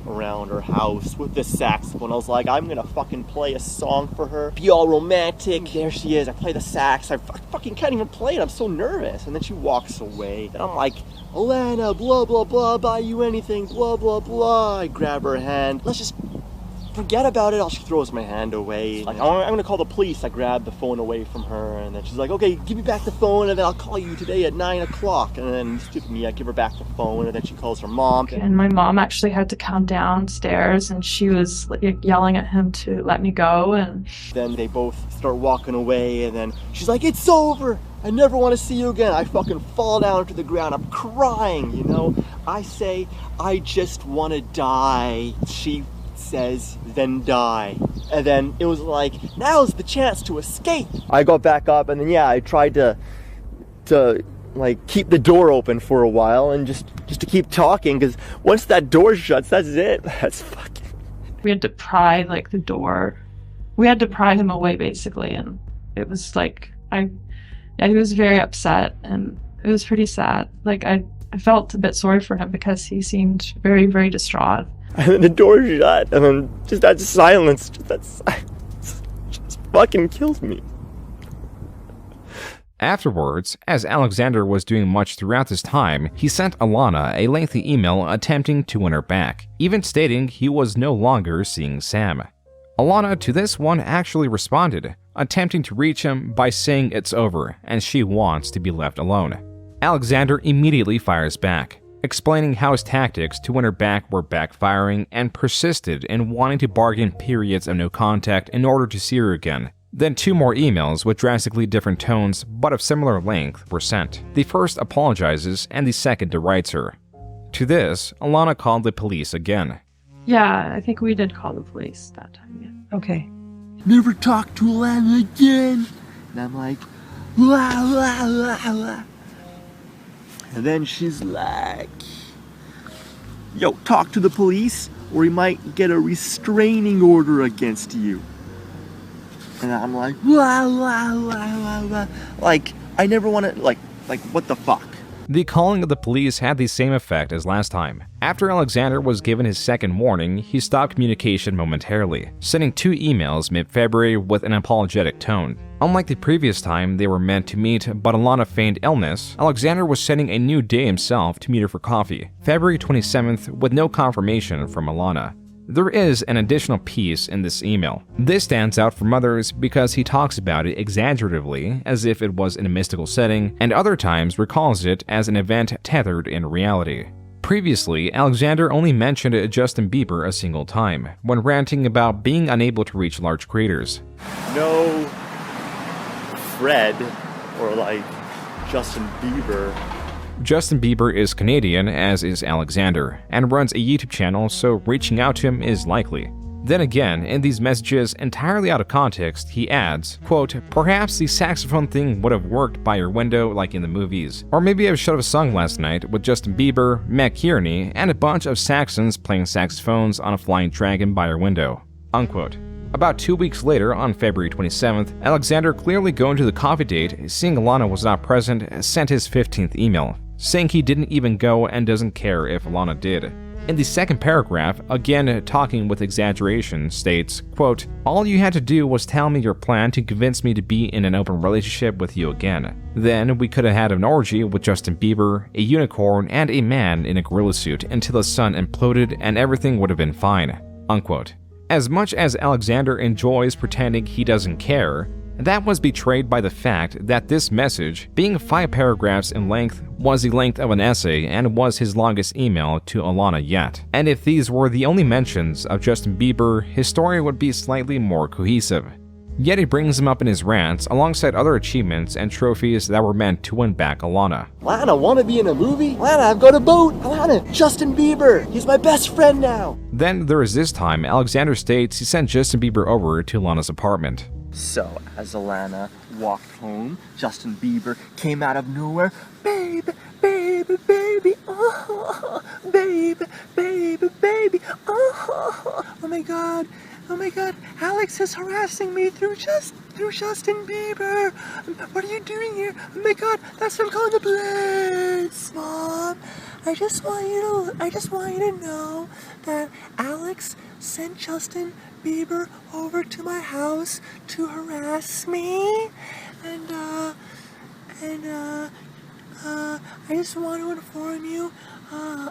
around her house with the saxophone. I was like, I'm gonna fucking play a song for her, be all romantic. There she is, I play the sax, I fucking can't even play it, I'm so nervous. And then she walks away, and I'm like, Alanna, blah, blah, blah, buy you anything, blah, blah, blah. I grab her hand, let's just forget about it. She throws my hand away. Like, I'm gonna call the police. I grab the phone away from her, and then she's like, okay, give me back the phone, and then I'll call you today at 9 o'clock. And then, stupid me, I give her back the phone, and then she calls her mom.
And my mom actually had to come downstairs, and she was yelling at him to let me go. And
then they both start walking away, and then she's like, it's over. I never want to see you again. I fucking fall down to the ground. I'm crying, I say, I just want to die. She says, then die. And then it was like, now's the chance to escape. I got back up, and then I tried to
to like keep the door open for a while and just to keep talking, because once that door shuts, that's it. That's fucking.
We had to pry like the door. We had to pry him away basically, and it was like I was very upset and it was pretty sad. Like I felt a bit sorry for him because he seemed very, very distraught.
And then the door shut, and then just that silence, just fucking kills me.
Afterwards, as Alexander was doing much throughout this time, he sent Alanna a lengthy email attempting to win her back, even stating he was no longer seeing Sam. Alanna to this one actually responded, attempting to reach him by saying it's over and she wants to be left alone. Alexander immediately fires back, explaining how his tactics to win her back were backfiring and persisted in wanting to bargain periods of no contact in order to see her again. Then 2 more emails with drastically different tones but of similar length were sent. The first apologizes and the second derides her. To this, Alanna called the police again.
Yeah, I think we did call the police that time, yeah.
Okay.
Never talk to Alanna again. And I'm like, la la la la. And then she's like, yo, talk to the police or you might get a restraining order against you. And I'm like, la la la la la. Like, I never want to, like, what the fuck?
The calling of the police had the same effect as last time. After Alexander was given his second warning, he stopped communication momentarily, sending 2 emails mid-February with an apologetic tone. Unlike the previous time they were meant to meet but Alanna feigned illness, Alexander was setting a new day himself to meet her for coffee, February 27th, with no confirmation from Alanna. There is an additional piece in this email. This stands out from others because he talks about it exaggeratively as if it was in a mystical setting, and other times recalls it as an event tethered in reality. Previously, Alexander only mentioned Justin Bieber a single time, when ranting about being unable to reach large craters.
No Fred or like Justin Bieber.
Justin Bieber is Canadian, as is Alexander, and runs a YouTube channel, so reaching out to him is likely. Then again, in these messages entirely out of context, he adds, quote, perhaps the saxophone thing would have worked by your window like in the movies. Or maybe I should have sung last night with Justin Bieber, Matt Kearney, and a bunch of Saxons playing saxophones on a flying dragon by your window. Unquote. About 2 weeks later, on February 27th, Alexander, clearly going to the coffee date, seeing Alanna was not present, sent his 15th email, saying he didn't even go and doesn't care if Alanna did. In the second paragraph, again talking with exaggeration, states, quote, all you had to do was tell me your plan to convince me to be in an open relationship with you again. Then we could have had an orgy with Justin Bieber, a unicorn, and a man in a gorilla suit until the sun imploded and everything would have been fine. Unquote. As much as Alexander enjoys pretending he doesn't care, that was betrayed by the fact that this message, being 5 paragraphs in length, was the length of an essay and was his longest email to Alanna yet. And if these were the only mentions of Justin Bieber, his story would be slightly more cohesive. Yet he brings him up in his rants alongside other achievements and trophies that were meant to win back Alanna.
Alanna, wanna be in a movie? Alanna, I've got a boat! Alanna, Justin Bieber! He's my best friend now!
Then there is this time Alexander states he sent Justin Bieber over to Alanna's apartment.
So, as Alanna walked home, Justin Bieber came out of nowhere. Baby, baby, baby, oh, baby, baby, baby, oh my god, Alex is harassing me through Justin Bieber. What are you doing here? Oh my god, that's what I'm calling the police. Mom, I just want you to know that Alex sent Justin Bieber over to my house to harass me, and I just want to inform you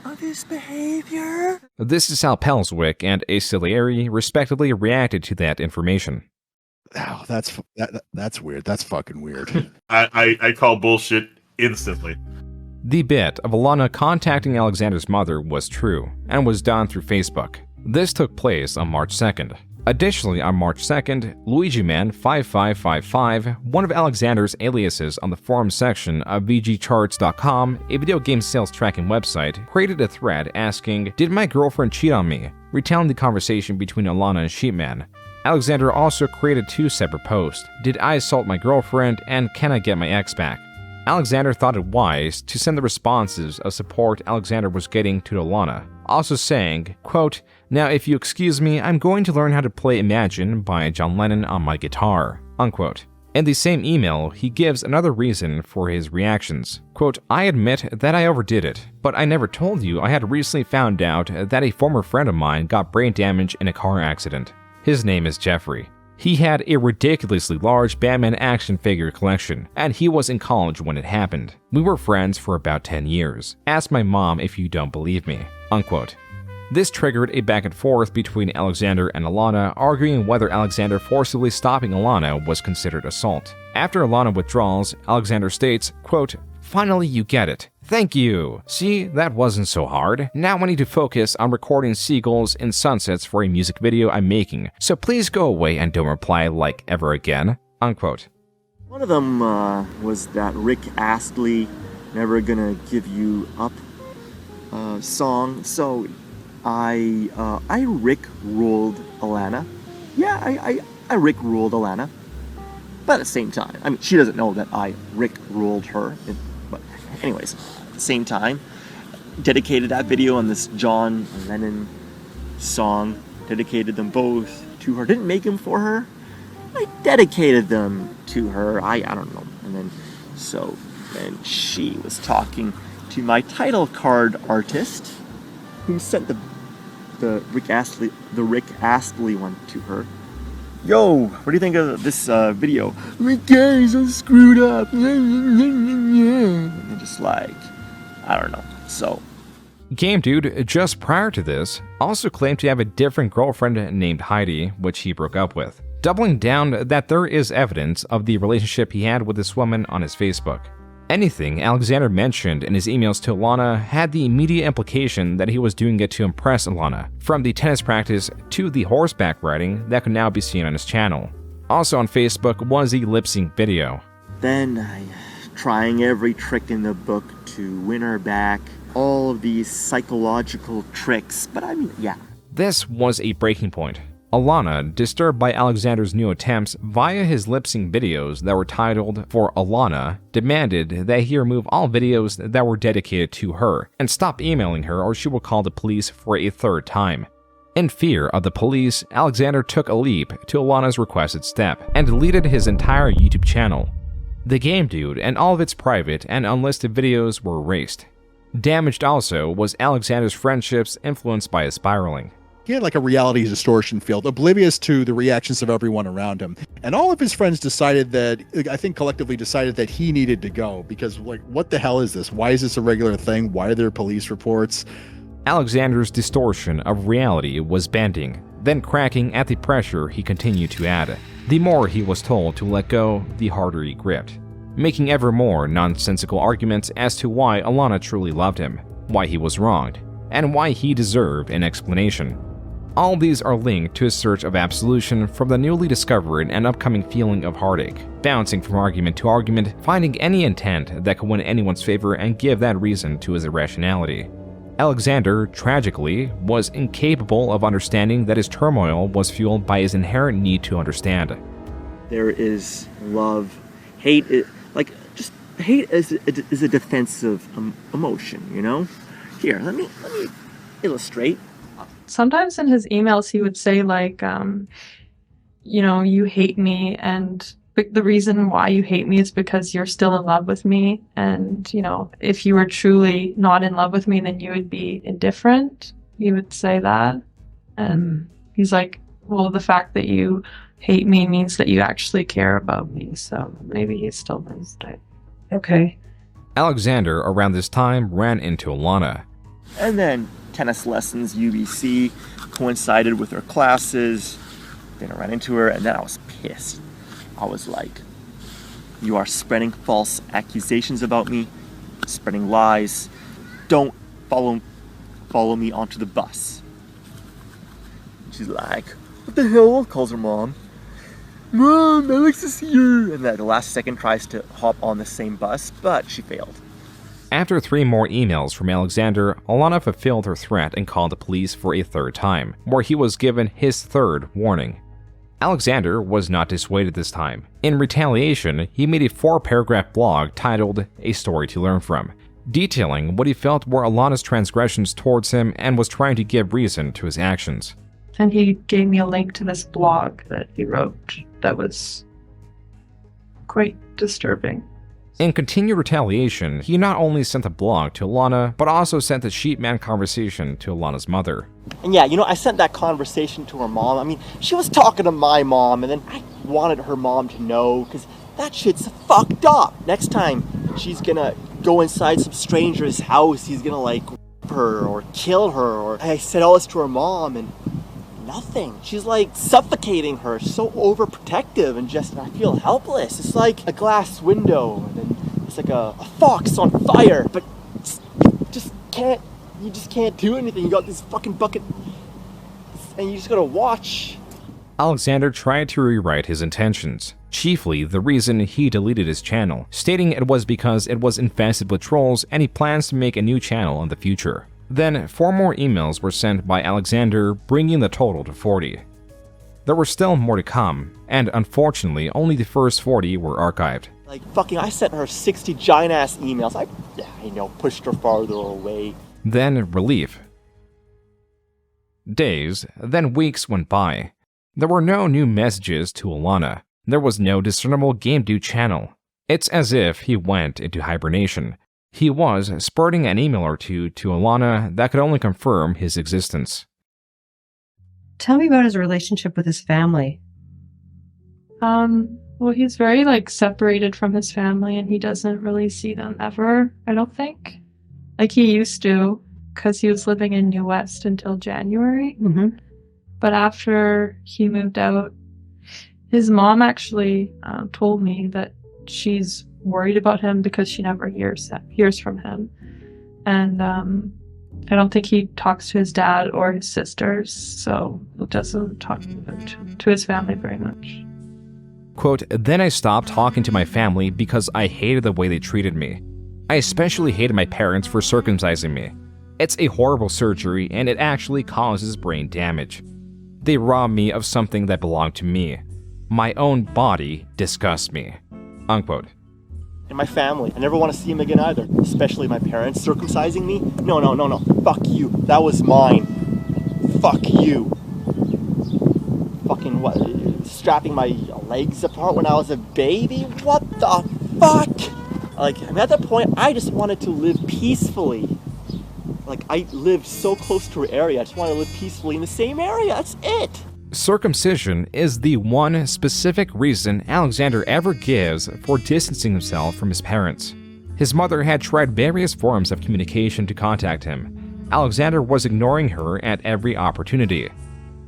of his behavior.
This is how Pelswick and Aciliary respectively reacted to that information.
Oh, that's weird. That's fucking weird.
I call bullshit instantly.
The bit of Alanna contacting Alexander's mother was true, and was done through Facebook. This took place on March 2nd. Additionally, on March 2nd, LuigiMan5555, one of Alexander's aliases on the forum section of VGCharts.com, a video game sales tracking website, created a thread asking, "Did my girlfriend cheat on me?" retelling the conversation between Alanna and Sheepman. Alexander also created 2 separate posts, "Did I assault my girlfriend?" and "Can I get my ex back?" Alexander thought it wise to send the responses of support Alexander was getting to Alanna, also saying, quote, "Now if you excuse me, I'm going to learn how to play Imagine by John Lennon on my guitar," unquote. In the same email, he gives another reason for his reactions. Quote, "I admit that I overdid it, but I never told you I had recently found out that a former friend of mine got brain damage in a car accident. His name is Jeffrey. He had a ridiculously large Batman action figure collection, and he was in college when it happened. We were friends for about 10 years. Ask my mom if you don't believe me," unquote. This triggered a back and forth between Alexander and Alanna, arguing whether Alexander forcibly stopping Alanna was considered assault. After Alanna withdraws, Alexander states, quote, "Finally you get it. Thank you. See, that wasn't so hard. Now I need to focus on recording seagulls and sunsets for a music video I'm making, so please go away and don't reply like ever again," unquote.
One of them was that Rick Astley, "Never Gonna Give You Up" song. So I Rick ruled Alanna. Yeah, I Rick ruled Alanna. But at the same time, I mean, she doesn't know that I Rick ruled her. But anyways, at the same time, dedicated that video on this John Lennon song. Dedicated them both to her. Didn't make them for her. I dedicated them to her. I don't know. And then she was talking to my title card artist, who sent the Rick Astley one to her. "Yo, what do you think of this video?" "Rick is so screwed up." And just like, I don't know. So,
Game Dude, just prior to this, also claimed to have a different girlfriend named Heidi, which he broke up with, doubling down that there is evidence of the relationship he had with this woman on his Facebook. Anything Alexander mentioned in his emails to Alanna had the immediate implication that he was doing it to impress Alanna, from the tennis practice to the horseback riding that could now be seen on his channel. Also on Facebook was the lip sync video.
Then I trying every trick in the book to win her back, all of these psychological tricks, but I mean, yeah.
This was a breaking point. Alanna, disturbed by Alexander's new attempts via his lip-sync videos that were titled For Alanna, demanded that he remove all videos that were dedicated to her and stop emailing her or she will call the police for a third time. In fear of the police, Alexander took a leap to Alanna's requested step and deleted his entire YouTube channel. The Game Dude and all of its private and unlisted videos were erased. Damaged also was Alexander's friendships influenced by his spiraling.
He had like a reality distortion field, oblivious to the reactions of everyone around him. And all of his friends decided that, I think collectively decided that he needed to go because, like, what the hell is this? Why is this a regular thing? Why are there police reports?
Alexander's distortion of reality was bending, then cracking at the pressure he continued to add. The more he was told to let go, the harder he gripped, making ever more nonsensical arguments as to why Alanna truly loved him, why he was wronged, and why he deserved an explanation. All these are linked to a search of absolution from the newly discovered and upcoming feeling of heartache, bouncing from argument to argument, finding any intent that could win anyone's favor and give that reason to his irrationality. Alexander, tragically, was incapable of understanding that his turmoil was fueled by his inherent need to understand.
There is love, hate, hate is a defensive emotion, you know? Here, let me illustrate.
Sometimes in his emails he would say like, you hate me and the reason why you hate me is because you're still in love with me. And, if you were truly not in love with me, then you would be indifferent. He would say that. And he's like, well, the fact that you hate me means that you actually care about me. So maybe he still does that. Okay.
Alexander, around this time, ran into Alanna.
And then tennis lessons, UBC, coincided with her classes. Then I ran into her, and then I was pissed. I was like, you are spreading false accusations about me, spreading lies. Don't follow me onto the bus. She's like, what the hell? Calls her mom. Mom, Alex is here. And at the last second tries to hop on the same bus, but she failed.
After 3 more emails from Alexander, Alanna fulfilled her threat and called the police for a third time, where he was given his third warning. Alexander was not dissuaded this time. In retaliation, he made a 4-paragraph blog titled A Story to Learn From, detailing what he felt were Alanna's transgressions towards him and was trying to give reason to his actions.
And he gave me a link to this blog that he wrote that was quite disturbing.
In continued retaliation, he not only sent the blog to Alanna, but also sent the Sheepman conversation to Alanna's mother.
And yeah, I sent that conversation to her mom. I mean, she was talking to my mom, and then I wanted her mom to know, because that shit's fucked up. Next time, she's gonna go inside some stranger's house, he's gonna, like, rape her or kill her, or I said all this to her mom, and nothing. She's, like, suffocating her, so overprotective, and I feel helpless. It's like a glass window, and then it's like a fox on fire, but you just can't do anything. You got this fucking bucket, and you just gotta watch.
Alexander tried to rewrite his intentions, chiefly the reason he deleted his channel, stating it was because it was infested with trolls and he plans to make a new channel in the future. Then 4 more emails were sent by Alexander, bringing the total to 40. There were still more to come, and unfortunately only the first 40 were archived.
Like, fucking, I sent her 60 giant-ass emails. I pushed her farther away.
Then relief. Days, then weeks went by. There were no new messages to Alanna. There was no discernible Game Dude channel. It's as if he went into hibernation. He was spurting an email or two to Alanna that could only confirm his existence.
Tell me about his relationship with his family.
Well, he's very, separated from his family, and he doesn't really see them ever, I don't think. Like, he used to, because he was living in New West until January.
Mm-hmm.
But after he moved out, his mom actually told me that she's worried about him because she never hears from him. And I don't think he talks to his dad or his sisters, so he doesn't talk to his family very much.
Quote, then I stopped talking to my family because I hated the way they treated me. I especially hated my parents for circumcising me. It's a horrible surgery and it actually causes brain damage. They robbed me of something that belonged to me. My own body disgusts me. Unquote.
And my family, I never want to see him again either. Especially my parents circumcising me. No. Fuck you. That was mine. Fuck you. Fucking what? Strapping my legs apart when I was a baby? What the fuck? At that point, I just wanted to live peacefully. I lived so close to her area, I just wanted to live peacefully in the same area, that's it!
Circumcision is the one specific reason Alexander ever gives for distancing himself from his parents. His mother had tried various forms of communication to contact him. Alexander was ignoring her at every opportunity.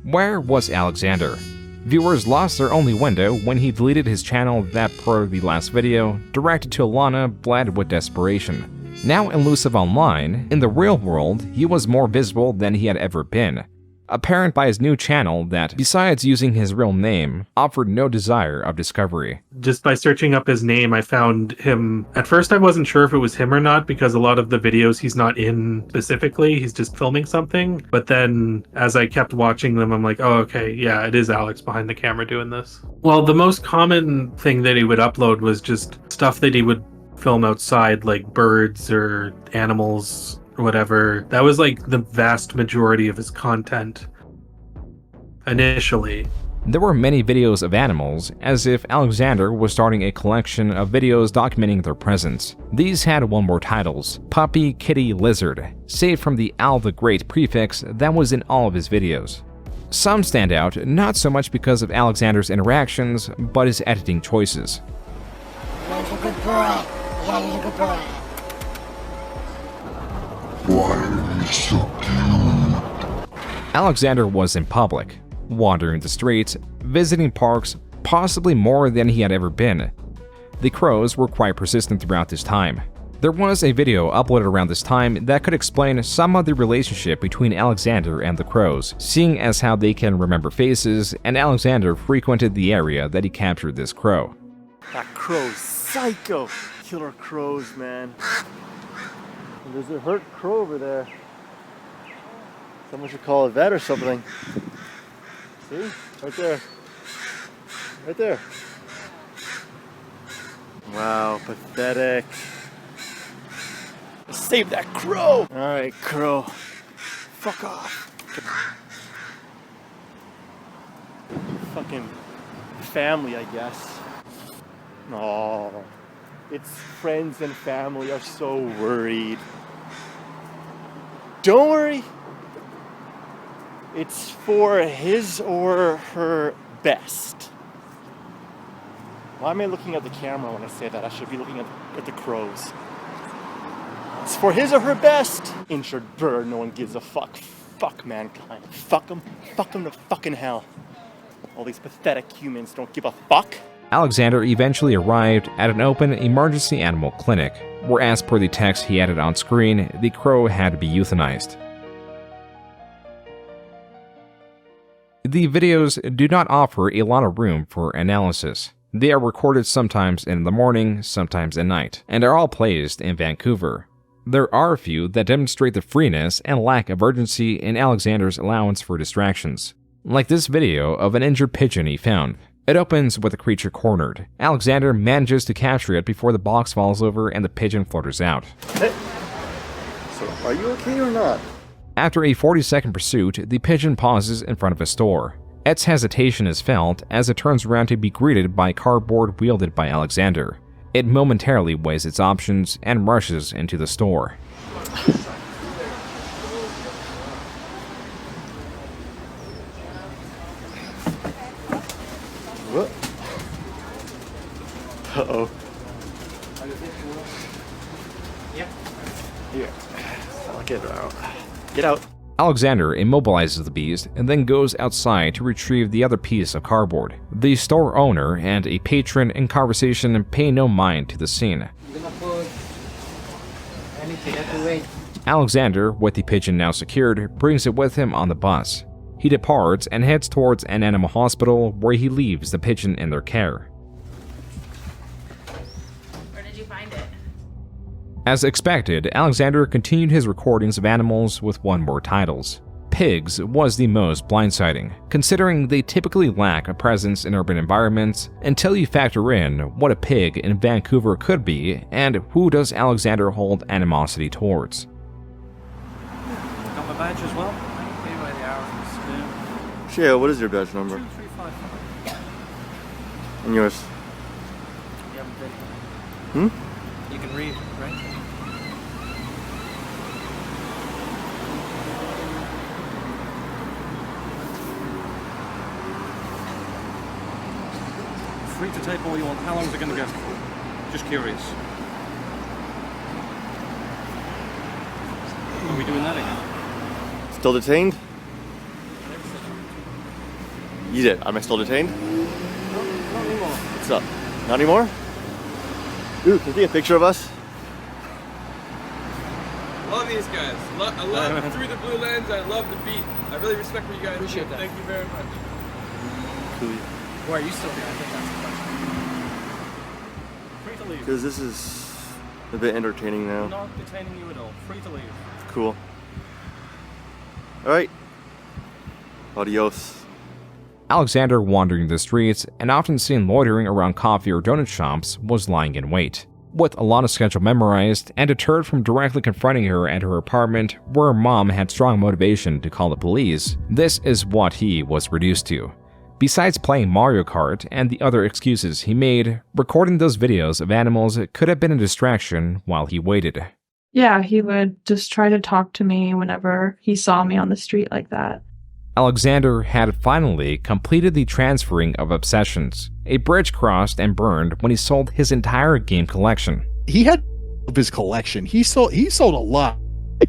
Where was Alexander? Viewers lost their only window when he deleted his channel that, per the last video, directed to Alanna, bled with desperation. Now elusive online, in the real world, he was more visible than he had ever been. Apparent by his new channel that, besides using his real name, offered no desire of discovery.
Just by searching up his name, I found him. At first, I wasn't sure if it was him or not, because a lot of the videos he's not in specifically, he's just filming something. But then, as I kept watching them, I'm like, oh, okay, yeah, it is Alex behind the camera doing this. Well, the most common thing that he would upload was just stuff that he would film outside, like birds or animals or whatever. That was the vast majority of his content initially.
There were many videos of animals, as if Alexander was starting a collection of videos documenting their presence. These had one more titles: Puppy, Kitty, Lizard, saved from the Al the Great prefix that was in all of his videos. Some stand out, not so much because of Alexander's interactions, but his editing choices.
He's a good boy. Yeah, he's a good boy.
Why are you so cute?
Alexander was in public, wandering the streets, visiting parks, possibly more than he had ever been. The crows were quite persistent throughout this time. There was a video uploaded around this time that could explain some of the relationship between Alexander and the crows, seeing as how they can remember faces, and Alexander frequented the area that he captured this crow.
That crow's psycho! Killer crows, man. And there's a hurt crow over there. Someone should call a vet or something. See? Right there.
Right there. Wow, pathetic. Save that crow! Alright, crow. Fuck off. Fucking family, I guess. Oh, its friends and family are so worried. Don't worry. It's for his or her best. Why am I looking at the camera when I say that? I should be looking at the crows. It's for his or her best. Injured bird, no one gives a fuck. Fuck mankind. Fuck them. Fuck them to fucking hell. All these pathetic humans don't give a fuck.
Alexander eventually arrived at an open emergency animal clinic, where as per the text he added on screen, the crow had to be euthanized. The videos do not offer a lot of room for analysis. They are recorded sometimes in the morning, sometimes at night, and are all placed in Vancouver. There are a few that demonstrate the freeness and lack of urgency in Alexander's allowance for distractions, like this video of an injured pigeon he found. It opens with the creature cornered. Alexander manages to capture it before the box falls over and the pigeon flutters out.
Hey. So, are you okay or not?
After a 40-second pursuit, the pigeon pauses in front of a store. Its hesitation is felt as it turns around to be greeted by cardboard wielded by Alexander. It momentarily weighs its options and rushes into the store.
What? Uh-oh.
Yep.
Here. I'll get her out. Get out.
Alexander immobilizes the beast and then goes outside to retrieve the other piece of cardboard. The store owner and a patron in conversation pay no mind to the scene. Alexander, with the pigeon now secured, brings it with him on the bus. He departs and heads towards an animal hospital where he leaves the pigeon in their care.
Where did you find it?
As expected, Alexander continued his recordings of animals with one-word titles. Pigs was the most blindsiding, considering they typically lack a presence in urban environments until you factor in what a pig in Vancouver could be and who does Alexander hold animosity towards.
Got my badge as well. Pay by the hour.
Shia, what is your badge number?
2355.
And yours?
You have a video.
Hmm?
You can read, right? Free to type all you want. How long is it going to go? Just curious. Are we doing that again?
Still detained? You did. Am I still detained?
No, not anymore.
What's up? Not anymore? Ooh, can you take a picture of us?
Love these guys. I love Through the Blue Lens. I love the beat. I really respect what you guys do. Thank you very much.
Cool.
Why are you still here? I think that's the question. Free to leave.
Because this is a bit entertaining now.
Not detaining you at all. Free to leave.
Cool. Alright. Adios.
Alexander, wandering the streets and often seen loitering around coffee or donut shops, was lying in wait. With Alanna's schedule memorized and deterred from directly confronting her at her apartment, where her mom had strong motivation to call the police, this is what he was reduced to. Besides playing Mario Kart and the other excuses he made, recording those videos of animals could have been a distraction while he waited.
Yeah, he would just try to talk to me whenever he saw me on the street like that.
Alexander had finally completed the transferring of obsessions, a bridge crossed and burned when he sold his entire game collection.
He had of his collection. He sold a lot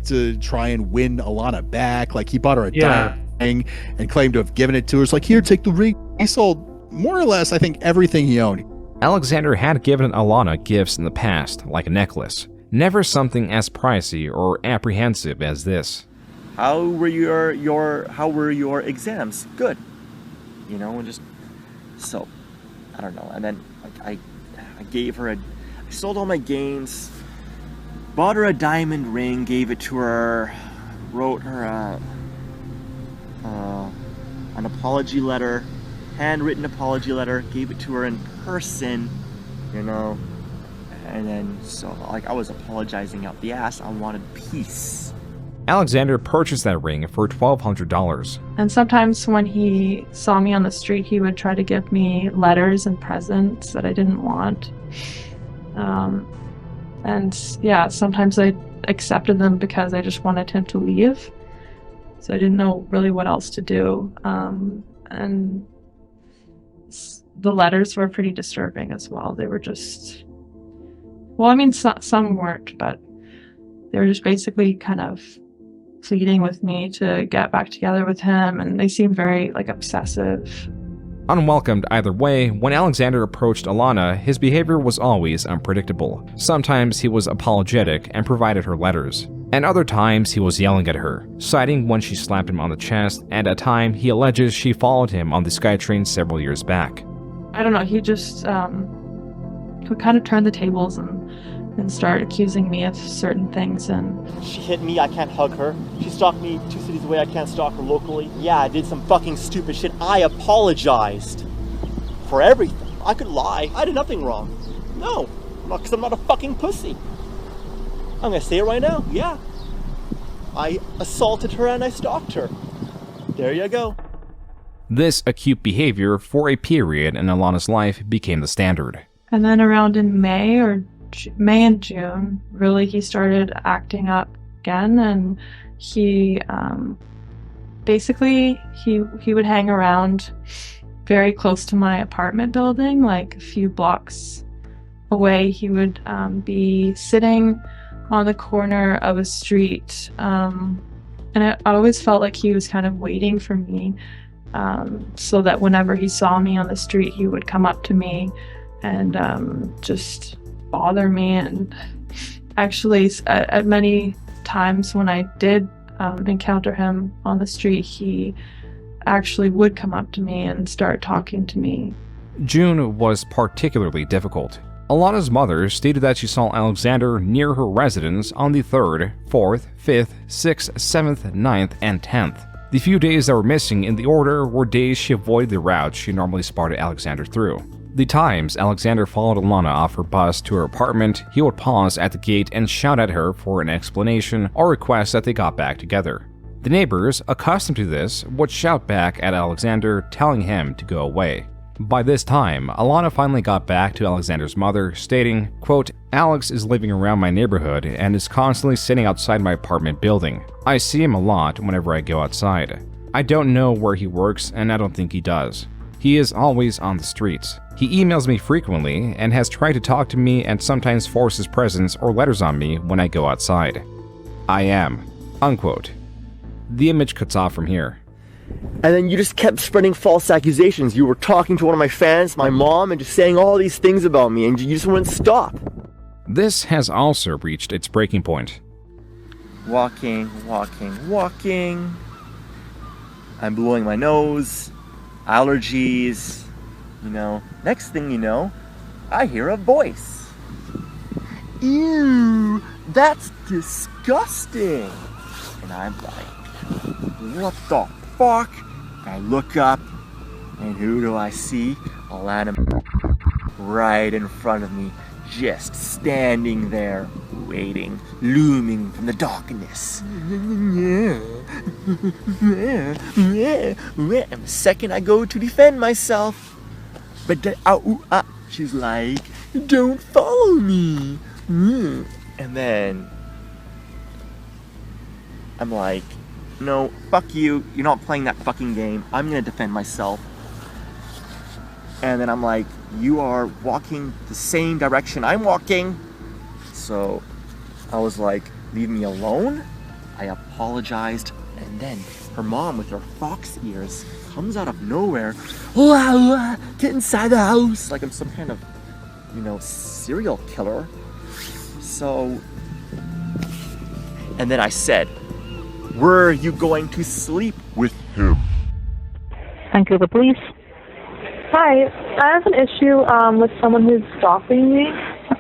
to try and win Alanna back. Like he bought her a diamond ring and claimed to have given it to her. It's like, here, take the ring. He sold more or less, I think, everything he owned.
Alexander had given Alanna gifts in the past, like a necklace. Never something as pricey or apprehensive as this.
How were your exams? Good. You know, and just so I don't know. And then like I gave her I sold all my games, bought her a diamond ring, gave it to her, wrote her an apology letter, handwritten apology letter, gave it to her in person, you know. And then, so, like, I was apologizing out the ass. I wanted peace.
Alexander purchased that ring for $1,200.
And sometimes when he saw me on the street, he would try to give me letters and presents that I didn't want. And yeah, sometimes I accepted them because I just wanted him to leave. So I didn't know really what else to do. And the letters were pretty disturbing as well. They were just, well, I mean, some weren't, but they were just basically kind of pleading with me to get back together with him, and they seemed very, like, obsessive.
Unwelcomed either way, when Alexander approached Alanna, his behavior was always unpredictable. Sometimes he was apologetic and provided her letters, and other times he was yelling at her, citing when she slapped him on the chest, and at a time he alleges she followed him on the SkyTrain several years back.
I don't know, he just would kind of turn the tables and start accusing me of certain things. And
she hit me, I can't hug her. She stalked me 2 cities away, I can't stalk her locally. Yeah, I did some fucking stupid shit. I apologized for everything. I could lie. I did nothing wrong. No, because I'm not a fucking pussy. I'm gonna say it right now. Yeah, I assaulted her and I stalked her. There you go.
This acute behavior for a period in Alanna's life became the standard.
And then around in May and June, really, he started acting up again, and he basically he would hang around very close to my apartment building, like a few blocks away. He would be sitting on the corner of a street, and I always felt like he was kind of waiting for me, so that whenever he saw me on the street, he would come up to me and just bother me. And actually, at many times when I did encounter him on the street, he actually would come up to me and start talking to me.
June was particularly difficult. Alanna's mother stated that she saw Alexander near her residence on the 3rd, 4th, 5th, 6th, 7th, 9th, and 10th. The few days that were missing in the order were days she avoided the route she normally spotted Alexander through. The times Alexander followed Alanna off her bus to her apartment, he would pause at the gate and shout at her for an explanation or request that they got back together. The neighbors, accustomed to this, would shout back at Alexander, telling him to go away. By this time, Alanna finally got back to Alexander's mother, stating, quote, "Alex is living around my neighborhood and is constantly sitting outside my apartment building. I see him a lot whenever I go outside. I don't know where he works, and I don't think he does. He is always on the streets. He emails me frequently and has tried to talk to me and sometimes forces presents or letters on me when I go outside. I am." Unquote. The image cuts off from here.
And then you just kept spreading false accusations. You were talking to one of my fans, my mom, and just saying all these things about me, and you just wouldn't stop.
This has also reached its breaking point.
Walking. I'm blowing my nose. Allergies. You know, next thing you know, I hear a voice. Ew, that's disgusting. And I'm like, what the fuck? I look up, and who do I see? Alanna right in front of me, just standing there, waiting, looming from the darkness. And the second I go to defend myself, but she's like, "Don't follow me." And then I'm like, "No, fuck you. You're not playing that fucking game. I'm gonna defend myself." And then I'm like, "You are walking the same direction I'm walking." So I was like, "Leave me alone." I apologized, and then her mom with her fox ears comes out of nowhere. "Get inside the house," like I'm some kind of, serial killer. So, and then I said, "Were you going to sleep with him?"
Thank you, the police. Hi, I have an issue with someone who's stalking me.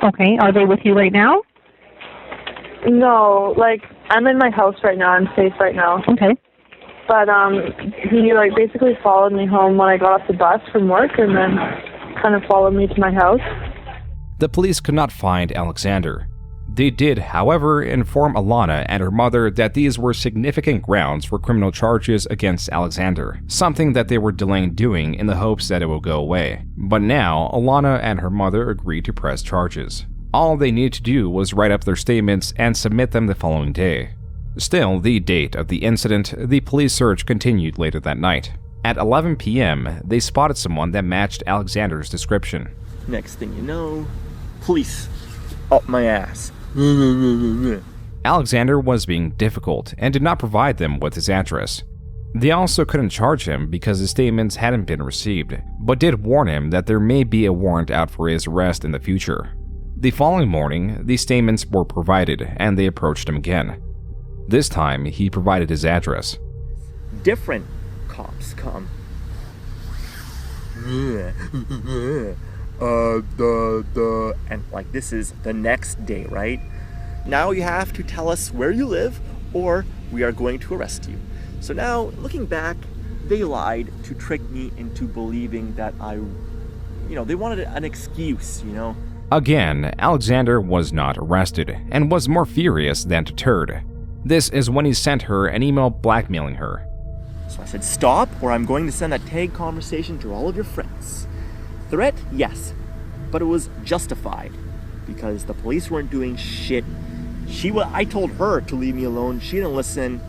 Okay, are they with you right now? No, I'm in my house right now. I'm safe right now. Okay. But he like basically followed me home when I got off the bus from work, and then kind of followed me to my house.
The police could not find Alexander. They did, however, inform Alanna and her mother that these were significant grounds for criminal charges against Alexander, something that they were delaying doing in the hopes that it would go away. But now, Alanna and her mother agreed to press charges. All they needed to do was write up their statements and submit them the following day. Still, the date of the incident, the police search continued later that night. At 11 p.m., they spotted someone that matched Alexander's description.
Next thing you know, police up my ass.
Alexander was being difficult and did not provide them with his address. They also couldn't charge him because his statements hadn't been received, but did warn him that there may be a warrant out for his arrest in the future. The following morning, these statements were provided and they approached him again. This time, he provided his address.
Different cops come. And like this is the next day, right? Now you have to tell us where you live or we are going to arrest you. So now, looking back, they lied to trick me into believing that they wanted an excuse,
Again, Alexander was not arrested and was more furious than deterred. This is when he sent her an email blackmailing her.
So I said, stop, or I'm going to send that tag conversation to all of your friends. Threat? Yes, but it was justified because the police weren't doing shit. I told her to leave me alone. She didn't listen.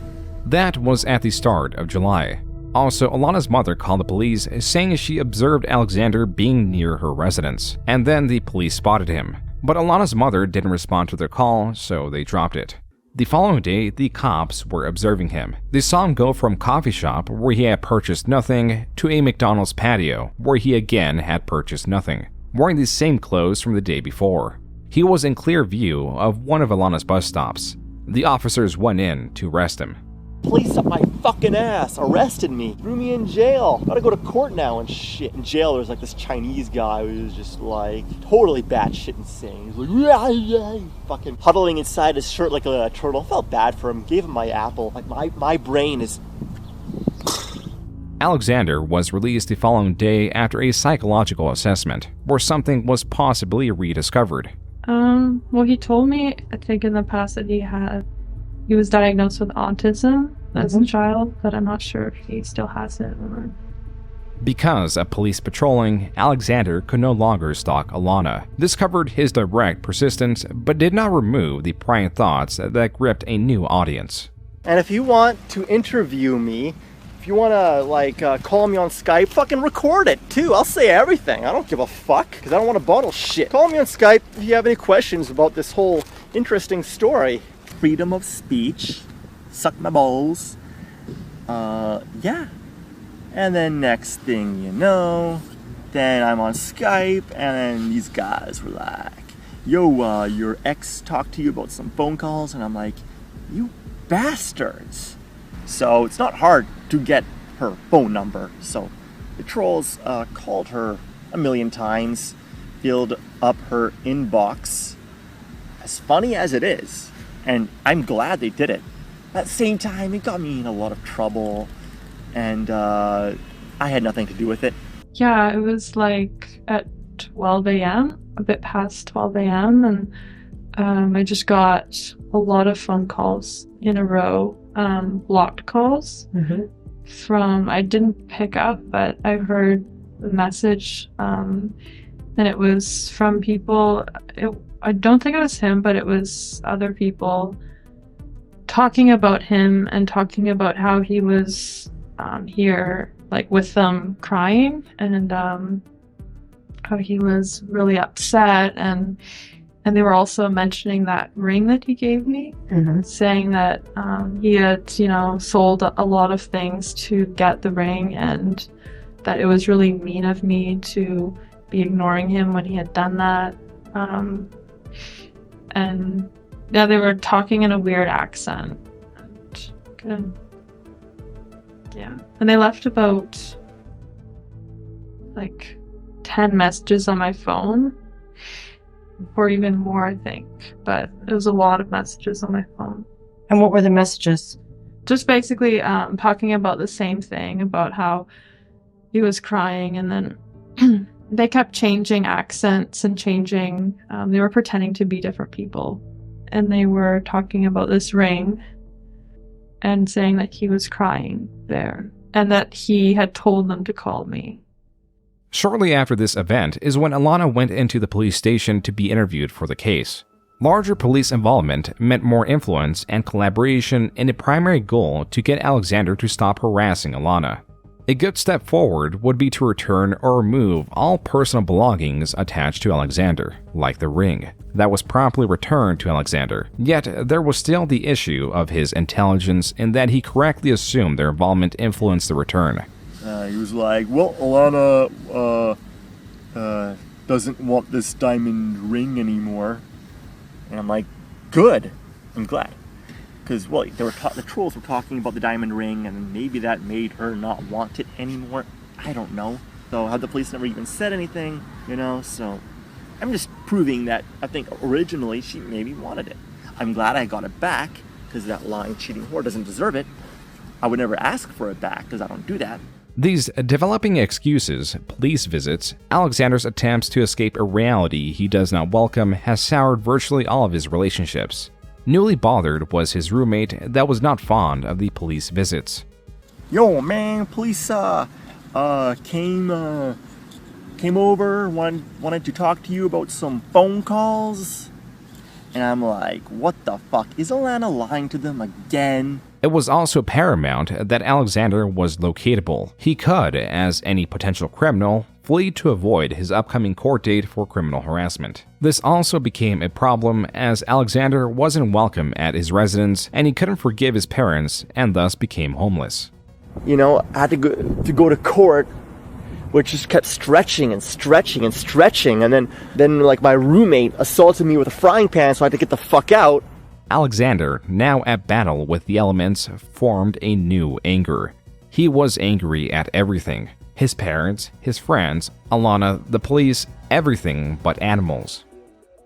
That was at the start of July. Also, Alanna's mother called the police saying she observed Alexander being near her residence, and then the police spotted him. But Alanna's mother didn't respond to their call, so they dropped it. The following day, the cops were observing him. They saw him go from coffee shop where he had purchased nothing to a McDonald's patio where he again had purchased nothing, wearing the same clothes from the day before. He was in clear view of one of Alanna's bus stops. The officers went in to arrest him.
Police up my fucking ass, arrested me, threw me in jail. Gotta go to court now and shit. In jail there's like this Chinese guy who was just like totally batshit insane. He's like fucking huddling inside his shirt like a turtle. Felt bad for him, gave him my apple. Like my brain is...
Alexander was released the following day after a psychological assessment where something was possibly rediscovered.
Well, he told me, I think in the past that he was diagnosed with autism as a child, but I'm not sure if he still has it or...
Because of police patrolling, Alexander could no longer stalk Alanna. This covered his direct persistence, but did not remove the prying thoughts that gripped a new audience.
And if you want to interview me, if you want to call me on Skype, fucking record it too. I'll say everything. I don't give a fuck because I don't want to bottle shit. Call me on Skype if you have any questions about this whole interesting story. Freedom of speech, suck my balls, yeah. And then next thing you know, then I'm on Skype, and then these guys were like, yo, your ex talked to you about some phone calls, and I'm like, you bastards. So it's not hard to get her phone number. So the trolls called her a million times, filled up her inbox. As funny as it is, and I'm glad they did it. At the same time, it got me in a lot of trouble, and I had nothing to do with it.
Yeah, it was like at 12 a.m., a bit past 12 a.m., and I just got a lot of phone calls in a row, blocked calls from, I didn't pick up, but I heard the message, and it was from people, I don't think it was him, but it was other people talking about him and talking about how he was here, like with them crying, and how he was really upset, and they were also mentioning that ring that he gave me, saying that he had, sold a lot of things to get the ring, and that it was really mean of me to be ignoring him when he had done that. And yeah, they were talking in a weird accent. And they left about like 10 messages on my phone, or even more, I think. But it was a lot of messages on my phone.
And what were the messages?
Just basically talking about the same thing, about how he was crying, and then they kept changing accents and changing. They were pretending to be different people, and they were talking about this ring and saying that he was crying there and that he had told them to call me.
Shortly after this event is when Alanna went into the police station to be interviewed for the case. Larger police involvement meant more influence and collaboration in a primary goal to get Alexander to stop harassing Alanna. A good step forward would be to return or remove all personal belongings attached to Alexander, like the ring. That was promptly returned to Alexander, yet there was still the issue of his intelligence in that he correctly assumed their involvement influenced the return.
He was like, well, Alanna doesn't want this diamond ring anymore. And I'm like, good, I'm glad. Because, well, the trolls were talking about the diamond ring, and maybe that made her not want it anymore. I don't know. So how the police never even said anything, you know? So I'm just proving that I think originally she maybe wanted it. I'm glad I got it back, because that lying, cheating whore doesn't deserve it. I would never ask for it back, because I don't do that.
These developing excuses, police visits, Alexander's attempts to escape a reality he does not welcome has soured virtually all of his relationships. Newly bothered was his roommate that was not fond of the police visits.
Yo, man, police came over, wanted to talk to you about some phone calls. And I'm like, what the fuck? Is Alanna lying to them again?
It was also paramount that Alexander was locatable. He could, as any potential criminal, flee to avoid his upcoming court date for criminal harassment. This also became a problem as Alexander wasn't welcome at his residence and he couldn't forgive his parents and thus became homeless.
You know, I had to go to court, which just kept stretching and stretching and stretching, and then like my roommate assaulted me with a frying pan, so I had to get the fuck out.
Alexander, now at battle with the elements, formed a new anger. He was angry at everything. His parents, his friends, Alanna, the police, everything but animals.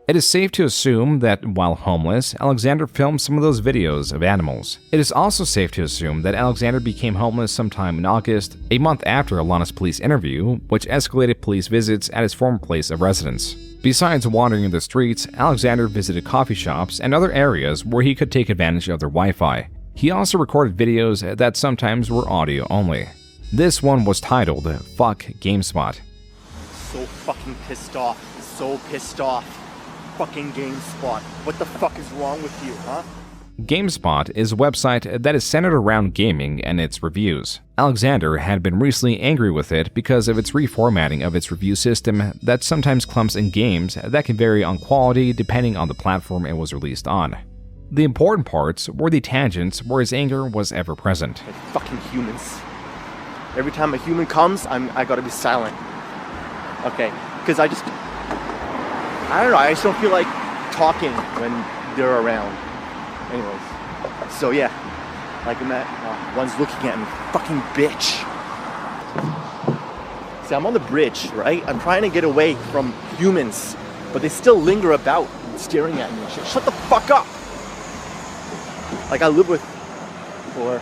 It is safe to assume that while homeless, Alexander filmed some of those videos of animals. It is also safe to assume that Alexander became homeless sometime in August, a month after Alanna's police interview, which escalated police visits at his former place of residence. Besides wandering the streets, Alexander visited coffee shops and other areas where he could take advantage of their Wi-Fi. He also recorded videos that sometimes were audio only. This one was titled, Fuck GameSpot.
So fucking pissed off. So pissed off. Fucking GameSpot. What the fuck is wrong with you, huh?
GameSpot is a website that is centered around gaming and its reviews. Alexander had been recently angry with it because of its reformatting of its review system that sometimes clumps in games that can vary on quality depending on the platform it was released on. The important parts were the tangents where his anger was ever present.
Like fucking humans. Every time a human comes, I gotta be silent. Okay, because I don't know, I just don't feel like talking when they're around. Anyways, so yeah, like one's looking at me, fucking bitch. See, I'm on the bridge, right? I'm trying to get away from humans, but they still linger about, staring at me. Shut the fuck up! Like I live with, or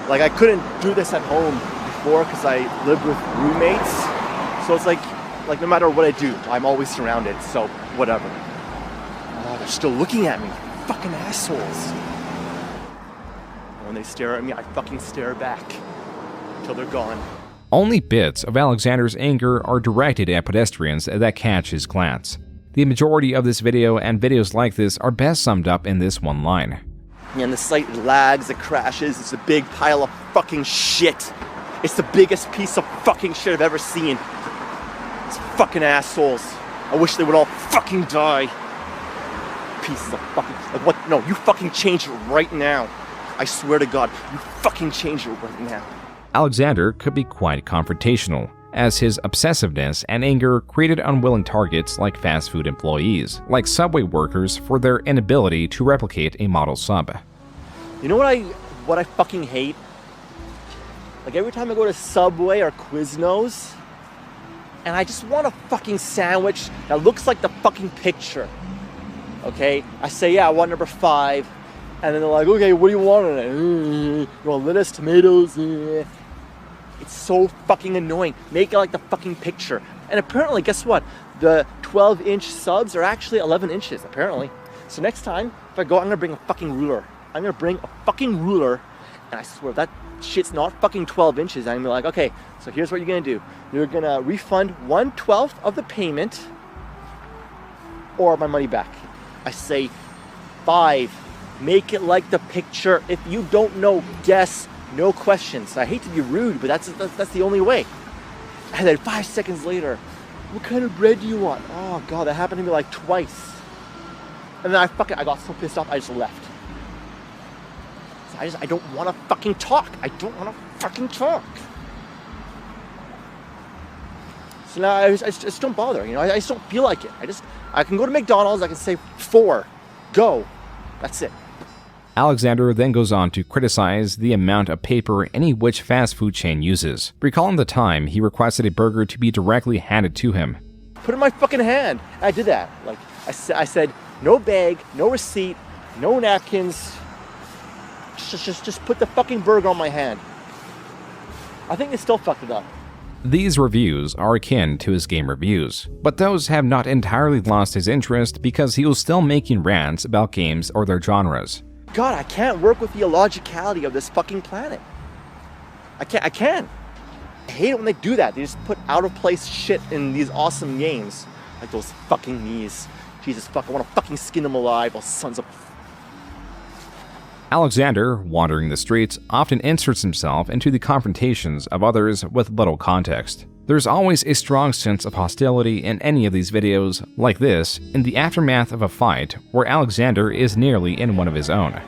like I couldn't do this at home before because I lived with roommates. So it's like no matter what I do, I'm always surrounded. So whatever. Oh, they're still looking at me. Fucking assholes. When they stare at me, I fucking stare back until they're gone.
Only bits of Alexander's anger are directed at pedestrians that catch his glance. The majority of this video and videos like this are best summed up in this one line.
And the site lags, it crashes, it's a big pile of fucking shit. It's the biggest piece of fucking shit I've ever seen. It's fucking assholes. I wish they would all fucking die. Pieces of fucking, like what? No, you fucking change it right now. I swear to God, you fucking change it right now.
Alexander could be quite confrontational, as his obsessiveness and anger created unwilling targets like fast food employees, like Subway workers for their inability to replicate a model sub.
You know what I fucking hate? Like every time I go to Subway or Quiznos, and I just want a fucking sandwich that looks like the fucking picture. Okay, I say, yeah, I want number 5, And then they're like, okay, what do you want on it? You want lettuce, tomatoes? It's so fucking annoying. Make it like the fucking picture. And apparently, guess what? The 12-inch subs are actually 11 inches, apparently. So next time, if I go, I'm gonna bring a fucking ruler. I'm gonna bring a fucking ruler, and I swear, if that shit's not fucking 12 inches, I'm gonna be like, okay, so here's what you're gonna do. You're gonna refund 1/12 of the payment, or my money back. I say 5. Make it like the picture. If you don't know, guess. No questions. I hate to be rude, but that's the only way. And then 5 seconds later, what kind of bread do you want? Oh God, that happened to me like twice. And then I got so pissed off, I just left. So I don't want to fucking talk. I don't want to fucking talk. So now I just don't bother, you know. I just don't feel like it. I can go to McDonald's, I can say 4, go. That's it.
Alexander then goes on to criticize the amount of paper any which fast food chain uses, recalling the time he requested a burger to be directly handed to him.
Put it in my fucking hand. I did that. Like I said, no bag, no receipt, no napkins. Just put the fucking burger on my hand. I think they still fucked it up.
These reviews are akin to his game reviews, but those have not entirely lost his interest because he was still making rants about games or their genres.
God, I can't work with the illogicality of this fucking planet. I can't. I hate it when they do that. They just put out of place shit in these awesome games. Like those fucking knees. Jesus fuck, I want to fucking skin them alive, those sons of...
Alexander, wandering the streets, often inserts himself into the confrontations of others with little context. There's always a strong sense of hostility in any of these videos, like this, in the aftermath of a fight where Alexander is nearly in one of his own.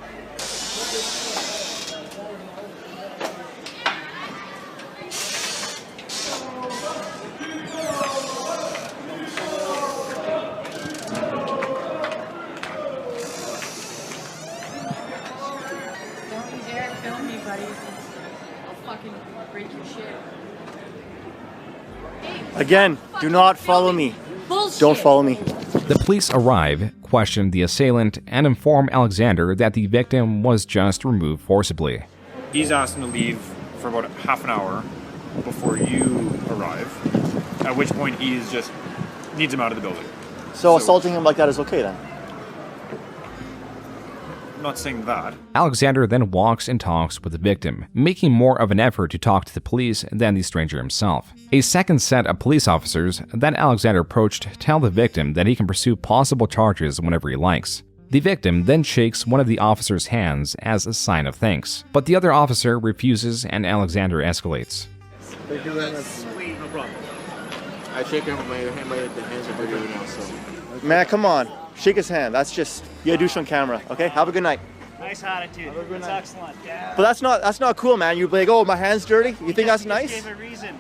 Don't you dare film me, buddy. I'll fucking break your shit.
Again, do not follow me.
Bullshit.
Don't follow me.
The police arrive, question the assailant, and inform Alexander that the victim was just removed forcibly.
He's asked him to leave for about half an hour before you arrive, at which point he just needs him out of the building.
So assaulting him like that is okay then?
I'm not saying that.
Alexander then walks and talks with the victim, making more of an effort to talk to the police than the stranger himself. A second set of police officers that Alexander approached tell the victim that he can pursue possible charges whenever he likes. The victim then shakes one of the officer's hands as a sign of thanks, but the other officer refuses and Alexander escalates.
Thank you very much. Sweet, no problem. I shake him with my hands are bigger now, so.
Man, come on. Shake his hand. That's just, you gotta do this on camera, okay? Have a good night.
Nice attitude. That's excellent. Yeah.
But that's not cool, man. You're like, oh, my hand's dirty? You think that's nice?
Gave a reason.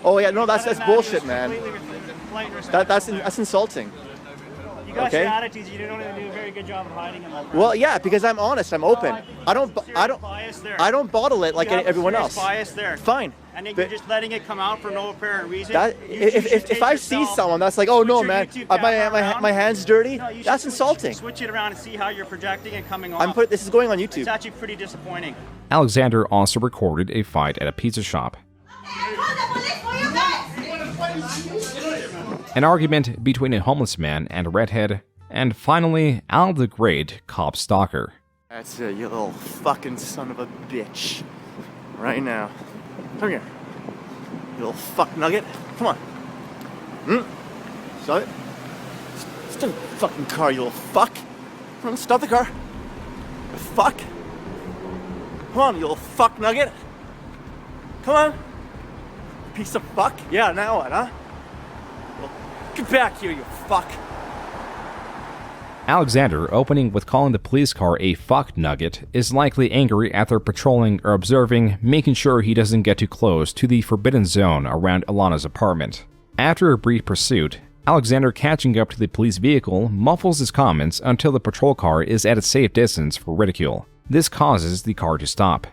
Oh yeah, no, that's bullshit, man. That's insulting.
You got
okay?
your attitudes. You don't even do a very good job of hiding them.
Well, yeah, because I'm honest. I'm open. I don't bottle it like everyone else.
Bias there.
Fine.
And then you're just letting it come out for no apparent reason.
If I see someone that's like, oh no, man, my hand's dirty, that's insulting.
Switch it around and see how you're projecting and coming off.
This is going on YouTube.
It's actually pretty disappointing.
Alexander also recorded a fight at a pizza shop. An argument between a homeless man and a redhead, and finally, Al the Great cop Stalker.
That's it, you little fucking son of a bitch. Right now. Come here. You little fuck nugget. Come on. Stop it. Stop the fucking car, you little fuck. Come on, stop the car. You fuck. Come on, you little fuck nugget. Come on. Piece of fuck. Yeah, now what, huh? Well, get back here, you fuck.
Alexander, opening with calling the police car a fuck nugget, is likely angry at their patrolling or observing, making sure he doesn't get too close to the forbidden zone around Alanna's apartment. After a brief pursuit, Alexander, catching up to the police vehicle, muffles his comments until the patrol car is at a safe distance for ridicule. This causes the car to stop.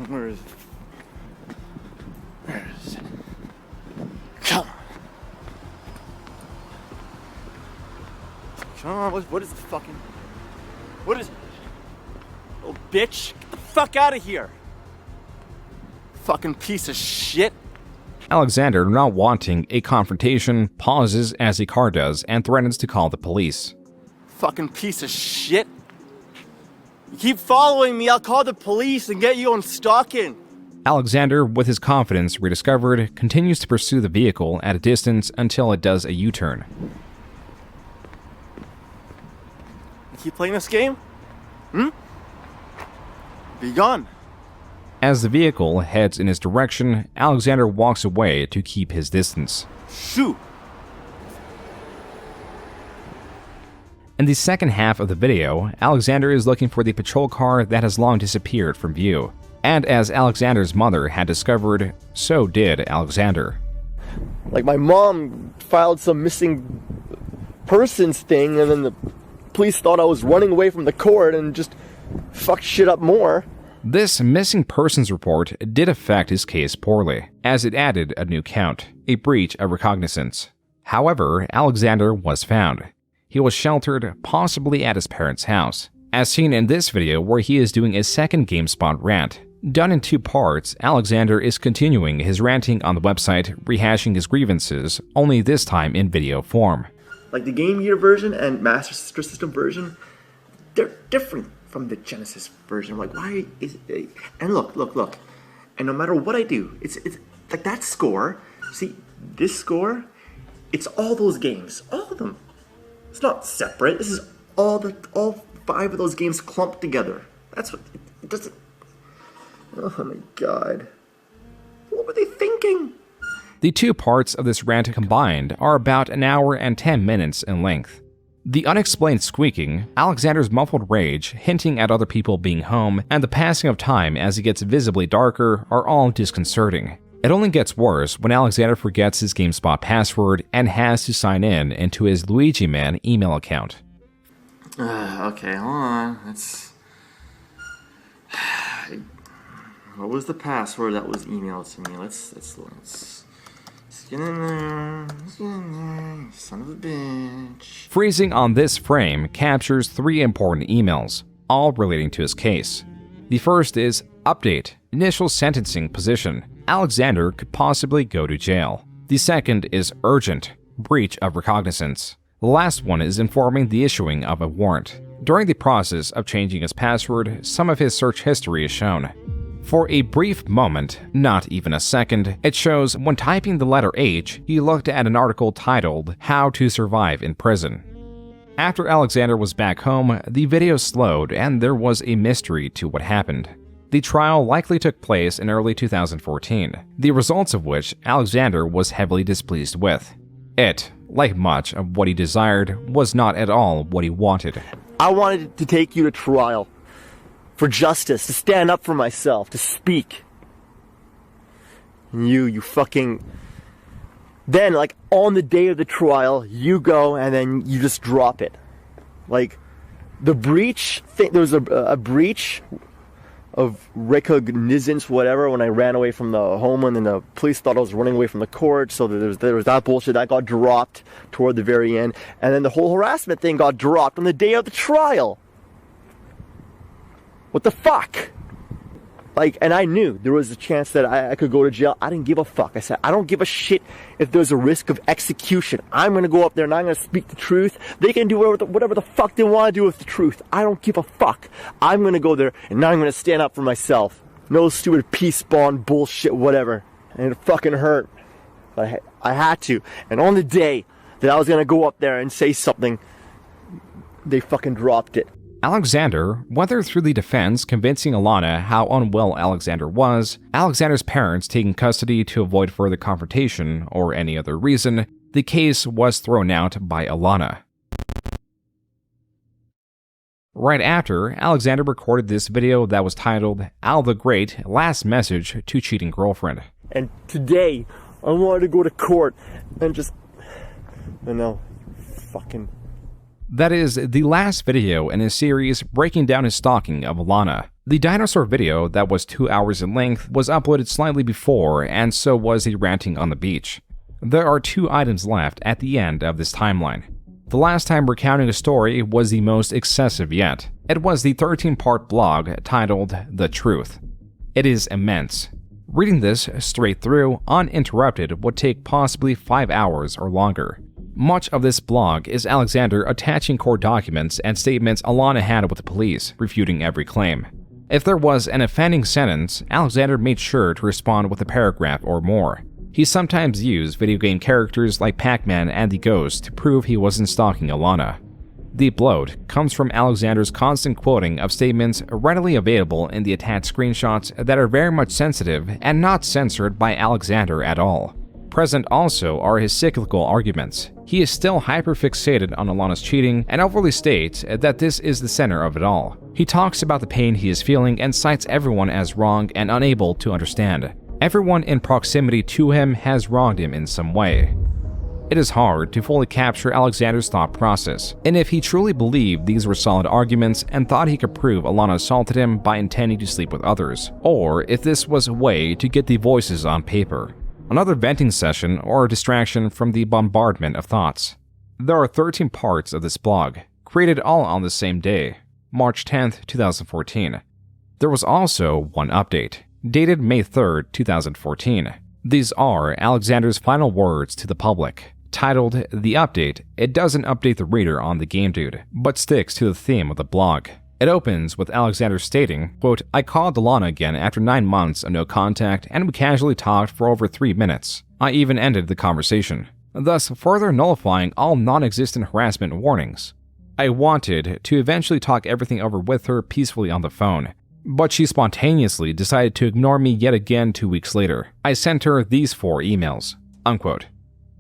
Where is it? Where is it? Come on. Come on, what is the fucking... What is...
bitch. Get the fuck out of here. Fucking piece of shit.
Alexander, not wanting a confrontation, pauses as a car does and threatens to call the police.
Fucking piece of shit. You keep following me, I'll call the police and get you on stalking.
Alexander, with his confidence rediscovered, continues to pursue the vehicle at a distance until it does a U-turn.
You keep playing this game? Be gone.
As the vehicle heads in his direction, Alexander walks away to keep his distance.
Shoot.
In the second half of the video, Alexander is looking for the patrol car that has long disappeared from view. And as Alexander's mother had discovered, so did Alexander.
Like, my mom filed some missing persons thing, and then the police thought I was running away from the court and just fucked shit up more.
This missing persons report did affect his case poorly, as it added a new count, a breach of recognizance. However, Alexander was found. He was sheltered, possibly at his parents' house, as seen in this video where he is doing a second GameSpot rant. Done in 2 parts, Alexander is continuing his ranting on the website, rehashing his grievances, only this time in video form.
Like the Game Gear version and Master System version, they're different from the Genesis version. Like, why is it? And look. And no matter what I do, it's like that score. See, this score, it's all those games, all of them. It's not separate. This is all 5 of those games clumped together. That's what it doesn't. Oh my god. What were they thinking?
The 2 parts of this rant combined are about an hour and 10 minutes in length. The unexplained squeaking, Alexander's muffled rage hinting at other people being home, and the passing of time as it gets visibly darker are all disconcerting. It only gets worse when Alexander forgets his GameSpot password and has to sign in into his Luigi Man email account.
Okay, hold on. What was the password that was emailed to me? Let's get in there. Let's get in there, you son of a bitch.
Freezing on this frame captures 3 important emails, all relating to his case. The first is update, initial sentencing position. Alexander could possibly go to jail. The second is urgent, breach of recognizance. The last one is informing the issuing of a warrant. During the process of changing his password, some of his search history is shown. For a brief moment, not even a second, it shows when typing the letter H, he looked at an article titled, How to Survive in Prison. After Alexander was back home, the video slowed and there was a mystery to what happened. The trial likely took place in early 2014, the results of which Alexander was heavily displeased with. It, like much of what he desired, was not at all what he wanted.
I wanted to take you to trial. For justice, to stand up for myself, to speak. And you fucking... Then, like, on the day of the trial, you go and then you just drop it. Like, the breach thing, there was a breach of recognizance, whatever, when I ran away from the home and then the police thought I was running away from the court, so there was that bullshit that got dropped toward the very end. And then the whole harassment thing got dropped on the day of the trial. What the fuck? Like, and I knew there was a chance that I could go to jail. I didn't give a fuck. I said, I don't give a shit if there's a risk of execution. I'm going to go up there and I'm going to speak the truth. They can do whatever the fuck they want to do with the truth. I don't give a fuck. I'm going to go there and now I'm going to stand up for myself. No stupid peace bond bullshit, whatever. And it fucking hurt. But I had to. And on the day that I was going to go up there and say something, they fucking dropped it.
Alexander, whether through the defense convincing Alanna how unwell Alexander was, Alexander's parents taking custody to avoid further confrontation, or any other reason, the case was thrown out by Alanna. Right after, Alexander recorded this video that was titled, Al the Great, Last Message to Cheating Girlfriend.
And today, I wanted to go to court and just, fucking...
That is the last video in his series breaking down his stalking of Alanna. The dinosaur video that was 2 hours in length was uploaded slightly before, and so was the ranting on the beach. There are 2 items left at the end of this timeline. The last time recounting a story was the most excessive yet. It was the 13-part blog titled The Truth. It is immense. Reading this straight through, uninterrupted, would take possibly 5 hours or longer. Much of this blog is Alexander attaching court documents and statements Alanna had with the police, refuting every claim. If there was an offending sentence, Alexander made sure to respond with a paragraph or more. He sometimes used video game characters like Pac-Man and the Ghost to prove he wasn't stalking Alanna. The bloat comes from Alexander's constant quoting of statements readily available in the attached screenshots that are very much sensitive and not censored by Alexander at all. Present also are his cyclical arguments. He is still hyperfixated on Alanna's cheating and overly states that this is the center of it all. He talks about the pain he is feeling and cites everyone as wrong and unable to understand. Everyone in proximity to him has wronged him in some way. It is hard to fully capture Alexander's thought process, and if he truly believed these were solid arguments and thought he could prove Alanna assaulted him by intending to sleep with others, or if this was a way to get the voices on paper. Another venting session or a distraction from the bombardment of thoughts. There are 13 parts of this blog, created all on the same day, March 10th, 2014. There was also one update, dated May 3rd, 2014. These are Alexander's final words to the public. Titled The Update, it doesn't update the reader on the game dude, but sticks to the theme of the blog. It opens with Alexander stating, quote, I called Alanna again after 9 months of no contact and we casually talked for over 3 minutes. I even ended the conversation, thus further nullifying all non-existent harassment warnings. I wanted to eventually talk everything over with her peacefully on the phone, but she spontaneously decided to ignore me yet again 2 weeks later. I sent her these 4 emails, unquote.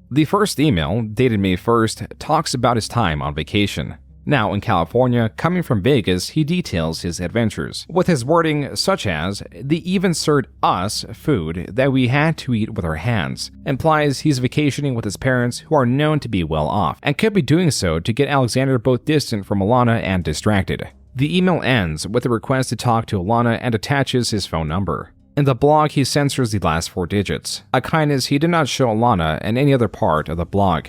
The first email, dated May 1st, talks about his time on vacation. Now in California, coming from Vegas, he details his adventures, with his wording such as, they even served us food that we had to eat with our hands, implies he's vacationing with his parents who are known to be well off, and could be doing so to get Alexander both distant from Alanna and distracted. The email ends with a request to talk to Alanna and attaches his phone number. In the blog, he censors the last 4 digits, a kindness he did not show Alanna in any other part of the blog.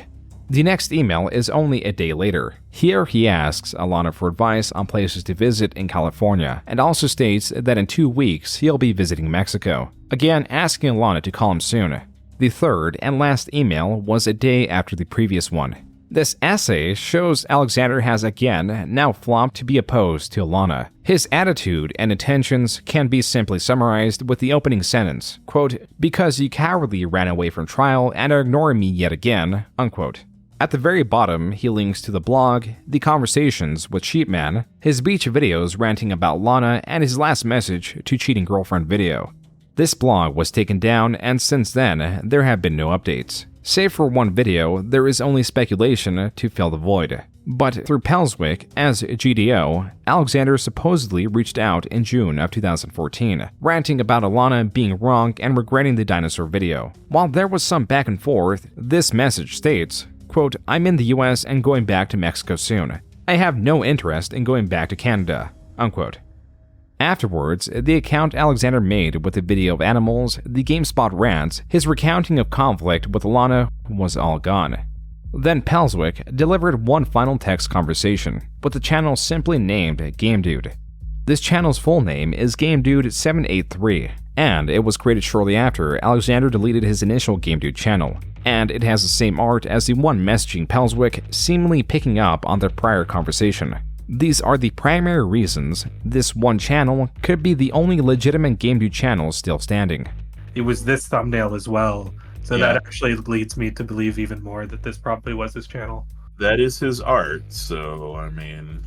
The next email is only a day later. Here he asks Alanna for advice on places to visit in California, and also states that in 2 weeks he'll be visiting Mexico, again asking Alanna to call him soon. The third and last email was a day after the previous one. This essay shows Alexander has again now flopped to be opposed to Alanna. His attitude and intentions can be simply summarized with the opening sentence, quote, because you cowardly ran away from trial and are ignoring me yet again, unquote. At the very bottom, he links to the blog, the conversations with Sheepman, his beach videos ranting about Alanna, and his last message to cheating girlfriend video. This blog was taken down, and since then, there have been no updates. Save for one video, there is only speculation to fill the void. But through Pelswick, as GDO, Alexander supposedly reached out in June of 2014, ranting about Alanna being wrong and regretting the dinosaur video. While there was some back and forth, this message states, quote, I'm in the US and going back to Mexico soon. I have no interest in going back to Canada, unquote. Afterwards, the account Alexander made with the video of animals, the GameSpot rants, his recounting of conflict with Alanna was all gone. Then Pelswick delivered one final text conversation, with the channel simply named Game Dude. This channel's full name is Game Dude 783, and it was created shortly after Alexander deleted his initial Game Dude channel, and it has the same art as the one messaging Pelswick, seemingly picking up on their prior conversation. These are the primary reasons this one channel could be the only legitimate Game Dude channel still standing.
It was this thumbnail as well, so that actually leads me to believe even more that this probably was his channel.
That is his art, so I mean,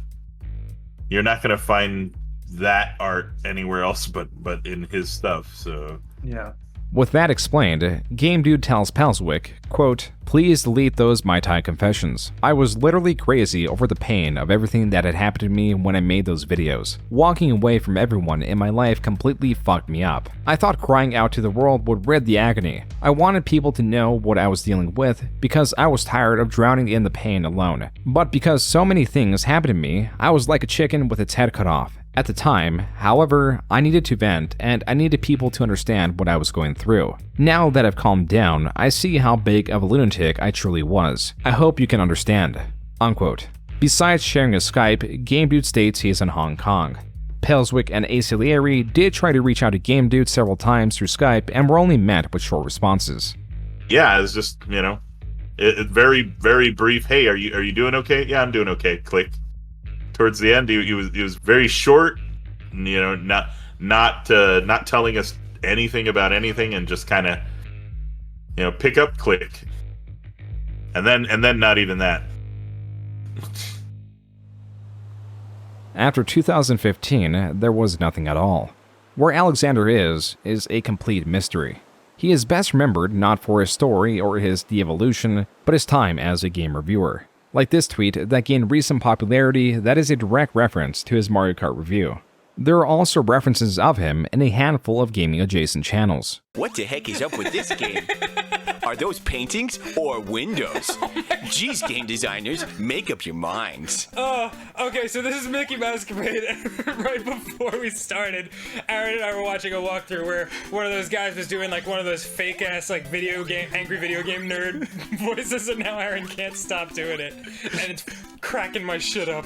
you're not gonna find that art anywhere else but in his stuff, so
yeah.
With that explained, Game Dude tells Pelswick, quote, please delete those Mai Tai confessions. I was literally crazy over the pain of everything that had happened to me when I made those videos. Walking away from everyone in my life completely fucked me up. I thought crying out to the world would rid the agony. I wanted people to know what I was dealing with because I was tired of drowning in the pain alone. But because so many things happened to me, I was like a chicken with its head cut off. At the time, however, I needed to vent and I needed people to understand what I was going through. Now that I've calmed down, I see how big of a lunatic I truly was. I hope you can understand. Unquote. Besides sharing a Skype, Game Dude states he is in Hong Kong. Pelswick and Acilieri did try to reach out to Game Dude several times through Skype and were only met with short responses.
Yeah, it's just, you know, very, very brief. Hey, are you doing okay? Yeah, I'm doing okay. Click. Towards the end, he was very short, you know, not telling us anything about anything, and just kind of, you know, pick up, click, and then not even that.
After 2015, there was nothing at all. Where Alexander is a complete mystery. He is best remembered not for his story or his de-evolution, but his time as a game reviewer. Like this tweet that gained recent popularity that is a direct reference to his Mario Kart review. There are also references of him in a handful of gaming-adjacent channels.
What the heck is up with this game? Are those paintings or windows? Geez, game designers, make up your minds.
Oh, okay, so this is Mickey Mousecapade. Right before we started, Aaron and I were watching a walkthrough where one of those guys was doing like one of those fake-ass like angry video game nerd voices, and now Aaron can't stop doing it. And it's cracking my shit up.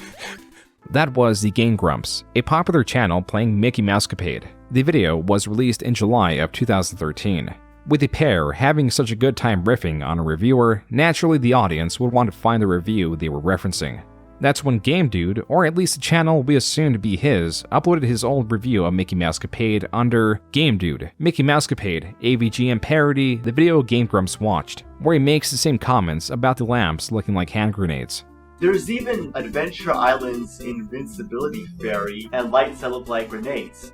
That was the Game Grumps, a popular channel playing Mickey Mousecapade. The video was released in July of 2013. With the pair having such a good time riffing on a reviewer, naturally the audience would want to find the review they were referencing. That's when Game Dude, or at least the channel we assumed to be his, uploaded his old review of Mickey Mousecapade under Game Dude, Mickey Mousecapade, AVG and parody, the video Game Grumps watched, where he makes the same comments about the lamps looking like hand grenades.
There's even Adventure Island's Invincibility Fairy and lights that look like grenades.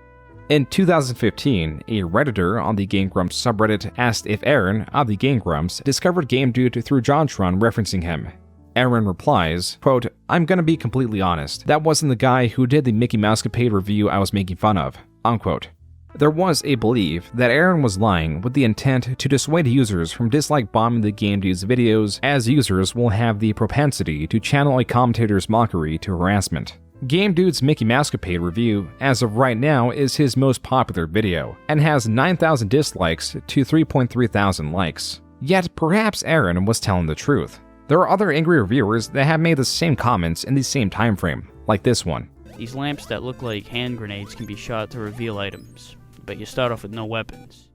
In 2015, a Redditor on the Game Grumps subreddit asked if Aaron, of the Game Grumps, discovered Game Dude through JonTron referencing him. Aaron replies, quote, "I'm gonna be completely honest, that wasn't the guy who did the Mickey Mousecapade review I was making fun of," unquote. There was a belief that Aaron was lying with the intent to dissuade users from dislike bombing the Game Dude's videos, as users will have the propensity to channel a commentator's mockery to harassment. Game Dude's Mickey Mousecapade review, as of right now, is his most popular video, and has 9,000 dislikes to 3.3 thousand likes. Yet, perhaps Aaron was telling the truth. There are other angry reviewers that have made the same comments in the same time frame, like this one.
These lamps that look like hand grenades can be shot to reveal items, but you start off with no weapons.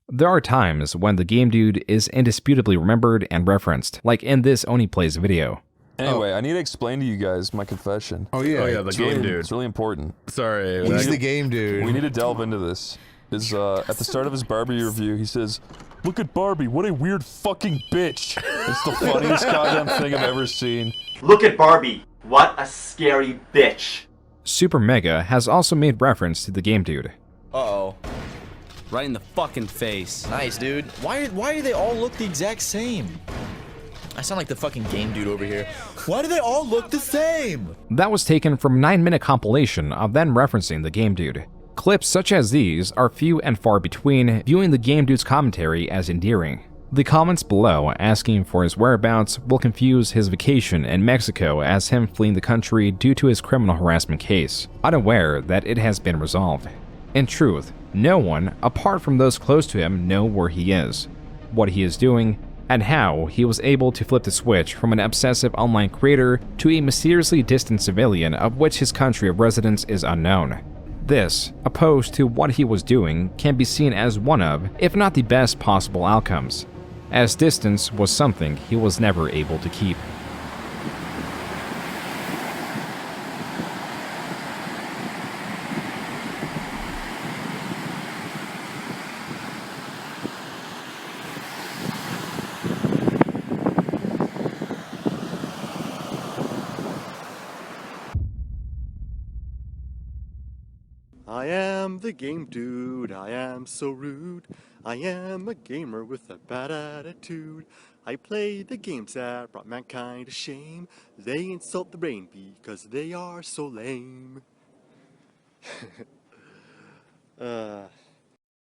There are times when the Game Dude is indisputably remembered and referenced, like in this Oni Plays video.
Anyway, I need to explain to you guys my confession.
Oh yeah, the Game Dude.
It's really important.
Sorry. Who's the Game Dude?
We need to delve into this. At the start of his Barbie review, he says, "Look at Barbie, what a weird fucking bitch." It's the funniest goddamn thing I've ever seen.
Look at Barbie, what a scary bitch.
Super Mega has also made reference to the Game Dude.
Uh-oh. Right in the fucking face. Nice, dude. Why do they all look the exact same? I sound like the fucking Game Dude over here. Why do they all look the same?
That was taken from a 9-minute compilation of them referencing the Game Dude. Clips such as these are few and far between, viewing the Game Dude's commentary as endearing. The comments below asking for his whereabouts will confuse his vacation in Mexico as him fleeing the country due to his criminal harassment case, unaware that it has been resolved. In truth, no one, apart from those close to him, know where he is, what he is doing, and how he was able to flip the switch from an obsessive online creator to a mysteriously distant civilian of which his country of residence is unknown. This, opposed to what he was doing, can be seen as one of, if not the best possible outcomes, as distance was something he was never able to keep.
I am the Game Dude, I am so rude. I am a gamer with a bad attitude. I play the games that brought mankind to shame. They insult the brain because they are so lame.